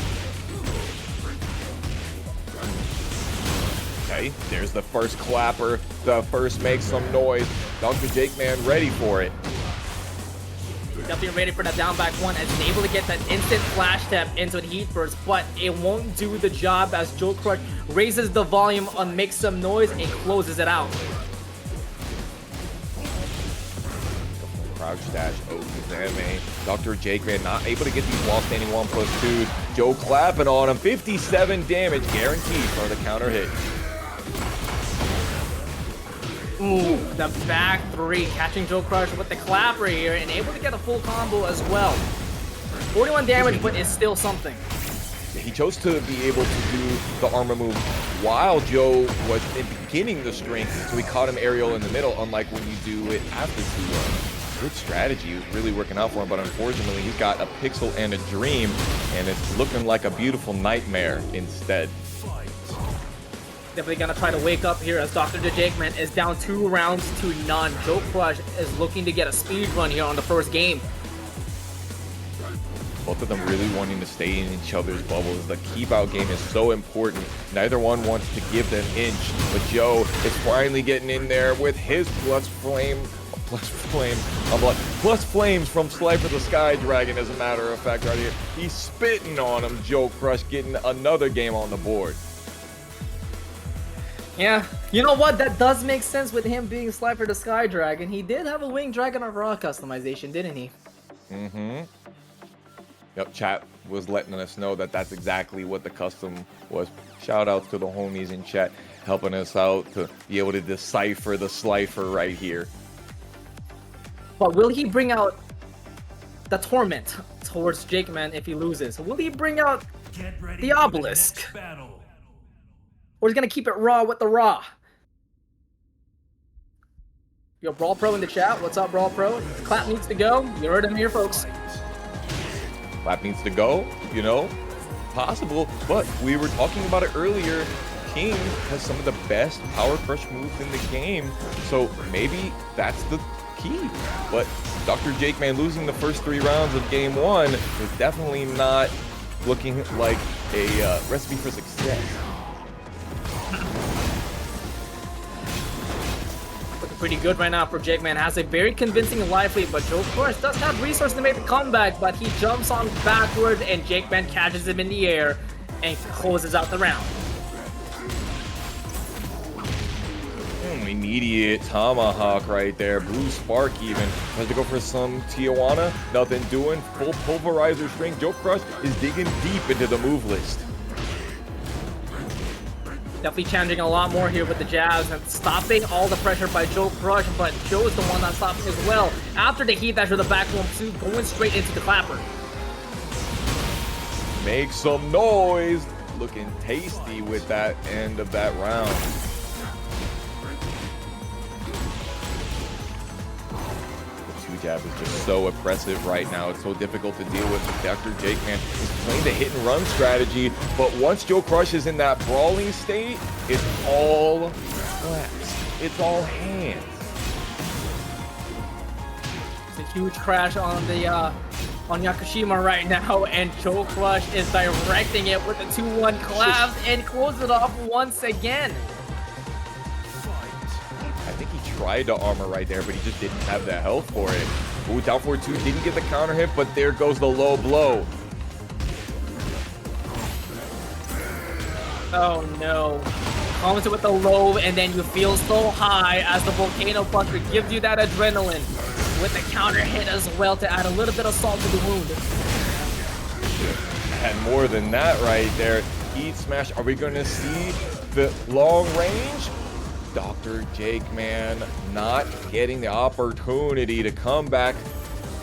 Okay, there's the first clapper. The first make some noise. Dr.TheJakeMan ready for it. Definitely ready for that down back 1 as he's able to get that instant flash step into the heat burst, but it won't do the job as JoeCrush raises the volume on Make Some Noise and closes it out. Crouch dash, Okazame. Dr.TheJakeMan not able to get these wall standing 1+2s. Joe clapping on him. 57 damage guaranteed for the counter hit. Ooh, the back 3 catching JoeCrush with the clapper here and able to get a full combo as well. 41 damage, but it's still something. He chose to be able to do the armor move while Joe was beginning the string, so he caught him aerial in the middle, unlike when you do it after 2-1. Good strategy, it was really working out for him, but unfortunately he's got a pixel and a dream, and it's looking like a beautiful nightmare instead. Definitely gonna try to wake up here as Dr.TheJakeMan is down 2 rounds to none. JoeCrush is looking to get a speed run here on the first game. Both of them really wanting to stay in each other's bubbles. The keep out game is so important. Neither one wants to give them inch, but Joe is finally getting in there with his plus flames from Slifer the Sky Dragon, as a matter of fact, right here. He's spitting on him. JoeCrush getting another game on the board. Yeah, you know what? That does make sense with him being Slifer the Sky Dragon. He did have a Winged Dragon of Raw customization, didn't he? Mm-hmm. Yep, chat was letting us know that that's exactly what the custom was. Shout out to the homies in chat helping us out to be able to decipher the Slifer right here. But will he bring out the Torment towards JakeMan if he loses? Will he bring out the Obelisk? Or he's gonna keep it raw with the raw? Yo, Brawl Pro in the chat. What's up, Brawl Pro? Clap needs to go. You heard him here, folks. Clap needs to go, you know, possible, but we were talking about it earlier. King has some of the best power crush moves in the game, so maybe that's the key. But Dr.TheJakeMan losing the first 3 rounds of game 1 is definitely not looking like a recipe for success. Looking pretty good right now for JakeMan. Has a very convincing life lead, but JoeCrush does have resources to make the comeback, but he jumps on backwards and JakeMan catches him in the air and closes out the round. Immediate tomahawk right there. Blue Spark even has to go for some Tijuana. Nothing doing. Full pulverizer string. JoeCrush is digging deep into the move list. Definitely challenging a lot more here with the jabs and stopping all the pressure by JoeCrush, but Joe is the one that's stopping as well. After the heat dash with the back one, two going straight into the clapper. Make some noise. Looking tasty with that end of that round. Jab is just so oppressive right now. It's so difficult to deal with. Dr.TheJakeMan is playing the hit and run strategy, but once JoeCrush is in that brawling state, it's all claps. It's all hands. It's a huge crash on the on Yakushima right now, and JoeCrush is directing it with the 2-1 collapse and closes it off once again. I think he tried to armor right there, but he just didn't have the health for it. Ooh, down 4-2, didn't get the counter hit, but there goes the low blow. Oh no. Comes with the low, and then you feel so high as the Volcano Buster gives you that adrenaline with the counter hit as well to add a little bit of salt to the wound. And more than that right there. Heat smash. Are we going to see the long range? Dr.TheJakeMan not getting the opportunity to come back.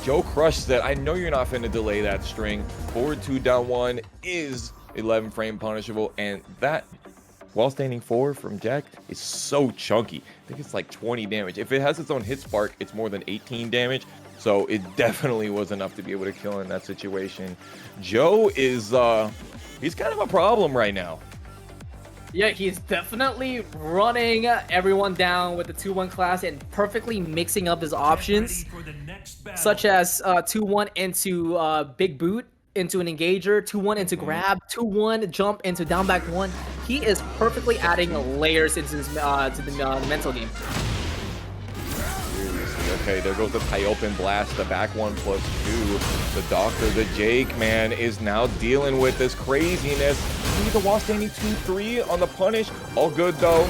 JoeCrush said, I know you're not finna delay that string. Forward 2 down 1 is 11 frame punishable, and that while standing 4 from Jack is so chunky. I think it's like 20 damage. If it has its own hit spark, it's more than 18 damage. So it definitely was enough to be able to kill in that situation. Joe is he's kind of a problem right now. Yeah, he's definitely running everyone down with the 2-1 class and perfectly mixing up his options, such as 2-1 into big boot into an engager, 2-1 into grab, 2-1 jump into down back 1. He is perfectly adding layers into his, to the mental game. Okay, there goes the Tyopen Blast, the back 1+2. The Dr.TheJakeMan is now dealing with this craziness. He's a while standing 2-3 on the punish. All good though.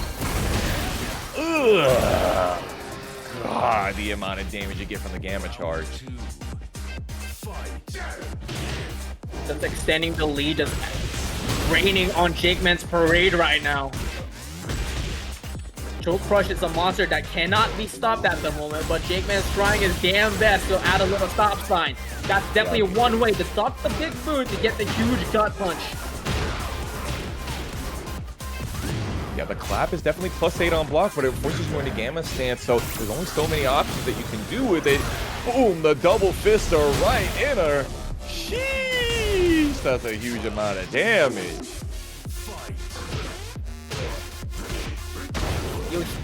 Ugh. God, the amount of damage you get from the Gamma Charge. Just extending the lead, just raining on JakeMan's parade right now. JoeCrush is a monster that cannot be stopped at the moment, but JakeMan's trying his damn best to add a little stop sign. That's definitely one way to stop the big boot to get the huge gut punch. Yeah, the clap is definitely +8 on block, but it forces you into Gamma stance, so there's only so many options that you can do with it. Boom, the double fister right in her. Sheesh, that's a huge amount of damage.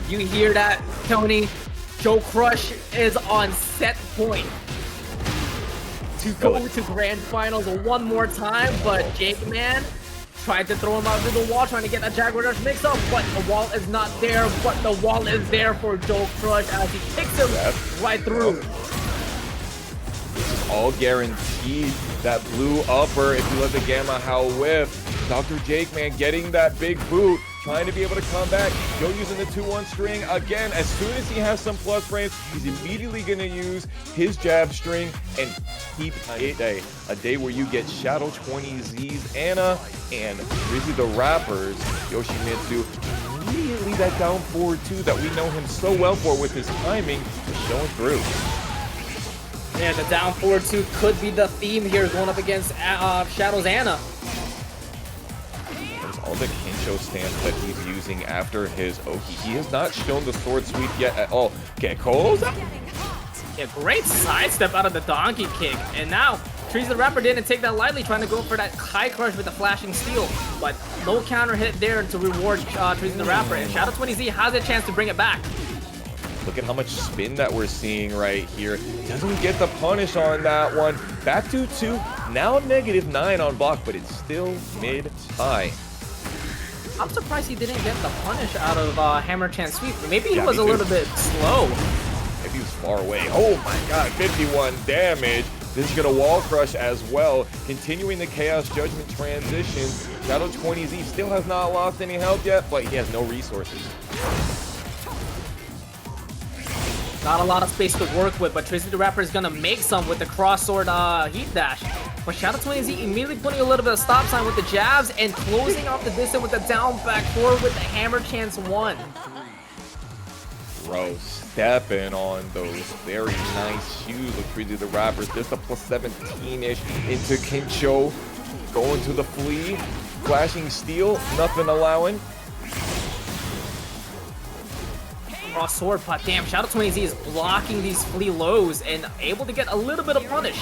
You hear that, Tony? JoeCrush is on set point. to go to grand finals one more time, but JakeMan tried to throw him out through the wall, trying to get a JackRush mix up, but the wall is not there, but the wall is there for JoeCrush as he kicks him right through. This is all guaranteed. That blue upper, if you let the Gamma Howl whiff. Dr.TheJakeMan getting that big boot, trying to be able to come back. Joe using the 2-1 string again. As soon as he has some plus frames, he's immediately going to use his jab string and keep it a day where you get Shadow20Z's Anna and TrizzyTheRapper's Yoshimitsu. Immediately that down forward 2 that we know him so well for with his timing is showing through. Yeah, the down forward 2 could be the theme here going up against Shadow's Anna. All the Kincho stance that he's using after his Oki. He has not shown the sword sweep yet at all. Okay, Cole's up. Yeah, great sidestep out of the donkey kick. And now, TrizzyTheRapper didn't take that lightly, trying to go for that high crush with the flashing steel. But no counter hit there to reward TrizzyTheRapper. And Shadow20Z has a chance to bring it back. Look at how much spin that we're seeing right here. Doesn't get the punish on that one. Back to 2. Now -9 on block, but it's still mid-high. I'm surprised he didn't get the punish out of Hammer Chance Sweep. Maybe he Yeah, was a little bit slow. Maybe he was far away. Oh my god, 51 damage. This is going to wall crush as well. Continuing the Chaos Judgment transition. Shadow20Z still has not lost any health yet, but he has no resources. Not a lot of space to work with, but TrizzyTheRapper is going to make some with the cross sword heat dash. But Shadow20Z immediately putting a little bit of stop sign with the jabs and closing off the distance with the down back forward with the Hammer Chance 1. Bro, stepping on those very nice shoes with TrizzyTheRapper. Just a plus 17-ish into Kincho. Going to the flea. Flashing steel, nothing allowing. Cross sword, but damn, Shadow20Z is blocking these flea lows and able to get a little bit of punish.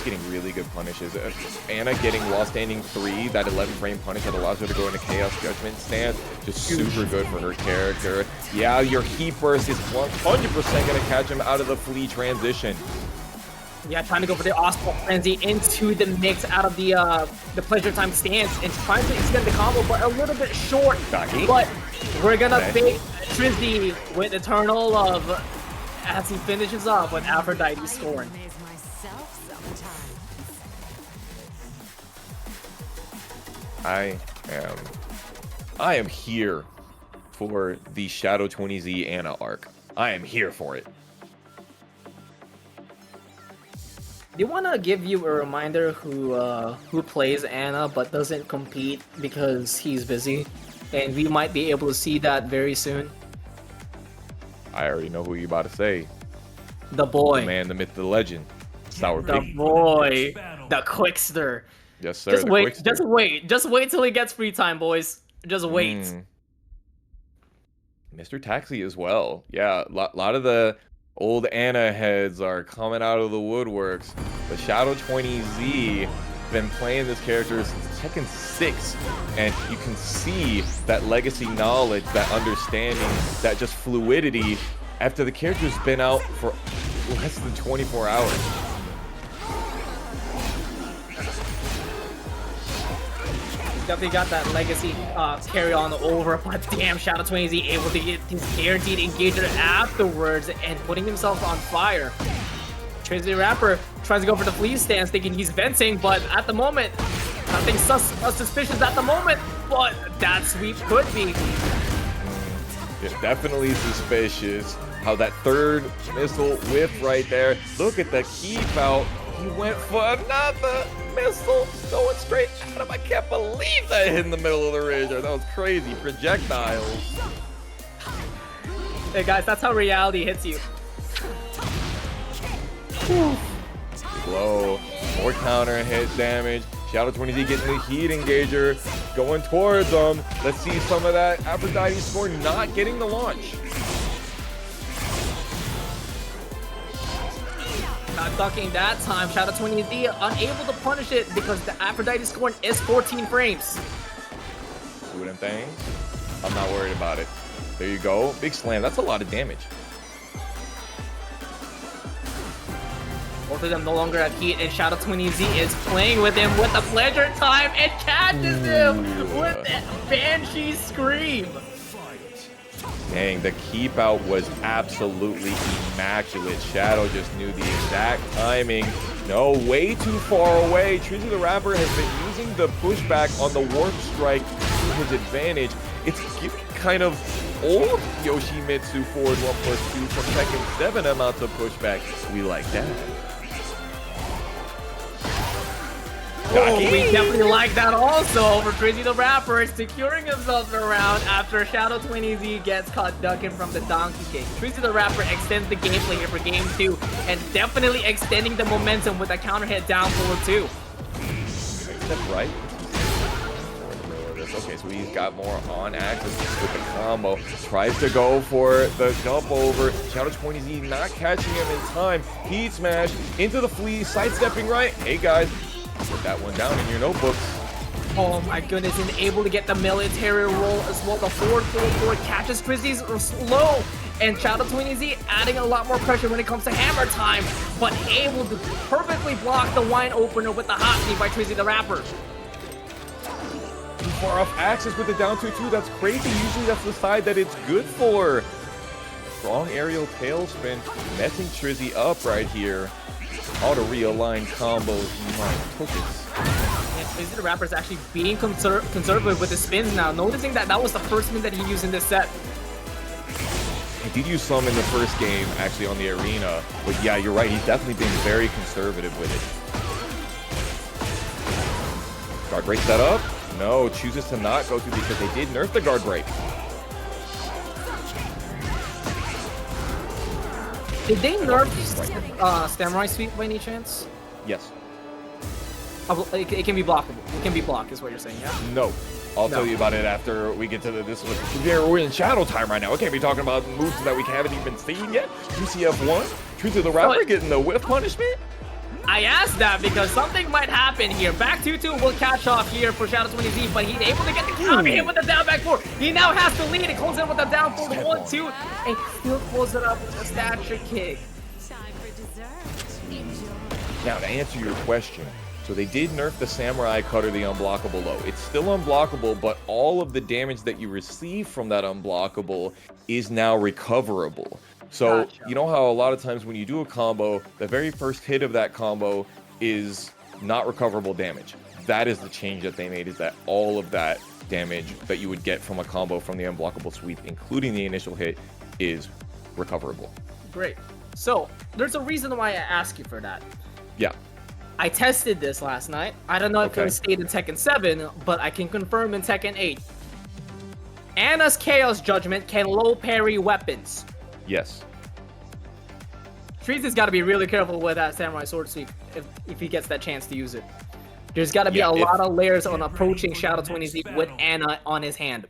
Getting really good punishes. Anna getting while standing 3, that 11 frame punish that allows her to go into Chaos Judgment stance. Just super good for her character. Yeah, your heat burst is 100% going to catch him out of the flea transition. Yeah, trying to go for the Oswald Frenzy into the mix out of the Pleasure Time stance and trying to extend the combo, but a little bit short. But we're gonna bait Trizzy with Eternal Love as he finishes off with Aphrodite scoring. I am here for the Shadow20Z Anna arc. I am here for it. Do you want to give you a reminder who plays Anna but doesn't compete because he's busy? And we might be able to see that very soon. I already know who you're about to say. The boy. The man, the myth, the legend. Sour The Pig. boy. The Quickster. Yes, sir. Just wait. Just wait. Just wait till he gets free time, boys. Just wait. Mr. Taxi as well. Yeah, a lot of the old Anna heads are coming out of the woodworks. But Shadow20Z been playing this character since Tekken 6, and you can see that legacy knowledge, that understanding, that just fluidity after the character's been out for less than 24 hours. Definitely got that legacy carry on over, but damn, Shadow20Z able to get his guaranteed engager afterwards and putting himself on fire. TrizzyTheRapper tries to go for the flea stance, thinking he's venting, but at the moment, nothing suspicious at the moment, but that sweep could be. It's definitely suspicious how that third missile whiff right there. Look at the keep out. He went for another missile going straight at him. I can't believe that hit in the middle of the ridge. That was crazy. Projectiles. Hey guys, that's how reality hits you. Low. More counter hit damage. Shadow20Z getting the heat engager. Going towards them. Let's see some of that Aphrodite score not getting the launch. Not ducking that time. Shadow20Z unable to punish it because the Aphrodite scoring is 14 frames. See what I'm saying? I'm not worried about it. There you go. Big slam. That's a lot of damage. Both of them no longer at heat, and Shadow 20Z is playing with him with the pleasure time and catches him with that Banshee Scream. Dang, the keep out was absolutely immaculate. Shadow just knew the exact timing. No, way too far away. TrizzyTheRapper has been using the pushback on the warp strike to his advantage. It's giving kind of old Yoshimitsu forward 1+2 from Tekken 7 amounts of pushback. We like that. Oh, we definitely like that also for TrizzyTheRapper securing himself around after Shadow 20Z gets caught ducking from the Donkey King. TrizzyTheRapper extends the gameplay here for game 2 and definitely extending the momentum with a counter hit down forward 2. That's right. Okay, so he's got more on axis with the combo. Tries to go for the jump over. Shadow 20Z not catching him in time. Heat smash into the flea, sidestepping right. Hey guys, put that one down in your notebooks. Oh my goodness, and able to get the military roll as well. The forward catches Trizzy's slow. And Shadow 20Z adding a lot more pressure when it comes to hammer time, but able to perfectly block the wine opener with the hot knee by TrizzyTheRapper. Too far off axis with the down 2-2. That's crazy. Usually that's the side that it's good for. Strong aerial tailspin, messing Trizzy up right here. All the realigned combos. My focus. And TrizzyTheRapper is actually being conservative with his spins now, noticing that that was the first spin that he used in this set. He did use some in the first game, actually, on the arena. But yeah, you're right. He's definitely being very conservative with it. Guard break set up. No, chooses to not go through because they did nerf the guard break. Did they nerf Samurai Sweep by any chance? Yes. It can be blockable. It can be blocked, is what you're saying, yeah? No. I'll tell you about it after we get to this one. We're in shadow time right now. I can't be talking about moves that we haven't even seen yet. UCF1, TrizzyTheRapper getting the whiff punishment. I asked that because something might happen here. Back 2-2 will catch off here for Shadow 20Z, but he's able to get the counter hit with the down back 4. He now has to lead. It closes in with the down forward 1-2, and still pulls it up with a stature kick. Now, to answer your question, so they did nerf the Samurai Cutter, the unblockable low. It's still unblockable, but all of the damage that you receive from that unblockable is now recoverable. So, Gotcha. You know how a lot of times when you do a combo, the very first hit of that combo is not recoverable damage. That is the change that they made, is that all of that damage that you would get from a combo from the unblockable sweep, including the initial hit, is recoverable. Great. So, there's a reason why I ask you for that. Yeah. I tested this last night. I don't know if it stayed in Tekken 7, but I can confirm in Tekken 8. Anna's Chaos Judgment can low parry weapons. Yes. Trizzy's got to be really careful with that Samurai Sword Sweep if he gets that chance to use it. There's got to be a lot of layers on approaching Shadow 20Z with Anna on his hand.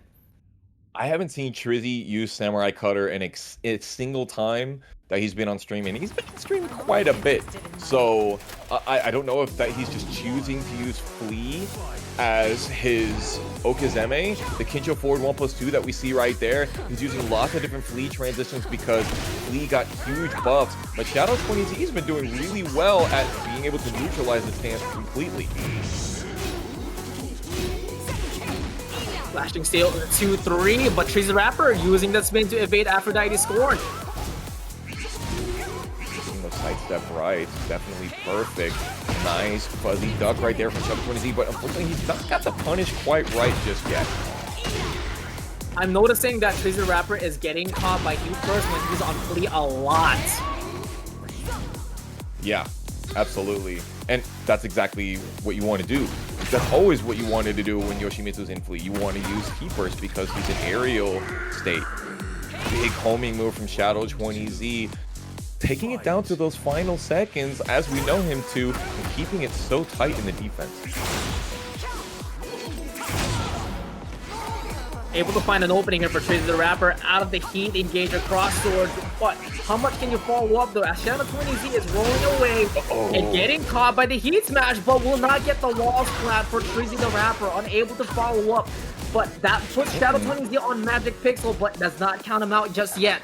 I haven't seen Trizzy use Samurai Cutter in a single time that he's been on stream, and he's been on stream quite a bit. So I don't know if that he's just choosing to use Flea as his Okizeme, the Kincho forward 1+2 that we see right there. He's using lots of different Flea transitions because Flea got huge buffs, but Shadow 20Z has been doing really well at being able to neutralize the stance completely. Flashing Steel 2-3, but TrizzyTheRapper using the spin to evade Aphrodite's Scorn. Sidestep right, definitely perfect. Nice fuzzy duck right there from Shadow 20Z, but unfortunately he's not got the punish quite right just yet. I'm noticing that TrizzyTheRapper is getting caught by Heat Burst when he's on Flea a lot. Yeah, absolutely. And that's exactly what you want to do. That's always what you wanted to do when Yoshimitsu's in Flea. You want to use Heat Burst because he's an aerial state. Big homing move from Shadow 20Z. Taking it down to those final seconds as we know him to, and keeping it so tight in the defense. Able to find an opening here for TrizzyTheRapper out of the heat, engage across swords. But how much can you follow up though? As Shadow 20Z is rolling away and getting caught by the heat smash, but will not get the wall splat for TrizzyTheRapper, unable to follow up. But that puts Shadow 20Z on Magic Pixel, but does not count him out just yet.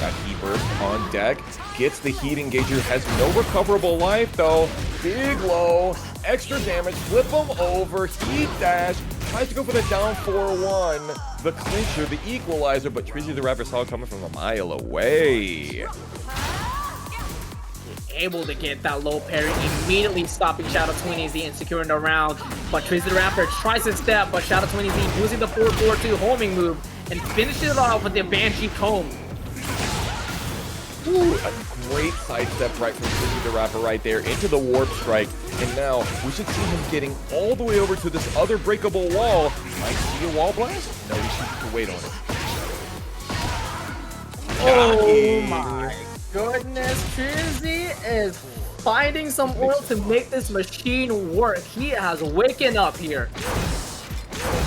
Got heat burst on deck. Gets the heat engager. Has no recoverable life though. Big low. Extra damage. Flip him over. Heat dash. Tries to go for the down 4-1. The clincher, the equalizer, but TrizzyTheRapper saw it coming from a mile away. Able to get that low parry, immediately stopping Shadow20Z and securing the round. But TrizzyTheRapper tries to step, but Shadow20Z using the 4-4-2 homing move and finishes it off with the Banshee Comb. Ooh, a great sidestep right from TrizzyTheRapper right there into the warp strike. And now we should see him getting all the way over to this other breakable wall. Might see a wall blast? No, we should have to wait on it. Oh my goodness, Trizzy is finding some oil to make this machine work. He has waken up here.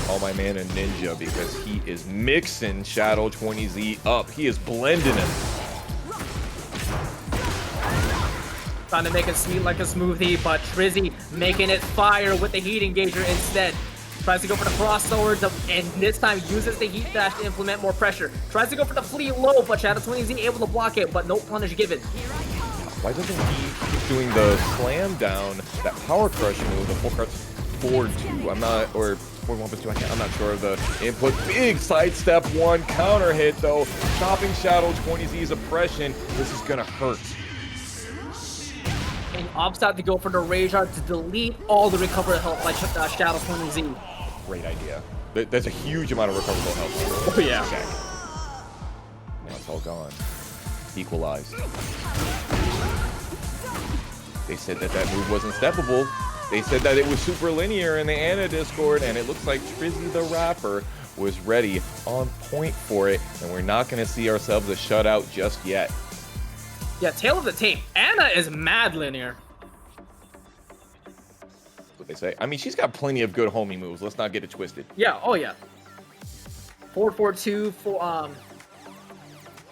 Call my man a ninja because he is mixing Shadow20Z up. He is blending him. Trying to make it sweet like a smoothie, but Trizzy making it fire with the heat engager instead. Tries to go for the crossover, and this time uses the heat dash to implement more pressure. Tries to go for the fleet low, but Shadow20Z able to block it, but no punish given. Why doesn't he keep doing the slam down, that power crush move, the full crush forward 2? I'm not, or forward 1+2, I'm not sure of the input. Big sidestep 1 counter hit though, stopping Shadow20Z's oppression. This is gonna hurt. And opts out to go for the RealNastyBeetle to delete all the recovered health by Shadow20Z. Great idea. There's a huge amount of recoverable health. Oh yeah. Okay. Now it's all gone. Equalized. They said that that move wasn't steppable. They said that it was super linear in the Anna Discord, and it looks like TrizzyTheRapper was ready, on point for it, and we're not going to see ourselves a shutout just yet. Yeah, tail of the tape. Anna is mad linear. What they say. I mean, she's got plenty of good homing moves. Let's not get it twisted. Yeah, oh yeah. 4-4-2 for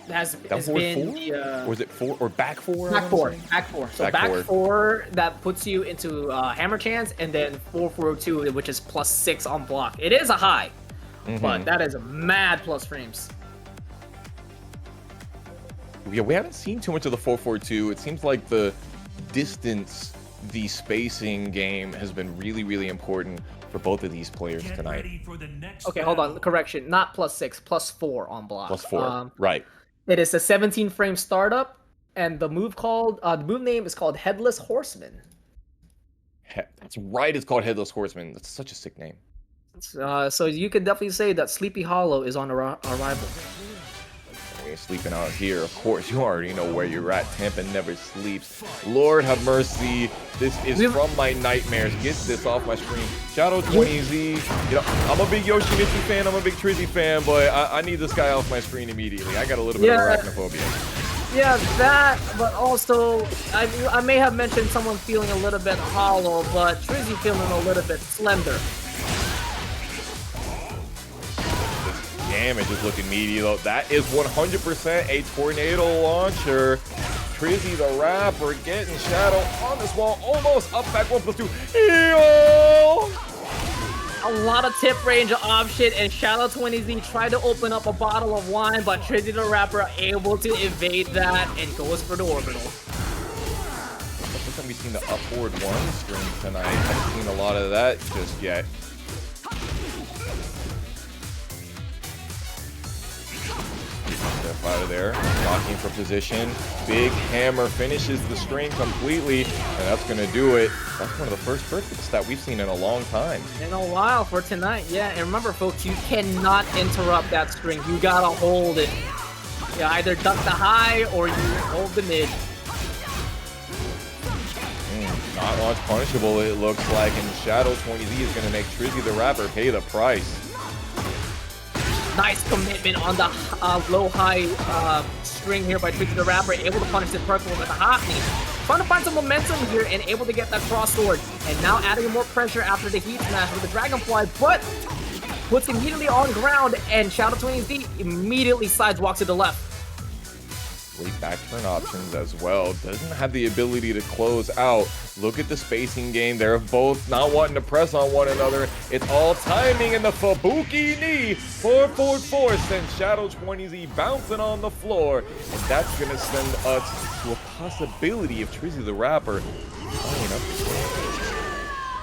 has been the or is it 4 or back 4? Back 4. Back 4. So back 4 that puts you into hammer chance, and then 4-4-2, which is +6 on block. It is a high, but that is a mad plus frames. Yeah, we haven't seen too much of the 4-4-2. It seems like the distance, the spacing game has been really, really important for both of these players tonight. Okay, hold on. Correction. Not +6, +4 on block. +4, right. It is a 17-frame startup, and the move name is called Headless Horseman. That's right. It's called Headless Horseman. That's such a sick name. So you could definitely say that Sleepy Hollow is on arrival. You're sleeping out here, of course. You already know where you're at. Tampa never sleeps. Lord have mercy. This is from my nightmares. Get this off my screen. Shadow20Z. You know, I'm a big Yoshimitsu fan. I'm a big Trizzy fan, but I need this guy off my screen immediately. I got a little bit of arachnophobia. Yeah, that, but also, I may have mentioned someone feeling a little bit hollow, but Trizzy feeling a little bit slender. Damage is looking meaty though. That is 100% a tornado launcher. TrizzyTheRapper getting Shadow on this wall, almost up back 1+2. Heal! A lot of tip range option, and Shadow20Z tried to open up a bottle of wine, but TrizzyTheRapper able to evade that and goes for the orbital. First time we've seen the upward 1 string tonight. I haven't seen a lot of that just yet. Step out of there, locking for position. Big hammer finishes the string completely, and that's gonna do it. That's one of the first perfects that we've seen in a long time. In a while for tonight, yeah. And remember, folks, you cannot interrupt that string. You gotta hold it. You either duck the high or you hold the mid. Not launch punishable, it looks like, and Shadow20Z is gonna make TrizzyTheRapper pay the price. Nice commitment on the low-high string here by TrizzyTheRapper, able to punish it perfectly with a hot knee. Trying to find some momentum here and able to get that cross sword. And now adding more pressure after the heat smash with the Dragonfly, but puts immediately on ground, and Shadow20Z immediately sidewalks to the left. Great back turn options as well. Doesn't have the ability to close out. Look at the spacing game. They're both not wanting to press on one another. It's all timing, and the Fubuki knee. 444 sends Shadow20Z bouncing on the floor. And that's going to send us to a possibility of TrizzyTheRapper playing up the stage.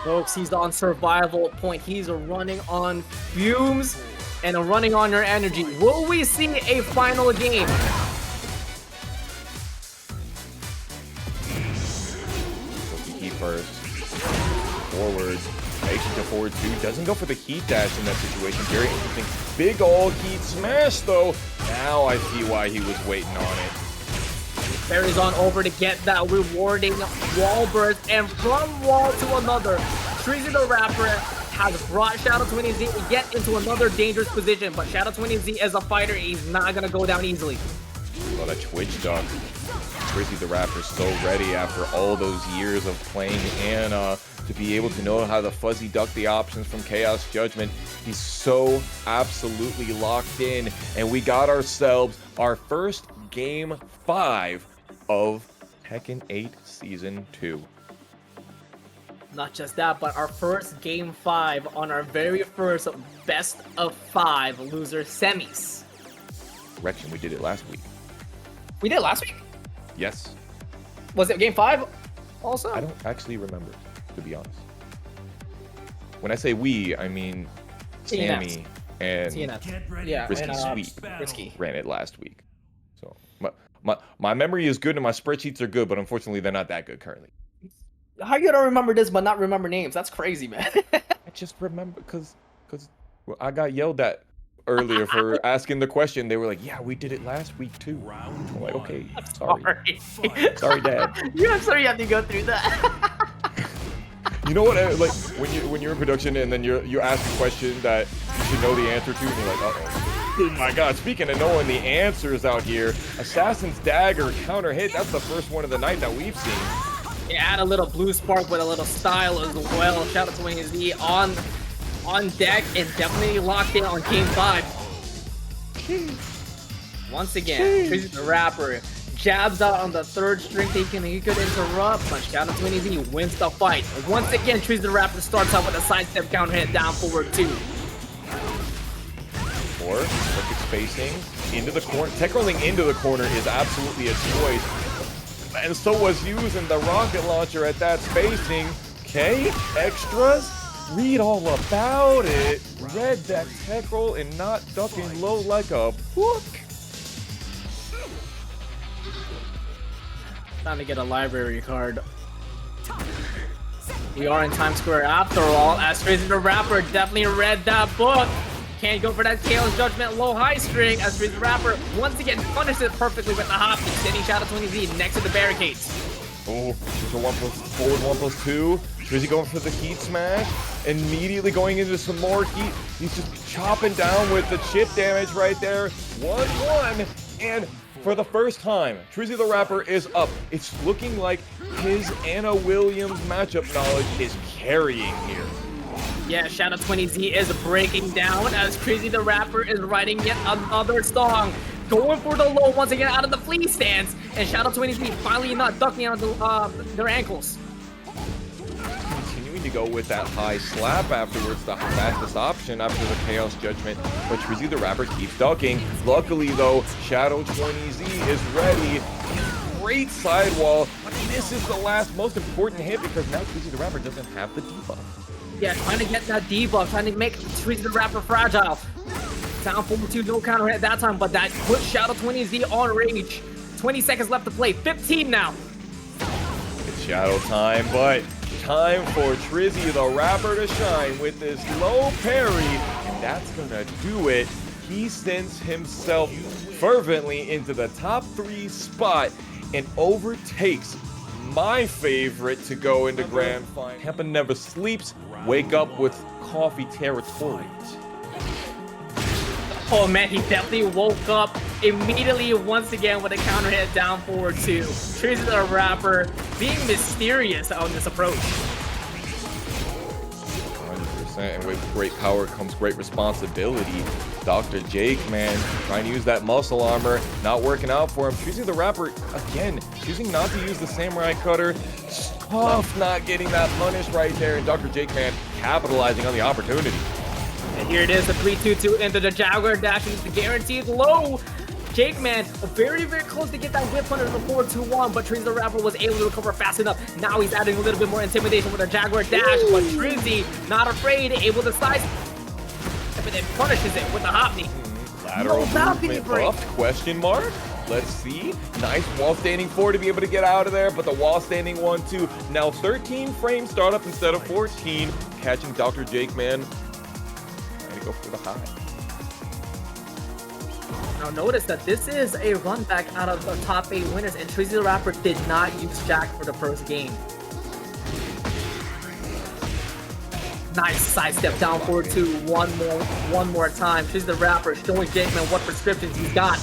Folks, he's on survival point. He's running on fumes and running on your energy. Will we see a final game? First, forward, makes it to forward 2, doesn't go for the heat dash in that situation. Very interesting. Big ol' heat smash though. Now I see why he was waiting on it. Barry's on over to get that rewarding wall burst, and from wall to another, TrizzyTheRapper has brought Shadow20Z to get into another dangerous position, but Shadow20Z as a fighter, he's not gonna go down easily. Well, that Twitch duck. TrizzyTheRapper's so ready after all those years of playing Anna to be able to know how to fuzzy duck the options from Chaos Judgment. He's so absolutely locked in, and we got ourselves our first Game 5 of Tekken 8 Season 2. Not just that, but our first Game 5 on our very first best of 5 loser semis. Correction, we did it last week. We did it last week? Yes. Was it Game 5 also? I don't actually remember, to be honest. When I say we, I mean Sammy and yeah, Risky and, Sweet Risky. ran it last week. So my memory is good and my spreadsheets are good, but unfortunately they're not that good currently. How you don't remember this but not remember names? That's crazy, man. I just remember because I got yelled at earlier for asking the question. They were like, yeah, we did it last week too. I'm like, okay, sorry. Sorry, Dad. Yeah, I'm sorry you have to go through that. You know what, like when you're in production and then you ask a question that you should know the answer to, and you're like, uh-oh. Oh my god, speaking of knowing the answers out here, Assassin's Dagger counter hit, that's the first one of the night that we've seen. Yeah, add a little blue spark with a little style as well. Shout out to TOURNEY on deck and definitely locked in on Game 5. Once again, TrizzyTheRapper jabs out on the third string thinking he could interrupt, but shout out to TOURNEY wins the fight. Once again, TrizzyTheRapper starts out with a sidestep counter hit down forward 2. Or perfect spacing into the corner. Tech rolling into the corner is absolutely a choice. And so was using the rocket launcher at that spacing. Okay, extras. Read all about it. Read that tech roll and not ducking low like a book. Time to get a library card. We are in Times Square after all, as TrizzyTheRapper definitely read that book. Can't go for that Chaos Judgment low high string, as TrizzyTheRapper once again punishes it perfectly with the hop, sending Shadow20Z next to the barricades. Oh, there's a forward 1+2. Trizzy going for the heat smash. Immediately going into some more heat. He's just chopping down with the chip damage right there. 1-1. And for the first time, TrizzyTheRapper is up. It's looking like his Anna Williams matchup knowledge is carrying here. Yeah, Shadow20Z is breaking down as TrizzyTheRapper is writing yet another song. Going for the low once again out of the flea stance. And Shadow20Z finally not ducking out of their ankles. Continuing to go with that high slap afterwards, the fastest option after the Chaos Judgment. But TrizzyTheRapper keeps ducking. Luckily though, Shadow20Z is ready. Great sidewall. But this is the last most important hit because now TrizzyTheRapper doesn't have the debuff. Yeah, trying to get that debuff, trying to make TrizzyTheRapper fragile. Down 4-2, no counter hit at that time, but that puts Shadow20Z on rage. 20 seconds left to play, 15 now. It's shadow time, but time for TrizzyTheRapper to shine with this low parry, and that's gonna do it. He sends himself fervently into the top 3 spot and overtakes my favorite to go into Grand Final. Tampa never sleeps. Wake up with coffee territory. Oh man, he definitely woke up immediately once again with a counter hit down forward 2. TrizzyTheRapper being mysterious on this approach. 100%. And with great power comes great responsibility. Dr.TheJakeMan trying to use that muscle armor, not working out for him. TrizzyTheRapper, again, choosing not to use the samurai cutter. Tough not getting that punish right there. And Dr.TheJakeMan capitalizing on the opportunity. And here it is, the 3-2-2 into the Jaguar dash into the guaranteed low. JakeMan very, very close to get that whip under the 4-2-1, but TrizzyTheRapper was able to recover fast enough. Now he's adding a little bit more intimidation with a Jaguar dash, but Trizzy, not afraid, able to slice, but then punishes it with the hop knee. Lateral movement buff, question mark? Let's see. Nice wall standing 4 to be able to get out of there, but the wall standing 1-2. Now 13 frame startup instead of 14, catching Dr.TheJakeMan. Trying to go for the high. Now notice that this is a run back out of the top 8 winners, and TrizzyTheRapper did not use Jack for the first game. Nice sidestep down forward 2, one more time. TrizzyTheRapper showing JakeMan what prescriptions he's got.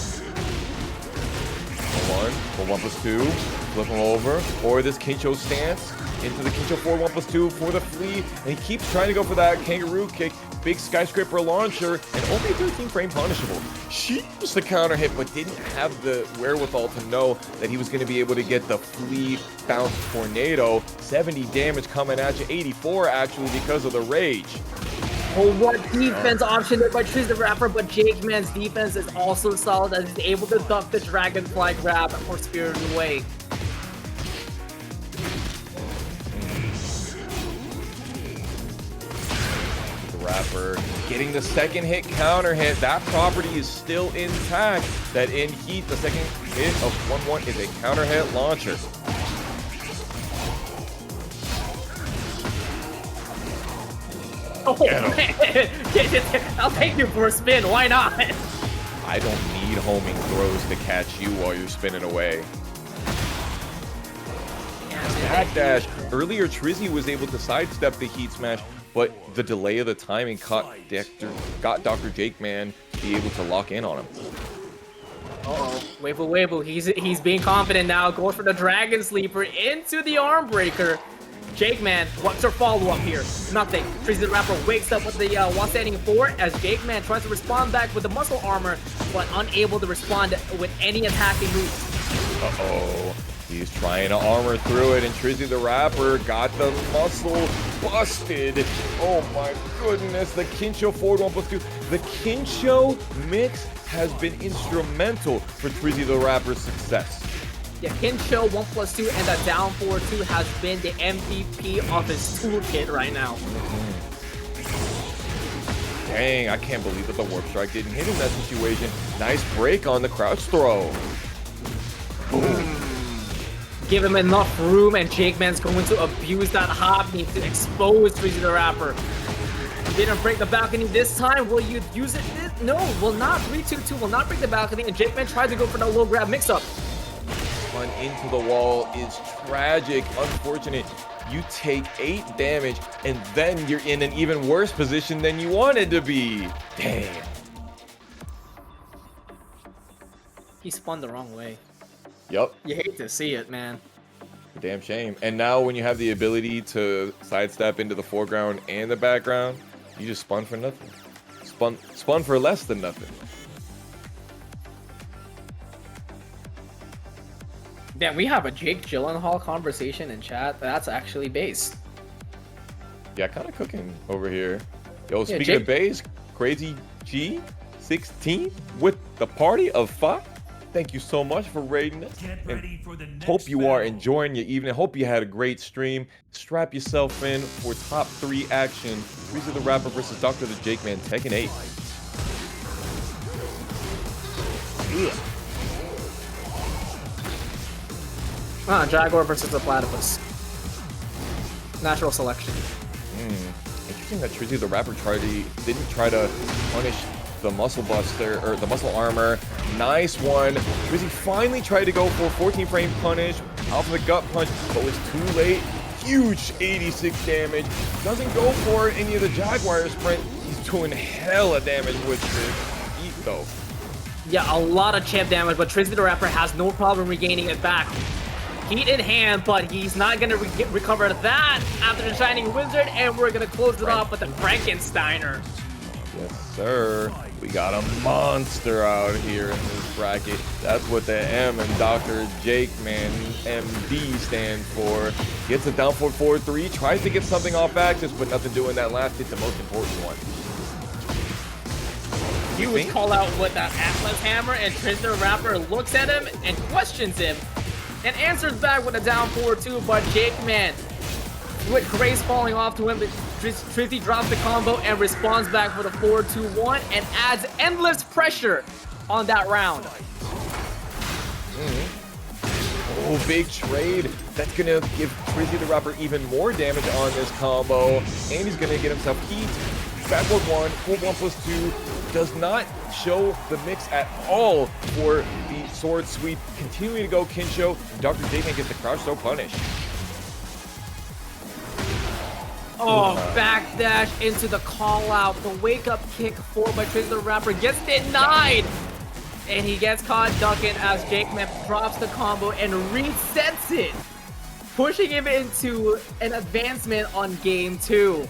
1+2, flip him over, or this Kincho stance into the Kincho 4-1+2 for the flea, and he keeps trying to go for that kangaroo kick. Big skyscraper launcher, and only 13 frame punishable. She used the counter hit, but didn't have the wherewithal to know that he was going to be able to get the flea bounce tornado. 70 damage coming at you, 84 actually because of the rage. Oh, what defense option there by TrizzyTheRapper, but JakeMan's defense is also solid as he's able to duck the dragonfly grab or Spirited Away. Rapper getting the second hit counter hit. That property is still intact. That in heat, the second hit of 1-1 is a counter hit launcher. Oh, man. I'll take you for a spin. Why not? I don't need homing throws to catch you while you're spinning away. Back dash. Earlier, Trizzy was able to sidestep the heat smash, but the delay of the timing got Dr.TheJakeMan to be able to lock in on him. Uh-oh. Weibo. He's being confident now. Going for the Dragon Sleeper into the arm breaker. JakeMan, what's her follow-up here? Nothing. TrizzyTheRapper wakes up with the while standing 4 as JakeMan tries to respond back with the muscle armor, but unable to respond with any attacking moves. Uh-oh. He's trying to armor through it, and TrizzyTheRapper got the muscle busted. Oh my goodness, the Kincho forward 1+2. The Kincho mix has been instrumental for TrizzyTheRapper's success. Yeah, Kincho 1+2 and a down forward 2 has been the MVP of his toolkit right now. Dang, I can't believe that the Warp Strike didn't hit in that situation. Nice break on the crouch throw. Boom. Give him enough room, and JakeMan's going to abuse that hop knee to expose TrizzyTheRapper. Didn't break the balcony this time. Will you use it? No, will not. 3-2-2 will not break the balcony, and JakeMan tried to go for the low grab mix-up. Run into the wall is tragic. Unfortunate. You take 8 damage, and then you're in an even worse position than you wanted to be. Damn. He spun the wrong way. Yep. You hate to see it, man. Damn shame. And now when you have the ability to sidestep into the foreground and the background, you just spun for nothing. Spun for less than nothing. Damn, we have a Jake Gyllenhaal conversation in chat. That's actually base. Yeah, kind of cooking over here. Yo, Yeah, speaking Jake... of base, Crazy G16 with the party of 5. Thank you so much for raiding us. And hope you are enjoying your evening. Hope you had a great stream. Strap yourself in for top 3 action. TrizzyTheRapper versus Dr.TheJakeMan, TEKKEN 8. Yeah. Jaguar versus the Platypus. Natural selection. Interesting that TrizzyTheRapper didn't try to punish the muscle buster or the muscle armor. Nice one. Trizzy finally tried to go for a 14 frame punish off of the gut punch, but was too late. Huge 86 damage. Doesn't go for any of the Jaguar sprint. He's doing hella damage with the eat though. Yeah, a lot of champ damage, but TrizzyTheRapper has no problem regaining it back. Heat in hand, but he's not gonna recover that after the Shining Wizard, and we're gonna close it off with the Frankensteiner. Yes, sir. We got a monster out here in this bracket. That's what the M and Dr.TheJakeMan MD stand for. Gets it down for 4-3, tries to get something off axis, but nothing doing that last hit, the most important one. He would call out with that Atlas Hammer, and TrizzyTheRapper looks at him and questions him, and answers back with a down 4-2, but JakeMan, with Grace falling off to him, Trizzy drops the combo and responds back for the 4-2-1 and adds endless pressure on that round. Oh, big trade. That's gonna give TrizzyTheRapper even more damage on this combo, and he's gonna get himself heat. Backward 1, forward 1+2, does not show the mix at all for the sword sweep. Continuing to go Kinsho, Dr.TheJakeMan gets the crouch, so punished. Oh, backdash into the call out. The wake up kick forward by TrizzyTheRapper gets denied. And he gets caught ducking as JakeMan drops the combo and resets it, pushing him into an advancement on game 2.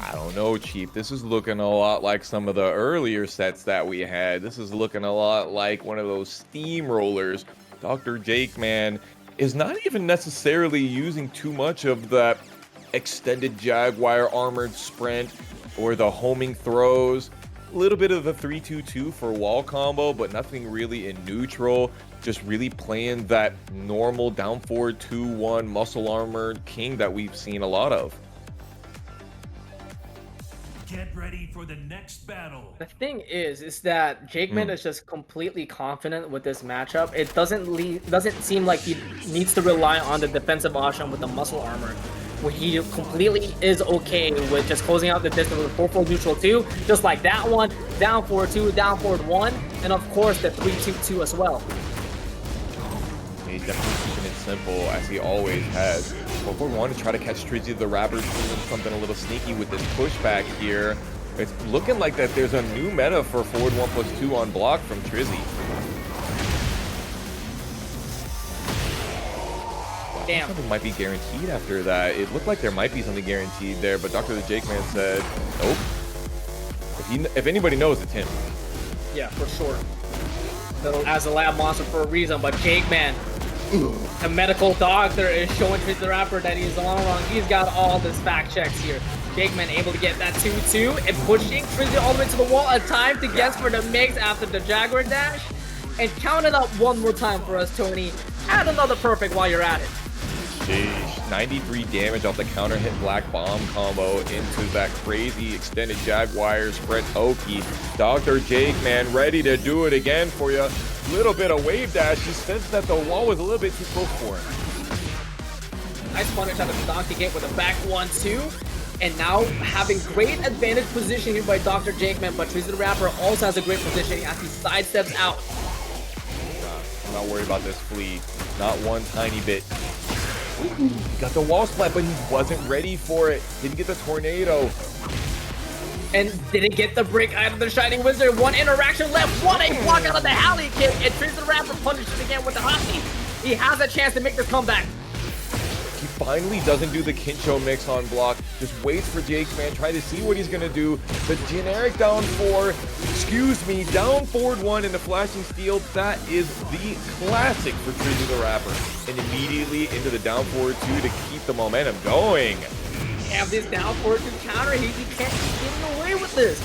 I don't know, Chief. This is looking a lot like some of the earlier sets that we had. This is looking a lot like one of those steamrollers. Dr.TheJakeMan is not even necessarily using too much of that extended Jaguar armored sprint or the homing throws. A little bit of the 3-2-2 for wall combo, but nothing really in neutral. Just really playing that normal down forward 2-1 muscle armored king that we've seen a lot of. Get ready for the next battle. The thing is that JakeMan is just completely confident with this matchup. It doesn't seem like he needs to rely on the defensive option with the muscle armor, where he completely is okay with just closing out the distance with 4-4 neutral 2, just like that one, down 4-2, down forward 1, and of course the 3-2-2 as well. He's definitely keeping it simple, as he always has. But we want to try to catch TrizzyTheRapper doing something a little sneaky with this pushback here. It's looking like that there's a new meta for forward 1+2 on block from Trizzy. Damn. Something might be guaranteed after that. It looked like there might be something guaranteed there, but Dr.TheJakeMan said, nope. If anybody knows, it's him. Yeah, for sure. As a lab monster for a reason, but JakeMan, the medical doctor, is showing TrizzyTheRapper that he's all wrong. He's got all the fact checks here. JakeMan able to get that 2-2 and pushing Trizzy all the way to the wall. A time to guess for the mix after the Jaguar dash. And count it up one more time for us, Tony. Add another perfect while you're at it. Sheesh. 93 damage off the counter hit black bomb combo into that crazy extended Jaguar spread Oki. Dr.TheJakeMan ready to do it again for you. Little bit of wave dash. He sensed that the wall was a little bit too close for him. Nice punish out of Trunkiez with a back 1-2. And now having great advantage positioning by Dr.TheJakeMan, but TrizzyTheRapper also has a great positioning as he sidesteps out. I'm not worried about this flea. Not one tiny bit. He got the wall splat, but he wasn't ready for it. Didn't get the tornado. And didn't get the break out of the Shining Wizard. One interaction left. What a block out of the alley kick. And TrizzyTheRapper punishes again with the hot knee. He has a chance to make this comeback. He finally doesn't do the Kinsho mix on block. Just waits for JakeMan, trying to see what he's going to do. The generic down 4, down forward 1 in the flashing steel. That is the classic for TrizzyTheRapper. And immediately into the down forward 2 to keep the momentum going. Have this down forward 2 counter. He can't keep getting away with this.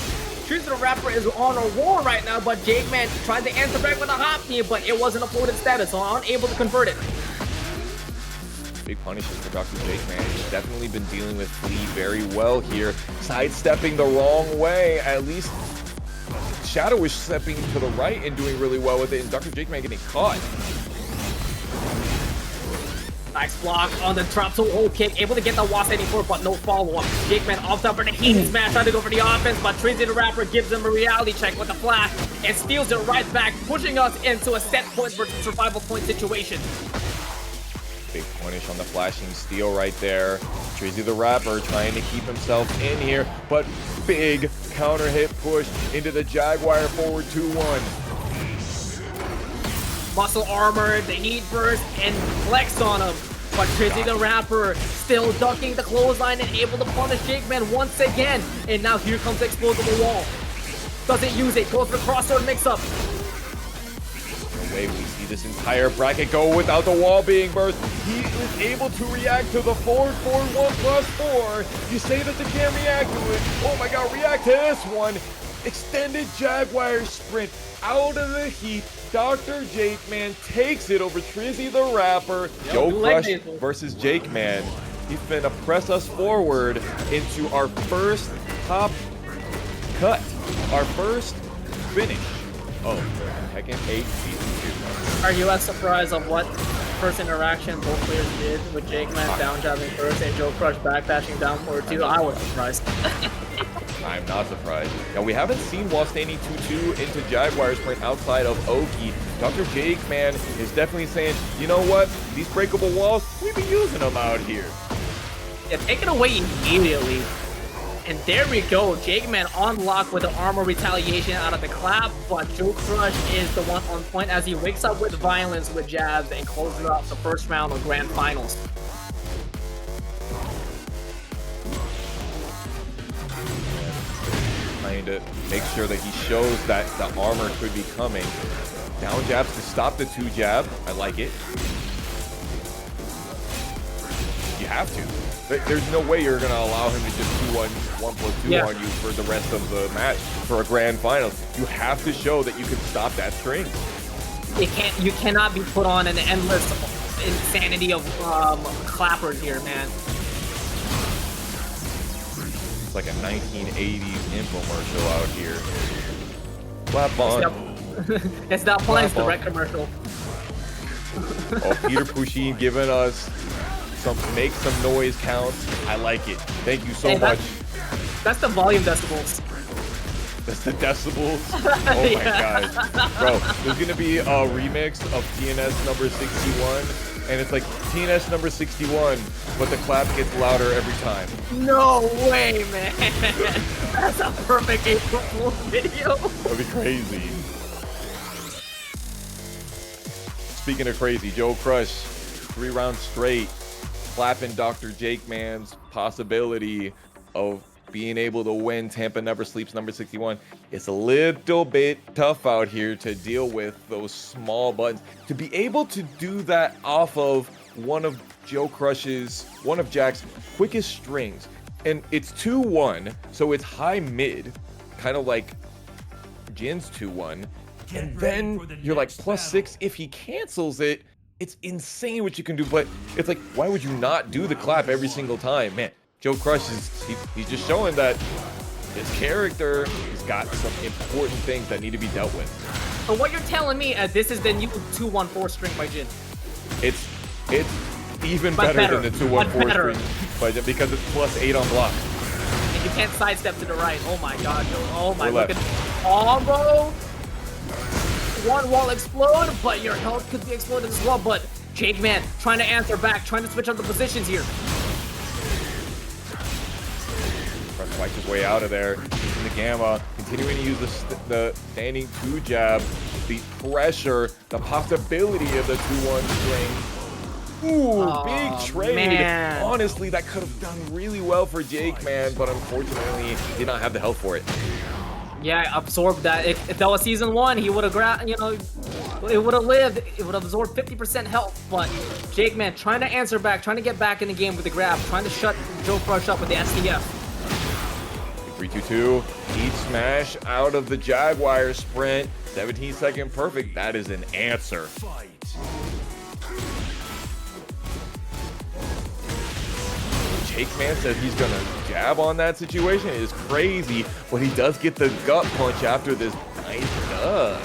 TrizzyTheRapper is on a roll right now, but JakeMan tried to answer back with a hop knee, but it wasn't a floated status, so unable to convert it. Big punishes for Dr.TheJakeMan. He's definitely been dealing with Flea very well here. Sidestepping the wrong way. At least Shadow is stepping to the right and doing really well with it, and Dr.TheJakeMan getting caught. Nice block on the drop toe hold kick. Able to get the Wasp 84, but no follow-up. JakeMan opts up for the heat smash, trying to go for the offense, but TrizzyTheRapper gives him a reality check with the flash and steals it right back, pushing us into a set point versus survival point situation. Big punish on the flashing steel right there. TrizzyTheRapper trying to keep himself in here, but big counter hit push into the Jaguar forward 2-1. muscle armor, the heat burst, and flex on him. But TrizzyTheRapper still ducking the clothesline and able to punish JakeMan once again. And now here comes the explosive wall. Doesn't use it, goes for crossroad mix-up. No way we see this entire bracket go without the wall being burst. He was able to react to the 4-4-1+4. You say that they can't react to it. Oh my god, react to this one. Extended Jaguar sprint out of the heat. Dr.TheJakeMan takes it over TrizzyTheRapper. JoeCrush versus JakeMan. He's finna press us forward into our first top cut. Our first finish of Tekken 8 Season 2. Are you as surprised of what first interaction both players did with JakeMan down jabbing first and JoeCrush backdashing down forward too? I was surprised. I'm not surprised. Now, we haven't seen while standing 2-2 into Jaguar sprint outside of Oki. Dr.TheJakeMan is definitely saying, you know what? These breakable walls, we be using them out here. Yeah, take it away immediately. And there we go. JakeMan on lock with the armor retaliation out of the clap, but JoeCrush is the one on point as he wakes up with violence with jabs and closes out the first round of Grand Finals. Trying to make sure that he shows that the armor could be coming. Down jabs to stop the 2 jab. I like it. You have to. There's no way you're going to allow him to just 1+2 on you for the rest of the match for a grand final. You have to show that you can stop that string. You cannot be put on an endless insanity of clappers here, man. It's like a 1980s infomercial out here. Clap on. It's not Plank's direct commercial. Oh, Peter Pushin giving us some make some noise counts. I like it. Thank you so much. That's the volume decibels. That's the decibels. Oh my god, bro! There's gonna be a remix of TNS number 61, and it's like TNS number 61, but the clap gets louder every time. No way, man! That's a perfect April Fool's video. That'd be crazy. Speaking of crazy, JoeCrush, 3 rounds straight, clapping Dr.TheJakeMan's possibility of being able to win TampaNeverSleeps number 61. It's a little bit tough out here to deal with those small buttons. To be able to do that off of one of Jack's quickest strings. And it's 2-1, so it's high mid, kind of like Jin's 2-1. And then you're like +6 if he cancels it. It's insane what you can do, but it's like, why would you not do the clap every single time? Man, JoeCrush he's just showing that his character has got some important things that need to be dealt with. So what you're telling me is this is the new 2-1-4 string by Jin. It's even better than the 2-1-4 string by Jin because it's +8 on block. And you can't sidestep to the right. Oh my god, Joe. Oh my, look at combo. One wall explode, but your health could be exploded as well. But JakeMan trying to answer back, trying to switch up the positions here. Trying to fight his way out of there. Using the gamma, continuing to use the standing 2 jab, the pressure, the possibility of the 2-1 string. Ooh, big trade. Man. Honestly, that could have done really well for JakeMan, but unfortunately, did not have the health for it. Yeah, absorbed that. If that was season 1, he would have grabbed, you know, it would have lived. It would have absorbed 50% health. But JakeMan trying to answer back, trying to get back in the game with the grab, trying to shut JoeCrush up with the STF. 3-2-2, heat smash out of the Jaguar sprint. 17-second perfect. That is an answer. JakeMan says he's gonna jab on that situation. It is crazy, but he does get the gut punch after this nice duck.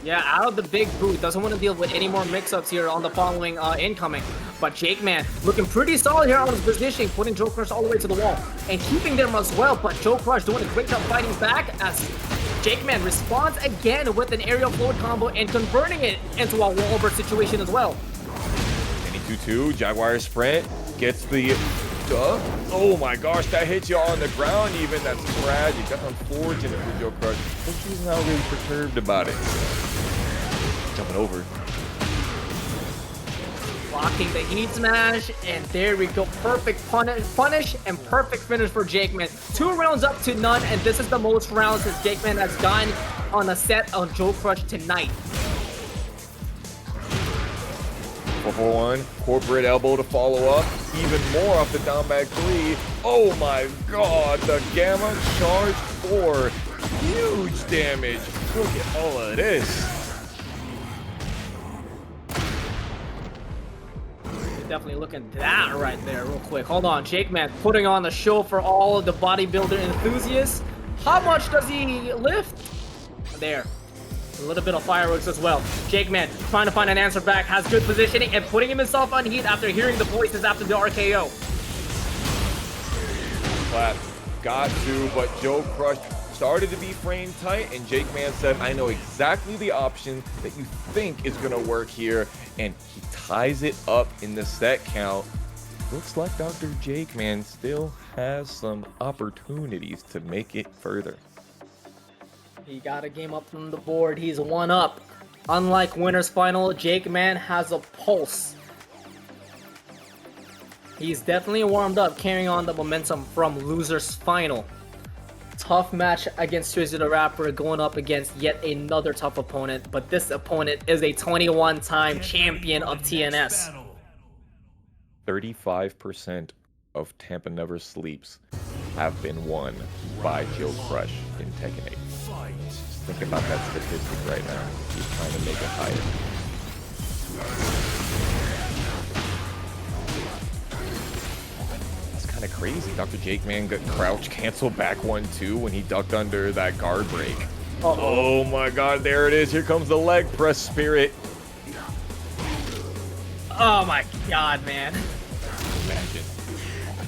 Yeah, out of the big boot. Doesn't want to deal with any more mix-ups here on the following incoming. But JakeMan looking pretty solid here on his positioning, putting JoeCrush all the way to the wall and keeping them as well. But JoeCrush doing a great job fighting back as JakeMan responds again with an aerial float combo and converting it into a wall burst situation as well. 2-2, Jaguar sprint gets the duck. Oh my gosh, that hits you on the ground even. That's tragic. That's unfortunate for JoeCrush. But he's not really perturbed about it. jumping over. Blocking the heat smash, and there we go. Perfect punish and perfect finish for JakeMan. 2 rounds up to none, and this is the most rounds that JakeMan has gotten on a set on JoeCrush tonight. 4-4-1, corporate elbow to follow up. Even more off the down back 3. Oh my god, the Gamma charge 4. Huge damage. Look at all of this. Definitely looking at that right there real quick. Hold on, JakeMan putting on the show for all of the bodybuilder enthusiasts. How much does he lift? There. A little bit of fireworks as well. JakeMan trying to find an answer back, has good positioning and putting himself on heat after hearing the voices after the RKO. Clap. Got to, but JoeCrush started to be frame tight, and JakeMan said, I know exactly the option that you think is going to work here, and he ties it up in the set count. Looks like Dr.TheJakeMan still has some opportunities to make it further. He got a game up from the board. He's 1 up. Unlike winner's final, JakeMan has a pulse. He's definitely warmed up, carrying on the momentum from loser's final. Tough match against TrizzyTheRapper, going up against yet another tough opponent, but this opponent is a 21-time champion of TNS. 35% of TampaNeverSleeps have been won by JoeCrush in Tekken 8. Just think about that statistic right now. He's trying to make it higher. That's kind of crazy. Dr.TheJakeMan got crouch cancel back 1-2 when he ducked under that guard break. Oh my god, there it is. Here comes the leg press spirit. Oh my god, man. Imagine.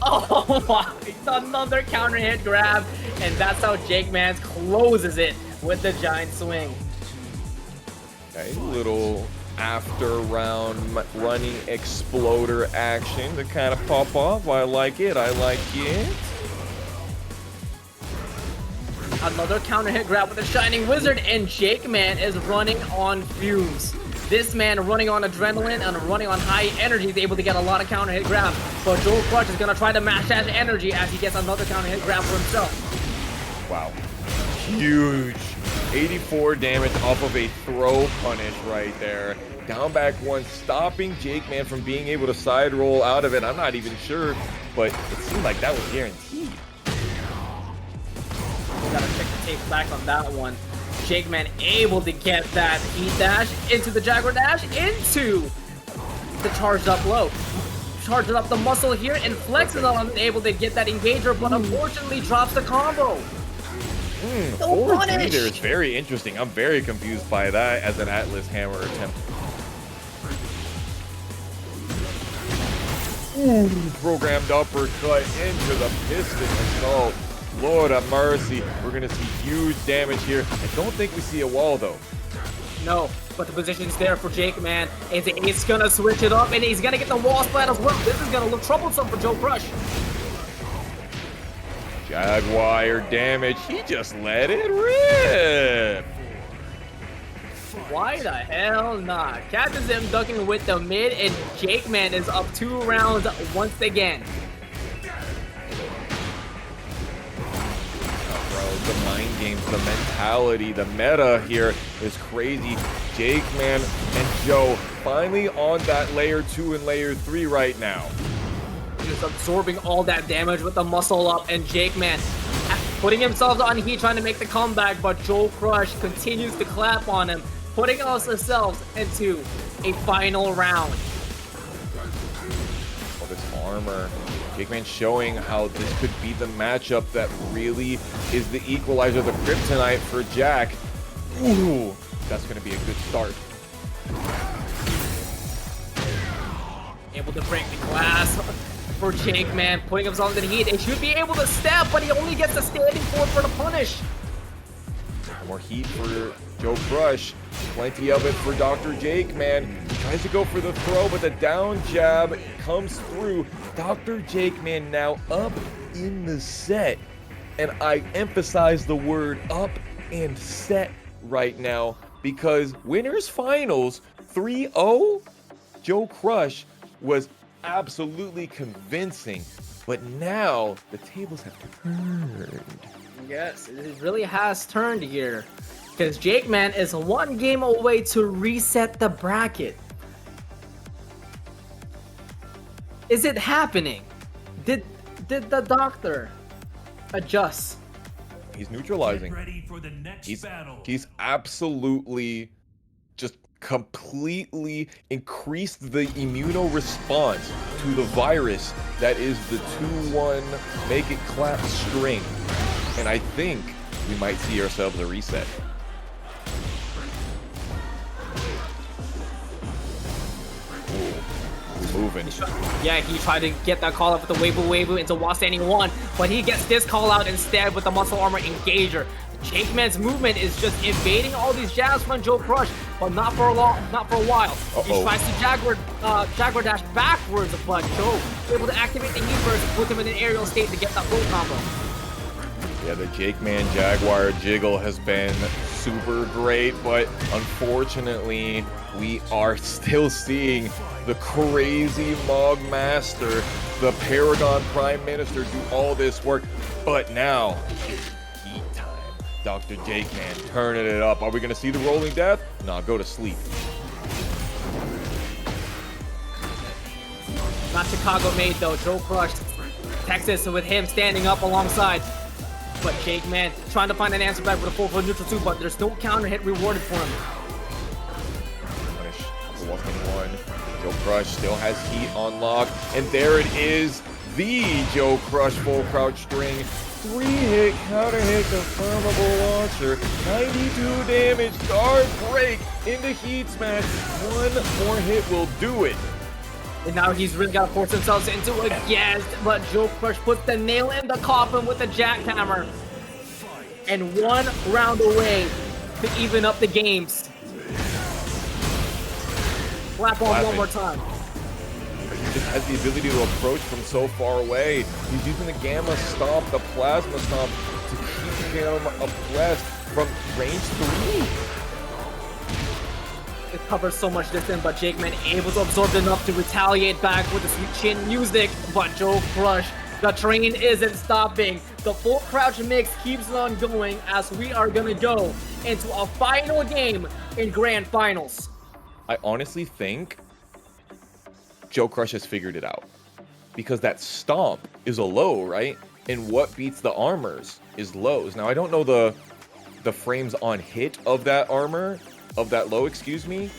Oh my, another counter hit grab, and that's how JakeMan closes it with the giant swing. A little after round running exploder action to kind of pop off. I like it. I like it. Another counter hit grab with the Shining Wizard, and JakeMan is running on fumes. This man running on adrenaline and running on high energy is able to get a lot of counter hit grabs. But JoeCrush is going to try to match that energy as he gets another counter hit grab for himself. Wow. Huge. 84 damage off of a throw punish right there. Down back 1, stopping JakeMan from being able to side roll out of it. I'm not even sure, but it seemed like that was guaranteed. Gotta check the tape back on that one. JakeMan able to get that heat dash into the Jaguar dash into the charged up low. Charges up the muscle here and flexes on him, able to get that engager, but unfortunately drops the combo. Forward leader is very interesting. I'm very confused by that as an Atlas hammer attempt. Programmed uppercut into the piston assault. Lord have mercy. We're going to see huge damage here. I don't think we see a wall, though. No, but the position's there for JakeMan. He's going to switch it up, and he's going to get the wall splat as well. This is going to look troublesome for JoeCrush. Jaguar damage. He just let it rip. Why the hell not? Catches him ducking with the mid, and JakeMan is up 2 rounds once again. The mind games, the mentality, the meta here is crazy. JakeMan and Joe finally on that layer 2 and layer 3 right now. Just absorbing all that damage with the muscle up, and JakeMan putting himself on heat, trying to make the comeback, but JoeCrush continues to clap on him, putting us ourselves into a final round. Oh, this armor. JakeMan showing how this could be the matchup that really is the equalizer, the kryptonite for Jack. Ooh, that's going to be a good start. Able to break the glass for JakeMan, putting himself in the heat. He should be able to stab, but he only gets a standing forward for the punish. More heat for JoeCrush. Plenty of it for Dr.TheJakeMan. He tries to go for the throw, but the down jab comes through. Dr.TheJakeMan now up in the set. And I emphasize the word up and set right now. because winners finals 3-0, JoeCrush was absolutely convincing, but now the tables have turned. Yes, it really has turned here, because JakeMan is one game away to reset the bracket. Is it happening? Did the doctor adjust? He's neutralizing. Get ready for the next battle. He's absolutely just completely increased the immuno response to the virus that is the 2-1 make it clap string. And I think we might see ourselves a reset. Ooh, moving. Yeah, he tried to get that call out with the Weibo into wall standing 1, but he gets this call out instead with the muscle armor engager. JakeMan's movement is just evading all these jabs from JoeCrush, but not for a while. He tries to Jaguar dash backwards, but Joe able to activate the heat burst, put him in an aerial state to get that full combo. Yeah, the JakeMan Jaguar jiggle has been super great, but unfortunately, we are still seeing the crazy Mog Master, the Paragon Prime Minister, do all this work. But now, it's heat time. Dr.TheJakeMan turning it up. Are we going to see the rolling death? Nah, go to sleep. Not Chicago made though. JoeCrush, Texas, with him standing up alongside. But JakeMan trying to find an answer back with a full neutral 2, but there's no counter hit rewarded for him. Punish. 1-1. JoeCrush still has heat on lock. And there it is. The JoeCrush full crouch string. 3-hit counter hit confirmable launcher. 92 damage. Guard break into heat smash. One more hit will do it. And now he's really got to force himself into a guess, but JoeCrush puts the nail in the coffin with the jackhammer. And 1 round away to even up the games. Slap on one more time. He just has the ability to approach from so far away. He's using the Gamma Stomp, the Plasma Stomp, to keep him abreast from range 3. It covers so much distance, but JakeMan able to absorb enough to retaliate back with the sweet chin music. But JoeCrush, the train isn't stopping. The full crouch mix keeps on going as we are gonna go into a final game in Grand Finals. I honestly think JoeCrush has figured it out, because that stomp is a low, right? And what beats the armors is lows. Now I don't know the frames on hit of that armor, of that low, excuse me,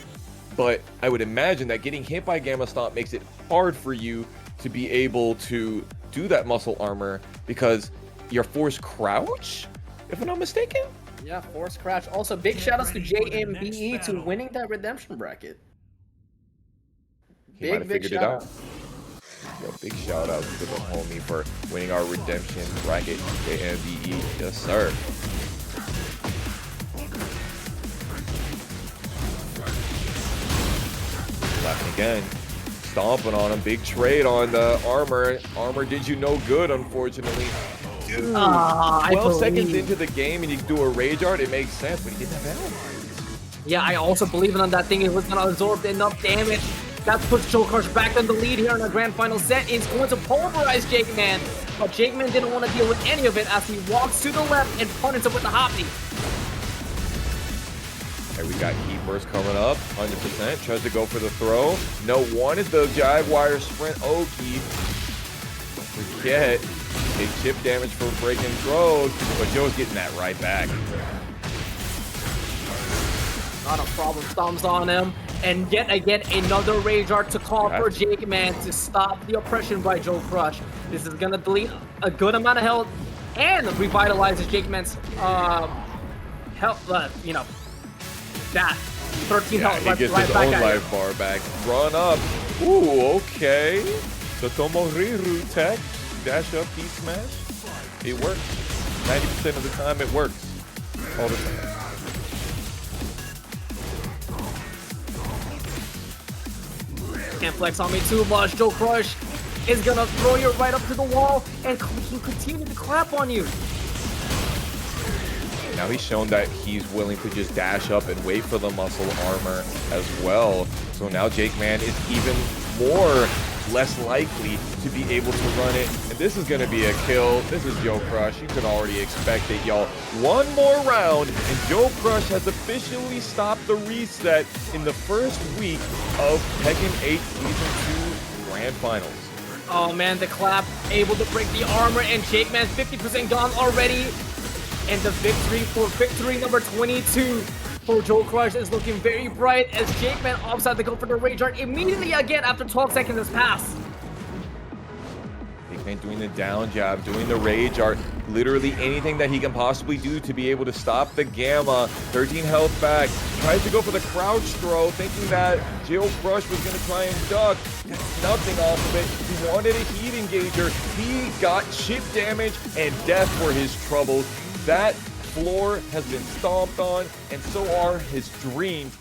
but I would imagine that getting hit by Gamma Stomp makes it hard for you to be able to do that muscle armor, because your force crouch, if I'm not mistaken. Yeah, force crouch. Also, big shoutouts to JMBE to winning that redemption bracket. He might have figured it out. Yo, big shout out to the homie for winning our redemption bracket, JMBE. Yes, sir. Laughing again. Stomping on him. Big trade on the armor. Armor did you no good, unfortunately. Dude, 12 seconds into the game and you do a rage art, it makes sense, but he didn't have that. Yeah, I also believe on that thing. It was going to absorb enough damage. That puts JoeCrush back in the lead here in the grand final set. It's going to pulverize JakeMan, but JakeMan didn't want to deal with any of it as he walks to the left and punishes him with the Hopney. Hey, we got Heat Burst coming up, 100%. Tries to go for the throw. No, one is the Jaguar Sprint Oki. Don't forget, big chip damage for breaking throws, but Joe's getting that right back. Not a problem, stomps on him. And yet again, another Rage Art to call for JakeMan to stop the oppression by JoeCrush. This is gonna delete a good amount of health and revitalizes JakeMan's health, that 13 health. He gets his own life bar back. Run up. Ooh, okay. The Tomoriru tech. Dash up, key smash. It works. 90% of the time it works. All the time. Can't flex on me too much. JoeCrush is gonna throw you right up to the wall and he continue to clap on you. Now he's shown that he's willing to just dash up and wait for the muscle armor as well. So now JakeMan is even less likely to be able to run it. And this is going to be a kill. This is JoeCrush. You can already expect it, y'all. One more round, and JoeCrush has officially stopped the reset in the first week of Tekken 8 Season 2 Grand Finals. Oh man, the clap able to break the armor, and JakeMan's 50% gone already. And the victory number 22 for JoeCrush is looking very bright as JakeMan opts out to go for the Rage Art immediately again after 12 seconds has passed. JakeMan doing the down jab, doing the Rage Art, literally anything that he can possibly do to be able to stop the Gamma. 13 health back, tries to go for the crouch throw, thinking that JoeCrush was going to try and duck. Nothing off of it. He wanted a heat engager. He got chip damage and death for his troubles. That floor has been stomped on, and so are his dreams.